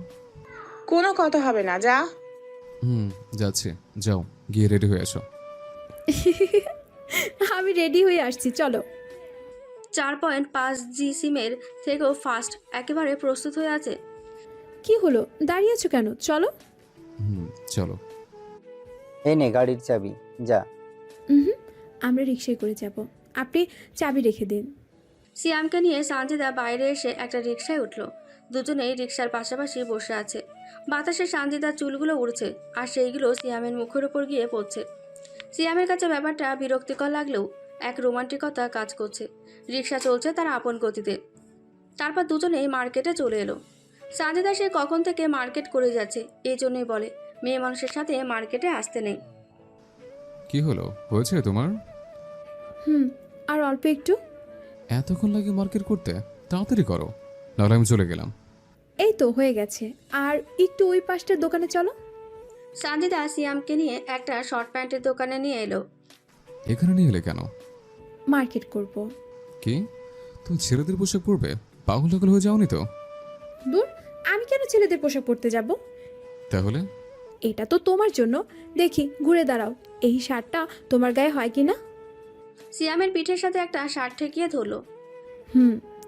কোনো কথা হবে না, যা। যাচ্ছি, যাও গিয়ে রেডি হয়ে আসো। আমি রেডি হয়ে আসছি, চলো। 4.5G সিমের থেকেও ফাস্ট, একেবারে প্রস্তুত হয়ে আছে। কি হলো, দাঁড়িয়ে আছো কেন? চলো। চলো। এই নে গাড়ির চাবি, যা। আমরা রিক্সায় করে যাব, আপনি চাবি রেখে দিন। সিয়ামকে নিয়ে সানজিদা বাইরে এসে একটা রিক্সায় উঠল। দুজনেই রিক্সার পাশাপাশি বসে আছে। বাতাসে সানজিদার চুলগুলো উড়ছে আর সেইগুলো সিয়ামের মুখের উপর গিয়ে পড়ছে। সিয়ামের কাছে ব্যাপারটা বিরক্তিকর লাগলেও এক রোমান্টিকতা কাজ করছে। রিক্সা চলছে তার আপন গতিতে। তারপর দুজনেই মার্কেটে চলে এলো। সানজিদা সে কখন থেকে মার্কেট করে যাচ্ছে, এই জন্যই বলে মেয়ে মানুষের সাথে মার্কেটে আসতে নেই। কি হলো, হয়েছে তোমার? আর অল্প একটু। এতক্ষণ লাগে মার্কেট করতে? তাড়াতাড়ি করো, নাহলে আমি চলে গেলাম। এই তো হয়ে গেছে, আর একটু ওই পাশটার দোকানে চলো। সানজিদা সিয়ামকে নিয়ে একটা শর্ট প্যান্টের দোকানে নিয়ে এলো। এখানে নিয়ে এলে কেন? মার্কেট করব। কি তুমি ছেলেদের পোশাক পরবে? পাগল টাগল হয়ে যাওনি তো? দূর, আমি কেন ছেলেদের পোশাক পরতে যাব? তাহলে? এটা তো তোমার জন্য। দেখি, ঘুরে দাঁড়াও, এই শার্টটা তোমার গায়ে হয় কি না? সিয়ামের পিঠের সাথে একটা শার্ট ঠেকিয়ে ধরলো।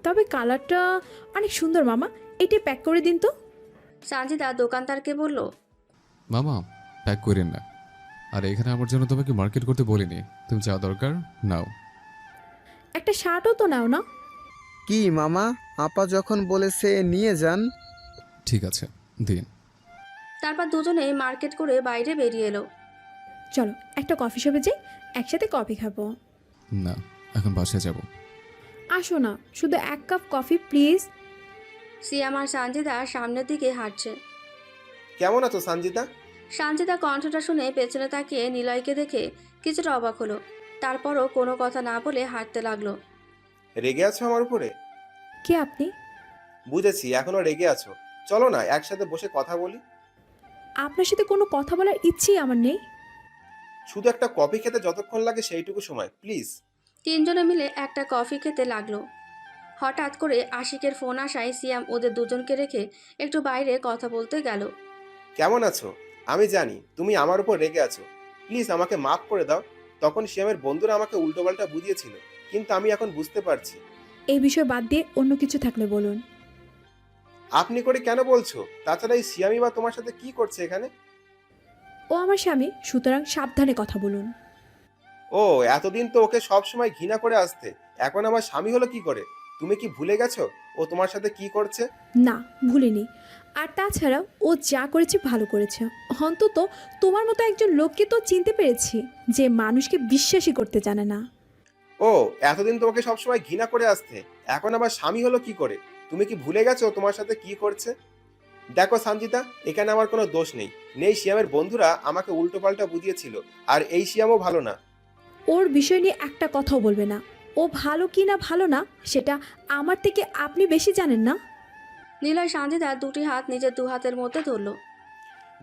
তবে কালারটা অনেক সুন্দর মামা, এটা প্যাক করে দিন তো। সানজিদা দোকানদারকে বলল, মামা প্যাক করেন না। আর এখানে আমার জন্য তোমাকে মার্কেট করতে বলিনি, তুমি যা দরকার নাও। একটা শার্টও তো নাও না। কি মামা, আপা যখন বলেছে নিয়ে যান। ঠিক আছে, দিন। তারপর দুজনে মার্কেট করে বাইরে বেরিয়ে এলো। চলো একটা কফি শপে যাই, একসাথে কফি খাবো। না, এখন বাসায় যাব। আসো না, শুধু এক কাপ কফি প্লিজ। সিয়াম আর সানজিদা সামনের দিকে হাঁটছে। কেমন আছো সঞ্জিতা? সানজিদা কণ্ঠটা শুনে পেছনে তাকিয়ে নিলয়কে দেখে কিছুটা অবাক হলো। তারপরও কোনো কথা না বলে হাঁটতে লাগলো। রেগে আছো আমার উপরে? কে আপনি? বুঝেছি, এখনো রেগে আছো। চলো না একসাথে বসে কথা বলি। আপনার সাথে কোনো কথা বলার ইচ্ছেই আমার নেই। শুধু একটা কফি খেতে যতক্ষণ লাগে সেইটুকু সময়, প্লিজ। তিনজনে মিলে একটা কফি খেতে লাগলো। হঠাৎ করে আশিকের ফোন আসায় সিয়াম ওদের দুজনকে রেখে একটু বাইরে কথা বলতে গেল। কেমন আছো? আমি জানি তুমি আমার উপর রেগে আছো, প্লিজ আমাকে মাফ করে দাও। তখন শ্যামের বন্ধুরা আমাকে উল্টোপাল্টা বুঝিয়েছিল, কিন্তু আমি এখন বুঝতে পারছি। এই বিষয় বাদ দিয়ে অন্য কিছু থাকলে বলুন। আপনি করে কেন বলছো? তাছাড়া এই শিয়ামি বা তোমার সাথে কি করছে এখানে? ও আমার স্বামী, সুতরাং সাবধানে কথা বলুন। ও, এতদিন তো ওকে সব সময় ঘৃণা করে আসতে, এখন আমার স্বামী হলো কি করে? তুমি কি ভুলে গেছো ও তোমার সাথে কি করছে? না, ভুলিনি। আর তাছাড়া ও যা করেছে ভালো করেছে। অন্তত তোমার মতো একজন লোককে তো চিনতে পেরেছি যে মানুষকে বিশ্বাসই করতে জানে না। ও, এতদিন তোমাকে সবসময় ঘৃণা করে আসতে, এখন আবার স্বামী হলো কি করে? তুমি কি ভুলে গেছো তোমার সাথে কি করছে? দেখো সঞ্জিতা, এখানে আমার কোনো দোষ নেই শিয়ামের বন্ধুরা আমাকে উল্টোপাল্টা বুঝিয়েছিল, আর এই শিয়ামও ভালো না। ওর বিষয় নিয়ে একটা কথাও বলবে না। ও ভালো কি না ভালো না সেটা আমার থেকে আপনি বেশি জানেন না। নিলয় সানজিদার দুটি হাত নিজের দু হাতের মধ্যে ধরল।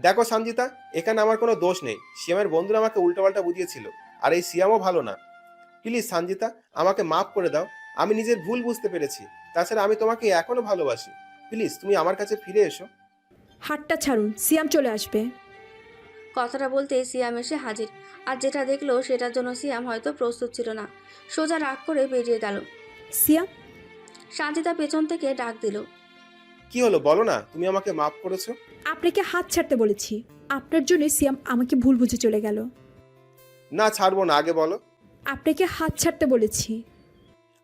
দেখো সঞ্জিতা, এখানে আমার কোনো দোষ নেই। শিয়ামের বন্ধুরা আমাকে উল্টোপাল্টা বুঝিয়েছিল, আর এই শিয়ামও ভালো না। প্লিজ সঞ্জিতা, আমাকে মাফ করে দাও। আমি নিজের ভুল বুঝতে পেরেছি। তাছাড়া আমি তোমাকে এখনো ভালোবাসি। প্লিজ তুমি আমার কাছে ফিরে এসো। হাতটা ছাড়ুন, সিয়াম চলে আসবে। কথাটা বলতে সিয়াম এসে হাজির। আর যেটা দেখলো সেটার জন্য সিয়াম হয়তো প্রস্তুত ছিল না। সোজা রাগ করে বেরিয়ে গেল। সিয়াম। সানজিদা পেছন থেকে ডাক দিল। কি হলো বলো না, তুমি আমাকে মাফ করেছো? আপনাকে হাত ছাড়তে বলেছি। আপনার জন্য সিয়াম আমাকে ভুল বুঝে চলে গেল। না, ছাড়বো না, আগে বলো। আপনাকে হাত ছাড়তে বলেছি।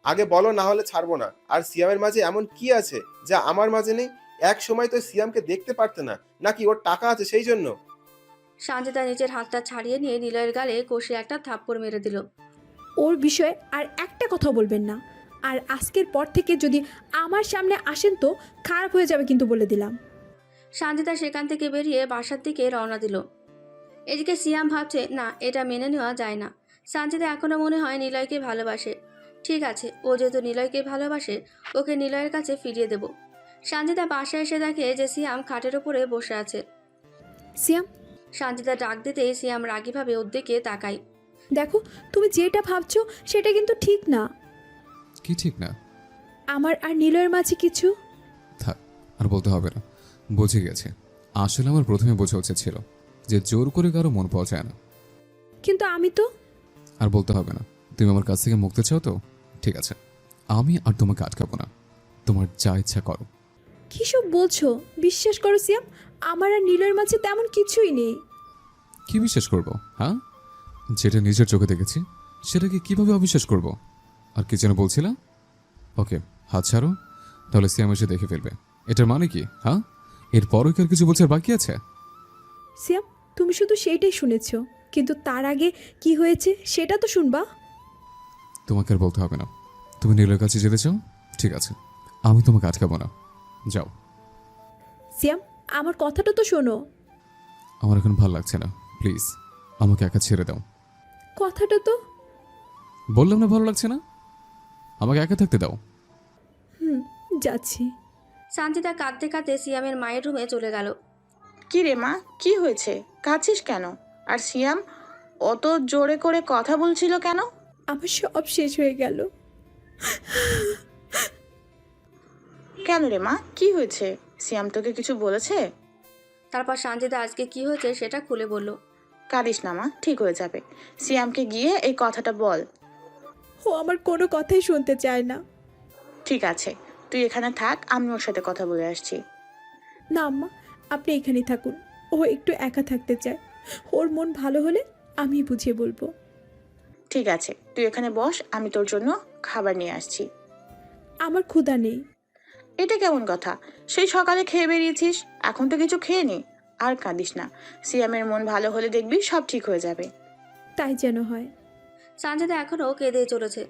আগে বলো, না হলে ছাড়বো না। আর সিয়ামের মাঝে এমন কি আছে যা আমার মাঝে নেই? এক সময় তো সিয়ামকে দেখতে পারতে না, নাকি ওর টাকা আছে সেই জন্য? সানজিদা নিজের হাতটা ছাড়িয়ে নিয়ে নিলয়ের গালে কষে একটা থাপ্পড় মেরে দিল। ওর বিষয়ে আর একটা কথা বলবেন না। আর আজকের পর থেকে যদি আমার সামনে আসেন তো খারাপ হয়ে যাবে কিন্তু বলে দিলাম। সানজিদা সেখান থেকে বেরিয়ে বাসার দিকে রওনা দিল। এদিকে সিয়াম ভাবছে, না, এটা মেনে নেওয়া যায় না। সানজিদা এখনো মনে হয় নিলয়কে ভালোবাসে। ঠিক আছে, ও যেহেতু নিলয়কে ভালোবাসে, ওকে নিলয়ের কাছে ফিরিয়ে দেব। সানজিদা বাসায় এসে দেখে যে সিয়াম খাটের উপরে বসে আছে। সিয়াম। সানজিদা ডাক দিতেই সিয়াম রাগীভাবে ওর দিকে তাকায়। দেখো, তুমি যেটা ভাবছো সেটা কিন্তু ঠিক না। কি ঠিক না? আমার আর নিলয়ের মাঝে কিছু। থাক, আর বলতে হবে না, বুঝে গেছে। আসলে আমার প্রথমে বোঝা উচিত ছিল যে জোর করে কারো মন পাওয়া যায় না। কিন্তু আমি তো। আর বলতে হবে না, তুমি আমার কাছ থেকে মুক্তি চাও তো? ঠিক আছে, আমি আর তোমাকে আটকাবো না, তোমার যা ইচ্ছা করো। কী সব বলছো? বিশ্বাস করো সিয়াম, আমার আর নিলয়ের মাঝে তেমন কিছুই নেই। কি বিশ্বাস করবো? হ্যাঁ, যেটা নিজের চোখে দেখেছি সেটাকে কিভাবে অবিশ্বাস করব? আর কি যেন বলছিলাম? ওকে, হাত ছাড়ো, তাহলে সিয়াম এসে দেখে ফেলবে। এটার মানে কি? হ্যাঁ, এরপরও কি আর কিছু বলছে বাকি আছে? সিয়াম, তুমি শুধু সেইটাই শুনেছো, কিন্তু তার আগে কি হয়েছে সেটা তো শুনবা। তোমাকে আর বলতে হবে না। তুমি নীলের কাছে যেতে চাও? ঠিক আছে, আমি তোমাকে আটকাবো না, যাও। সিয়াম, আমার কথাটা তো শোনো। আমার এখন ভালো লাগছে না, প্লিজ আমাকে একা ছেড়ে দাও। কথাটা তো। বললাম না ভালো লাগছে না, আমাকে একা থাকতে দাও। যাচ্ছি। সঞ্জিতা কাঁদতে কাঁদতে সিয়ামের মায়ের রুমে চলে গেল। কি রে মা, কি হয়েছে? কাঁদছিস কেন? আর সিয়াম অত জোরে করে কথা বলছিল কেন? আমার সব শেষ হয়ে গেল। কেন রে মা, কি হয়েছে? সিয়াম তোকে কিছু বলেছে? তারপর সঞ্জিতা আজকে কি হয়েছে সেটা খুলে বলল। কাঁদিস না মা, ঠিক হয়ে যাবে। সিয়ামকে গিয়ে এই কথাটা বল। ও আমার কোনো কথাই শুনতে চায় না। ঠিক আছে, তুই এখানে থাক, আমি ওর সাথে কথা বলে আসছি। না আম্মা, আপনি এখানেই থাকুন। ও একটু একা থাকতে চায়। ওর মন ভালো হলে আমি বুঝিয়ে বলবো। ঠিক আছে, তুই এখানে বস, আমি তোর জন্য খাবার নিয়ে আসছি। আমার ক্ষুধা নেই। এটা কেমন কথা? সেই সকালে খেয়ে বেরিয়েছিস, এখন তো কিছু খেয়ে নি। আর কাঁদিস না, সিয়ামের মন ভালো হলে দেখবি সব ঠিক হয়ে যাবে। তাই যেন হয়। সঞ্জিতা এখনও কেঁদেই চলেছে।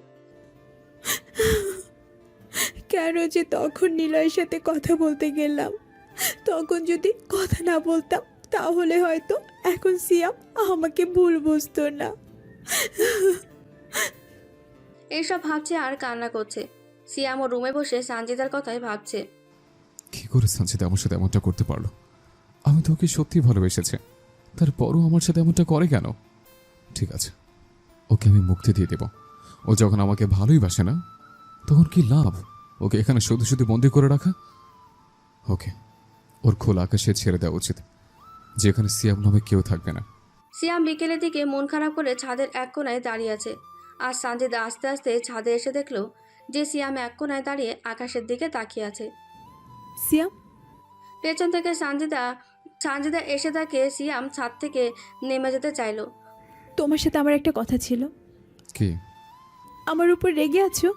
কেন যে তখন নিলয়ের সাথে কথা বলতে গেলাম, তখন যদি কথা না বলতাম তাহলে হয়তো এখন সিয়াম আমাকে ভুল বুঝতো না। এইসব ভাবছে আর কান্না করছে। সিয়াম ও রুমে বসে সঞ্জিতার কথাই ভাবছে। কি করে সঞ্চিতা আমার সাথে এমনটা করতে পারলো? আমি তো ওকে সত্যি ভালোবেসেছি, তারপরও আমার সাথে এমনটা করে কেন? ঠিক আছে, ওকে আমি মুক্তি দিয়ে দেব। ও যখন আমাকে ভালোই বাসে না, তখন কি লাভ ওকে এখানে শুধু শুধু বন্দি করে রাখা? ওকে ওর খোলা আকাশে ছেড়ে দেওয়া উচিত, যেখানে সিয়াম নামে কেউ থাকবে না। সিয়াম বিকেলের দিকে মন খারাপ করে ছাদের এক কোনায় দাঁড়িয়ে আছে। আর সঞ্জিতা আস্তে আস্তে ছাদে এসে দেখলো যে সিয়াম এক কোনায় দাঁড়িয়ে আকাশের দিকে তাকিয়ে আছে। সিয়াম। পেছন থেকে সঞ্জিতা এসে তাকে সিয়াম ছাদ থেকে নেমে যেতে চাইলো। তোমার সাথে আমার একটা কথা ছিল। কি? আমার উপর রেগে আছো?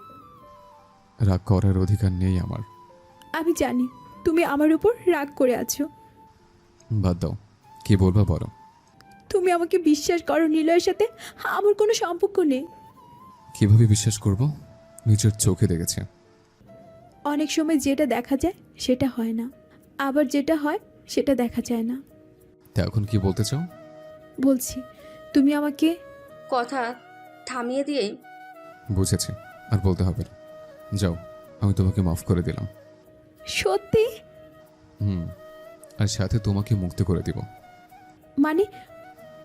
রাগ করার অধিকার নেই আমার। আমি জানি তুমি আমার উপর রাগ করে আছো। বাদ দাও, কি বলবা বলো। তুমি আমাকে বিশ্বাস করো, নিলয়ের সাথে আমার কোনো সম্পর্ক নেই। কিভাবে বিশ্বাস করব? নিজের চোখে দেখেছে। অনেক সময় যেটা দেখা যায় সেটা হয় না, আবার যেটা হয় সেটা দেখা যায় না। তা এখন কি বলতে চাও? বলছি, তুমি আমাকে। কথা থামিয়ে দিয়েই বুঝেছি, আর বলতে হবে না। যাও, আমি তোমাকে মাফ করে দিলাম। সত্যি? আর সাথে তোমাকে মুক্ত করে দিব। মানে?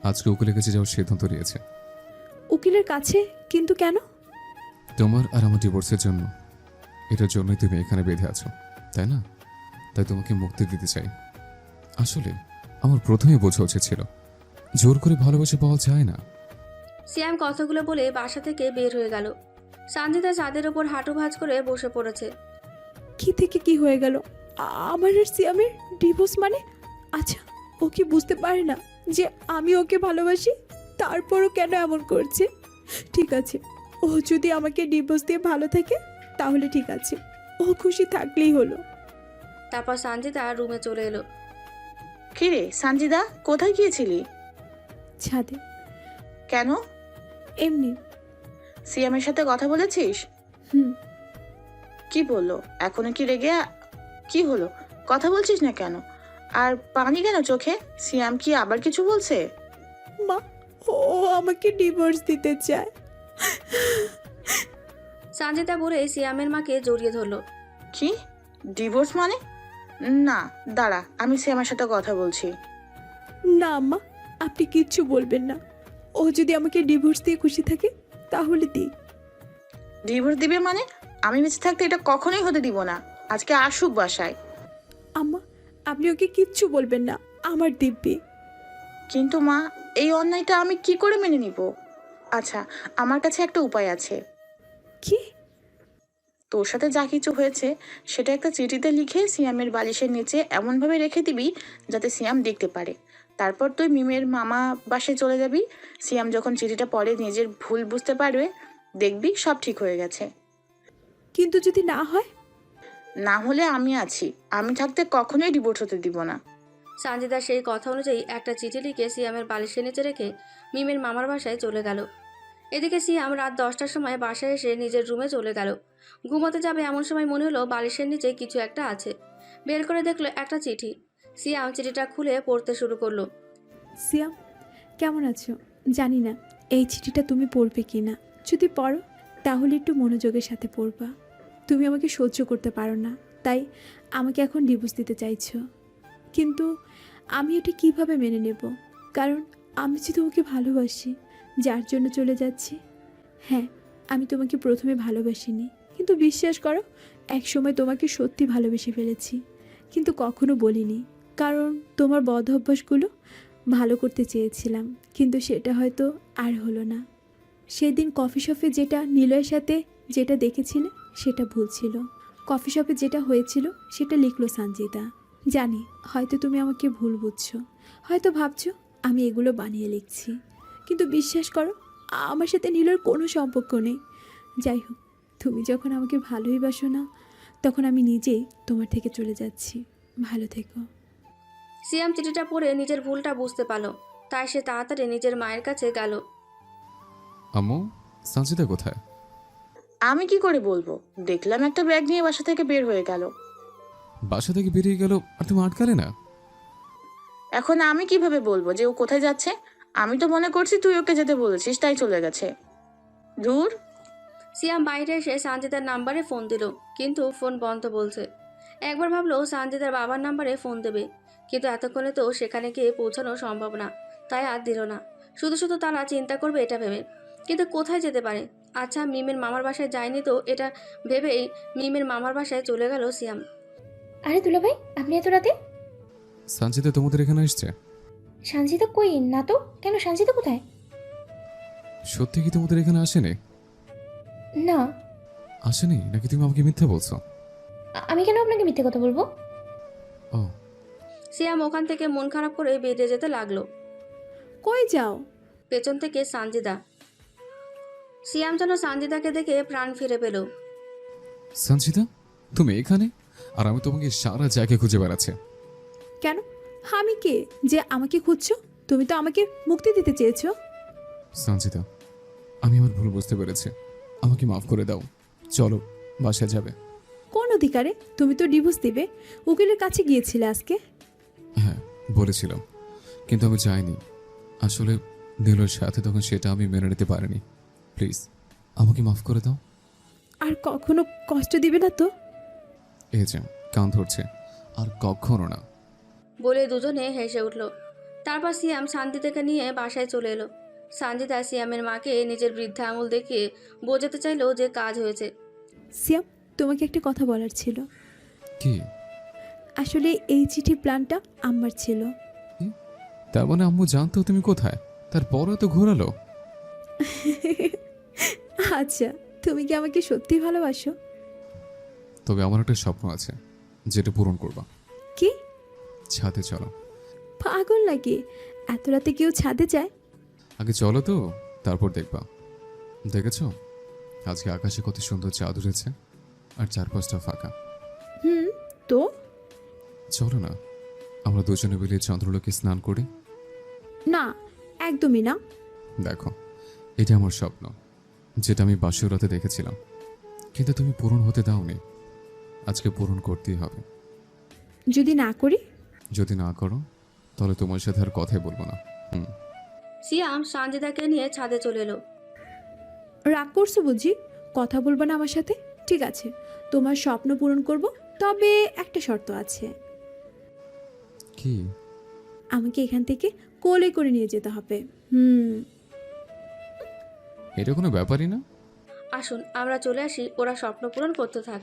আজকে উকিলের কাছে যাওয়ার সিদ্ধান্ত নিয়েছে। উকিলের কাছে? কিন্তু কেন? তোমার আর আমার ডিভোর্সের জন্য। এটার জন্যই তুমি এখানে বেঁধে আছো, তাই না? তাই তোমাকে মুক্তি দিতে চাই। আসলে আমার প্রথমে বোঝা উচিত ছিল, জোর করে ভালোবাসা পাওয়া যায় না। সিয়াম কথাগুলো বলে বাসা থেকে বের হয়ে গেল। সঞ্জিতা ছাদের ওপর হাঁটু ভাঁজ করে বসে পড়েছে। কি থেকে কি হয়ে গেল? আমার আর সিয়ামের ডিভোর্স মানে? আচ্ছা, ও কি বুঝতে পারে না যে আমি ওকে ভালোবাসি? তারপরও কেন এমন করছে? ঠিক আছে, ও যদি আমাকে ডিভোর্স দিয়ে ভালো থাকে তাহলে ঠিক আছে, ও খুশি থাকলেই হলো। তারপর সঞ্জিতা রুমে চলে এলো। কি রে সঞ্জিদা, কোথায় গিয়েছিলি? ছাদে। কেন? এমনি। সিয়ামের সাথে কথা বলেছিস? কি বললো? এখনো কি রেগে? কি হলো, কথা বলছিস না কেন? আর পানি কেন চোখে? সিয়াম কি আবার কিছু বলছে? মা, ও আমাকে ডিভোর্স দিতে চায়। সঞ্জিতা বলে সিয়ামের মাকে জড়িয়ে ধরলো। কি ডিভোর্স মানে? না দাঁড়া, আমি সিয়ামের সাথে কথা বলছি। না আম্মা, আপনি কিচ্ছু বলবেন না। ও যদি আমাকে ডিভোর্স দিয়ে খুশি থাকে তাহলে দিই। ডিভোর্স দিবে মানে? আমি বেঁচে থাকতে এটা কখনোই হতে দিব না। আজকে আসুক বাসায়। আম্মা, আপনি ওকে কিচ্ছু বলবেন না, আমার দিব্যি। কিন্তু মা, এই অন্যায়টা আমি কি করে মেনে নিব? আচ্ছা, আমার কাছে একটা উপায় আছে। কি? তোর সাথে যা কিছু হয়েছে সেটা একটা চিঠিতে লিখে সিয়ামের বালিশের নিচে এমনভাবে রেখে দিবি যাতে সিয়াম দেখতে পারে। তারপর তুই মিমের মামা বাসায় চলে যাবি। সিয়াম যখন চিঠিটা পড়ে নিজের ভুল বুঝতে পারবে, দেখবি সব ঠিক হয়ে গেছে। কিন্তু যদি না হয়? না হলে আমি আছি, আমি থাকতে কখনোই ডিভোর্স হতে দিব না। সঞ্জিতা সেই কথা অনুযায়ী একটা চিঠি লিখে সিয়ামের বালিশের নিচে রেখে মিমের মামার বাসায় চলে গেল। এদিকে সিয়াম রাত 10টার সময় বাসায় এসে নিজের রুমে চলে গেল। ঘুমোতে যাবে এমন সময় মনে হলো বালিশের নিচে কিছু একটা আছে। বের করে দেখলো একটা চিঠি। সিয়াম চিঠিটা খুলে পড়তে শুরু করলো। সিয়াম, কেমন আছো? জানি না এই চিঠিটা তুমি পড়বে কি না। যদি পড়ো তাহলে একটু মনোযোগের সাথে পড়বা। তুমি আমাকে সহ্য করতে পারো না, তাই আমাকে এখন ডিভোর্স দিতে চাইছো। কিন্তু আমি এটা কিভাবে মেনে নেব? কারণ আমি যে তোমাকে ভালোবাসি, যার জন্য চলে যাচ্ছি। হ্যাঁ, আমি তোমাকে প্রথমে ভালোবাসিনি, কিন্তু বিশ্বাস করো একসময় তোমাকে সত্যি ভালোবেসে ফেলেছি, কিন্তু কখনো বলিনি। কারণ তোমার বদ অভ্যাসগুলো ভালো করতে চেয়েছিলাম, কিন্তু সেটা হয়তো আর হলো না। সেদিন কফি শপে যেটা নিলয়ের সাথে যেটা দেখেছিলে সেটা ভুল ছিল। কফি শপে যেটা হয়েছিল সেটা লিখলো সঞ্জিতা। জানি হয়তো তুমি আমাকে ভুল বুঝছো, হয়তো ভাবছো আমি এগুলো বানিয়ে লিখছি, কিন্তু বিশ্বাস করো আমার সাথে নীলয়ের কোনো সম্পর্ক নেই। যাই হোক, তুমি যখন আমাকে ভালোই বাসো না, তখন আমি নিজেই তোমার থেকে চলে যাচ্ছি। ভালো থেকো। সিয়াম চিঠিটা পড়ে নিজের ভুলটা বুঝতে পারলো, তাই সে তাড়াতাড়ি নিজের মায়ের কাছে গেল। আম্মু, সঞ্চিতা কোথায়? আমি কি করে বলবো? দেখলাম একটা ব্যাগ নিয়ে বাসা থেকে বের হয়ে গেল। বাসা থেকে বেরিয়ে গেল আর তুমি আটকালে না? এখন আমি কিভাবে বলবো যে ও কোথায় যাচ্ছে? আমি তো মনে করছি তুই ওকে যেতে বলেছিস, তাই চলে গেছে। দূর। সিয়াম বাইরে এসে সঞ্জিতার নাম্বারে ফোন দিল, কিন্তু ফোন বন্ধ বলছে। একবার ভাবলো সঞ্জিতার বাবার নাম্বারে ফোন দেবে, কিন্তু এতক্ষণে তো সেখানে গিয়ে পৌঁছানো সম্ভব না, তাই আর দিল না। শুধু শুধু তারা চিন্তা করবে এটা ভেবে। কিন্তু কোথায় যেতে পারে? আচ্ছা, মিমের মামার বাসায় যায়নি তো, এটা ভেবেই মিমের মামার বাসায় চলে গেল সিয়াম। আরে দুলা ভাই, আপনি এত রাতে? সঞ্চিতা তোমাদের এখানে আসছে? সঞ্জিতা কই? না তো। কেন, সঞ্জিতা কোথায়? সত্যি কি তোমাদের এখানে আসেনি? না। আসেনি নাকি তুমি আমাকে মিথ্যা বলছো? আমি কেন আপনাকে মিথ্যে কথা বলবো? ও। সিয়াম ওখান থেকে মন খারাপ করে বেরিয়ে যেতে লাগলো। কই যাও? পেছন থেকে সঞ্জিতা। সিয়াম যেন সঞ্জিতাকে দেখে প্রাণ ফিরে পেল। সঞ্চিতা, তুমি এখানে? আর আমি তোমাকে সারা জায়গায় খুঁজে বেড়াচ্ছি। কেন? আমি কে যে আমাকে খুঁজছো? তুমি তো আমাকে মুক্তি দিতে চেয়েছো। সঞ্চিতা, আমি আমার ভুল বুঝতে পেরেছি, আমাকে মাফ করে দাও। চলো বাসায় যাবে। কোন অধিকারে? তুমি তো ডিভোর্স দিবে। উকিলের কাছে গিয়েছিলে আজকে। হ্যাঁ, বলেছিলাম, কিন্তু আমি যাইনি। আসলে নীলয়ের সাথে তখন সেটা আমি মেনে নিতে পারিনি। প্লিজ আমাকে মাফ করে দাও। আর কখনো কষ্ট দিবে না তো? এই যে কান ধরছে, আর কখনো না। বলে দুজনে হেসে উঠল। তারপর সিয়াম সঞ্জিতাকে নিয়ে বাসায় চলে এলো। সঞ্জিতা সিয়ামের মাকে নিজের বৃদ্ধা আঙুল দেখিয়ে বোঝাতে চাইলো যে কাজ হয়েছে। সিয়াম, তোমাকে একটা কথা বলার ছিল। কি? আসলে এই চিঠির প্ল্যানটা আমার ছিল। তার মানে আম্মু জানতো তুমি কোথায়, তারপরও তো ঘোরালো। আচ্ছা, তুমি কি আমাকে সত্যি ভালোবাসো? তবে আমার একটা স্বপ্ন আছে, যেটা পূরণ করবা। কি? ছাদে চলো। পাগল নাকি? এত রাতে কেউ ছাদে যায়? আগে চলো তো, তারপর দেখবা। দেখেছো আজকে আকাশে কত সুন্দর চাঁদ উঠেছে, আর চারপাশটা ফাঁকা। তো চলো না, আমরা দুজনে মিলে চন্দ্রলোকে স্নান করি। না, একদমই না। দেখো, এটা আমার স্বপ্ন, যেটা আমি বাসর রাতে দেখেছিলাম, কিন্তু তুমি পূরণ হতে দাওনি। আজকে পূরণ করতেই হবে। যদি না করি? যদি না করো তাহলে তোমার সাথে আর কথাই বলবো না। সিয়াম সঞ্জিতাকে নিয়ে ছাদে চলে এলো। রাগ করছো বুঝি? কথা বলবো না আমার সাথে? ঠিক আছে, তোমার স্বপ্ন পূরণ করব, তবে একটা শর্ত আছে। কি? আমাকে এখান থেকে কোলে করে নিয়ে যেতে হবে। এটা কোনো ব্যাপারই না। আসুন আমরা চলে আসি, ওরা স্বপ্ন পূরণ করতে থাক।